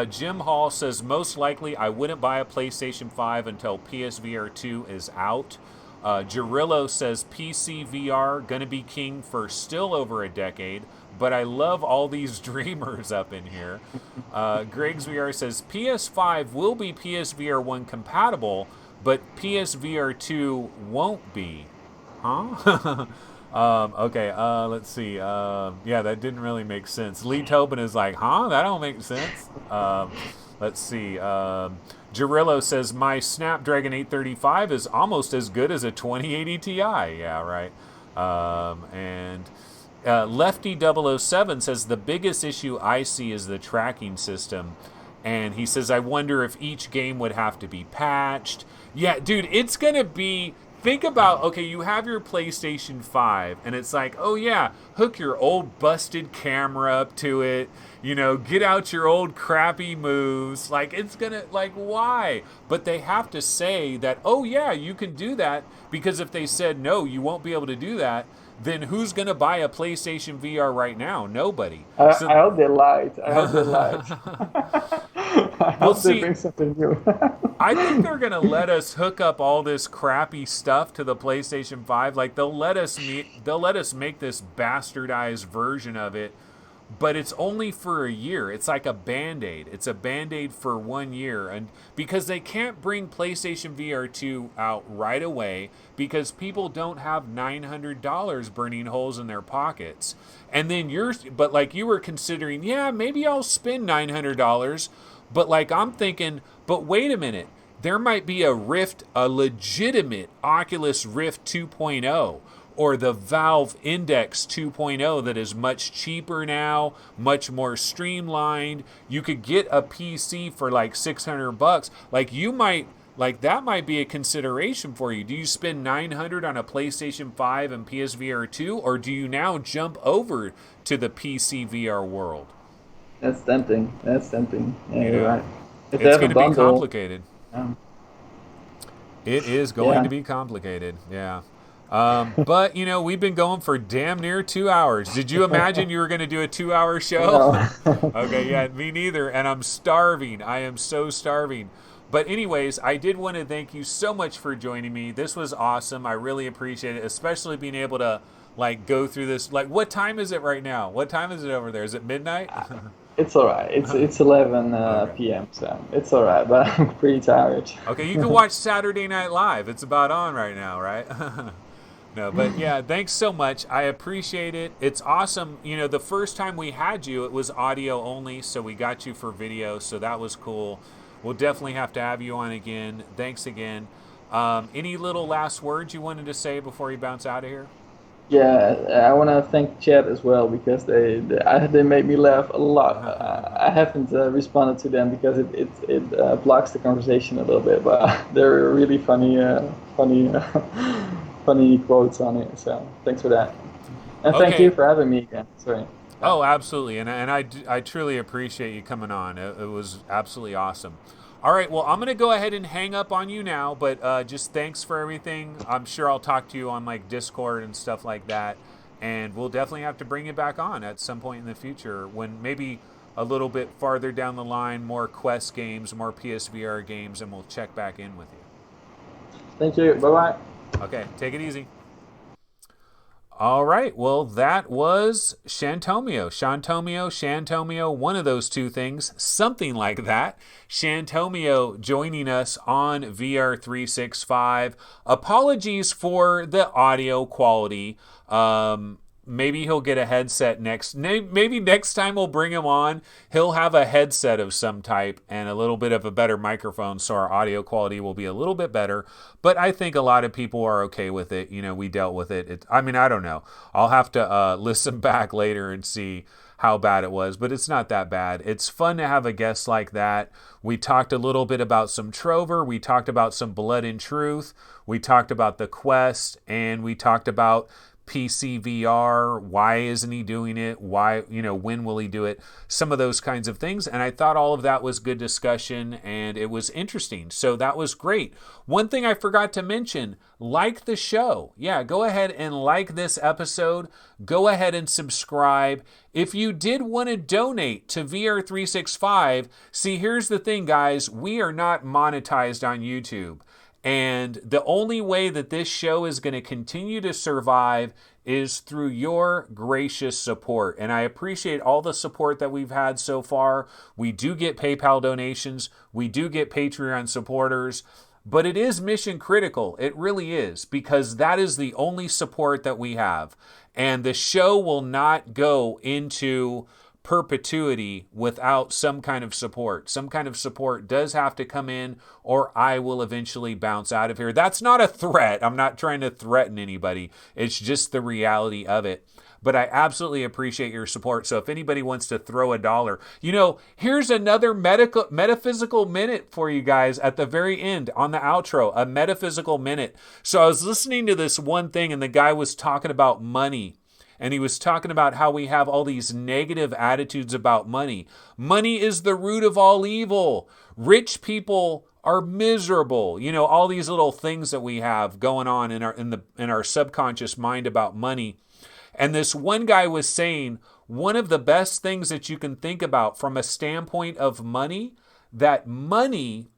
Jim Hall says most likely I wouldn't buy a PlayStation 5 until PSVR 2 is out. Gerillo says PC VR gonna be king for still over a decade, but I love all these dreamers up in here. Greg's VR says PS5 will be PSVR 1 compatible, but PSVR 2 won't be. Huh? Okay, let's see. Yeah, that didn't really make sense. Lee Tobin is like, huh? That don't make sense. Let's see. Gerillo says, my Snapdragon 835 is almost as good as a 2080 Ti. Yeah, right. And Lefty007 says, the biggest issue I see is the tracking system. And he says, I wonder if each game would have to be patched. Yeah, dude, it's going to be... Think about, okay, you have your PlayStation 5, and it's like, oh yeah, hook your old busted camera up to it, get out your old crappy moves. Like, it's gonna, like, why? But they have to say that, oh yeah, you can do that, because if they said, no, you won't be able to do that, then who's gonna buy a PlayStation VR right now? Nobody. I So, hope they lied. I hope they lied. I hope they bring something new. I think they're gonna let us hook up all this crappy stuff to the PlayStation 5. Like they'll let us make this bastardized version of it but it's only for a year. It's like a Band-Aid. It's a Band-Aid for 1 year. And because they can't bring PlayStation VR 2 out right away because people don't have $900 burning holes in their pockets. And then but like you were considering, yeah, maybe I'll spend $900. But like I'm thinking, but wait a minute. There might be a legitimate Oculus Rift 2.0 or the Valve Index 2.0 that is much cheaper now, much more streamlined. You could get a PC for like $600. Like that might be a consideration for you. Do you spend $900 on a PlayStation 5 and PSVR 2, or do you now jump over to the PC VR world? That's tempting. That's tempting. Yeah, You you're know, right. If they it's have a going to be bundle, complicated. It is going to be complicated. Yeah. But, we've been going for damn near 2 hours. Did you imagine you were going to do a 2-hour show? No. Okay, yeah, me neither. And I'm starving. I am so starving. But anyways, I did want to thank you so much for joining me. This was awesome. I really appreciate it, especially being able to, like, go through this. Like, what time is it right now? What time is it over there? Is it midnight? It's all right. It's 11 Okay. p.m. So it's all right. But I'm pretty tired. Okay, you can watch Saturday Night Live. It's about on right now, right? No, but yeah, thanks so much. I appreciate it. It's awesome. The first time we had you, it was audio only, so we got you for video, so that was cool. We'll definitely have to have you on again. Thanks again. Any little last words you wanted to say before you bounce out of here? Yeah, I want to thank chat as well because they made me laugh a lot. I haven't responded to them because it blocks the conversation a little bit, but they're really funny funny quotes on it. So thanks for that, and thank you Okay. for having me again. Sorry. Oh, absolutely. And I truly appreciate you coming on. It was absolutely awesome. All right. Well, I'm going to go ahead and hang up on you now, but just thanks for everything. I'm sure I'll talk to you on like Discord and stuff like that. And we'll definitely have to bring you back on at some point in the future when maybe a little bit farther down the line, more Quest games, more PSVR games, and we'll check back in with you. Thank you. Bye bye. Okay. Take it easy. All right. Well, that was Shantomio, one of those two things, something like that. Shantomio joining us on VR 365. Apologies for the audio quality. Maybe he'll get a headset next. Maybe next time we'll bring him on. He'll have a headset of some type and a little bit of a better microphone, so our audio quality will be a little bit better. But I think a lot of people are okay with it. We dealt with it. I don't know. I'll have to listen back later and see how bad it was, but it's not that bad. It's fun to have a guest like that. We talked a little bit about some Trover. We talked about some Blood and Truth. We talked about the Quest, and we talked about PCVR, why isn't he doing it? Why, when will he do it? Some of those kinds of things. And I thought all of that was good discussion and it was interesting. So that was great. One thing I forgot to mention, like the show. Yeah, go ahead and like this episode. Go ahead and subscribe. If you did want to donate to VR365, see, here's the thing, guys. We are not monetized on YouTube. And the only way that this show is going to continue to survive is through your gracious support. And I appreciate all the support that we've had so far. We do get PayPal donations. We do get Patreon supporters. But it is mission critical. It really is, because that is the only support that we have. And the show will not go into perpetuity without some kind of support. Some kind of support does have to come in, or I will eventually bounce out of here. That's not a threat. I'm not trying to threaten anybody. It's just the reality of it. But I absolutely appreciate your support. So if anybody wants to throw $1, here's another metaphysical minute for you guys at the very end on the outro, a metaphysical minute. So I was listening to this one thing, and the guy was talking about money. And he was talking about how we have all these negative attitudes about money. Money is the root of all evil. Rich people are miserable. All these little things that we have going on in our subconscious mind about money. And this one guy was saying one of the best things that you can think about from a standpoint of money, that money,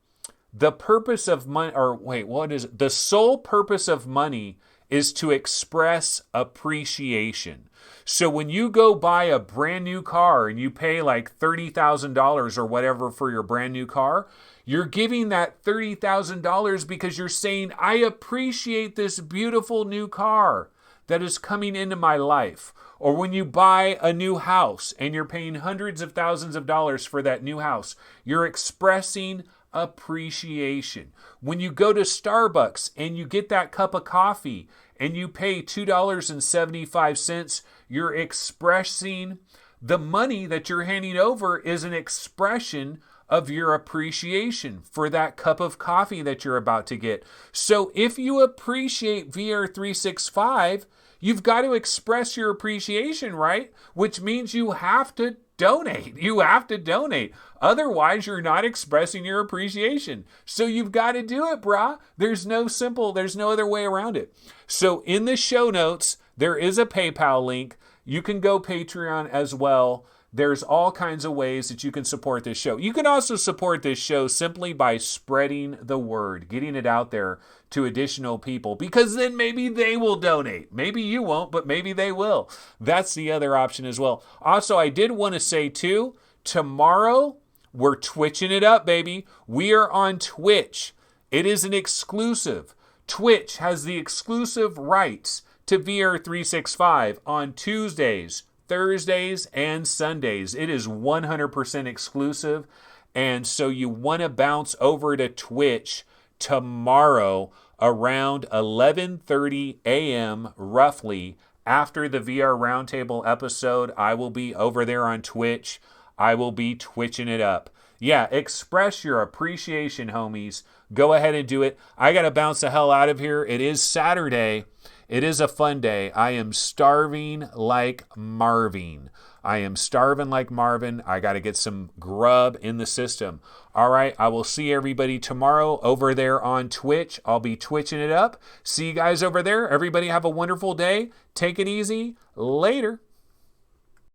the purpose of money, or wait, what is it? The sole purpose of money is to express appreciation. So when you go buy a brand new car and you pay like $30,000 or whatever for your brand new car, you're giving that $30,000 because you're saying, I appreciate this beautiful new car that is coming into my life. Or when you buy a new house and you're paying hundreds of thousands of dollars for that new house, you're expressing appreciation. When you go to Starbucks and you get that cup of coffee and you pay $2.75, you're expressing the money that you're handing over is an expression of your appreciation for that cup of coffee that you're about to get. So if you appreciate VR 365, you've got to express your appreciation, right? Which means you have to donate. You have to donate. Otherwise, you're not expressing your appreciation. So you've got to do it, brah. There's no other way around it. So in the show notes, there is a PayPal link. You can go Patreon as well. There's all kinds of ways that you can support this show. You can also support this show simply by spreading the word, getting it out there to additional people, because then maybe they will donate. Maybe you won't, but maybe they will. That's the other option as well. Also, I did want to say too, tomorrow we're twitching it up, baby. We are on Twitch. It is an exclusive. Twitch has the exclusive rights to VR 365 on Tuesdays, Thursdays, and Sundays. It is 100% exclusive. And so you want to bounce over to Twitch tomorrow around 11:30 a.m. roughly after the VR Roundtable episode. I will be over there on Twitch. I will be twitching it up. Yeah, express your appreciation, homies. Go ahead and do it. I got to bounce the hell out of here. It is Saturday. It is a fun day. I am starving like Marvin. I am starving like Marvin. I got to get some grub in the system. All right, I will see everybody tomorrow over there on Twitch. I'll be twitching it up. See you guys over there. Everybody have a wonderful day. Take it easy. Later.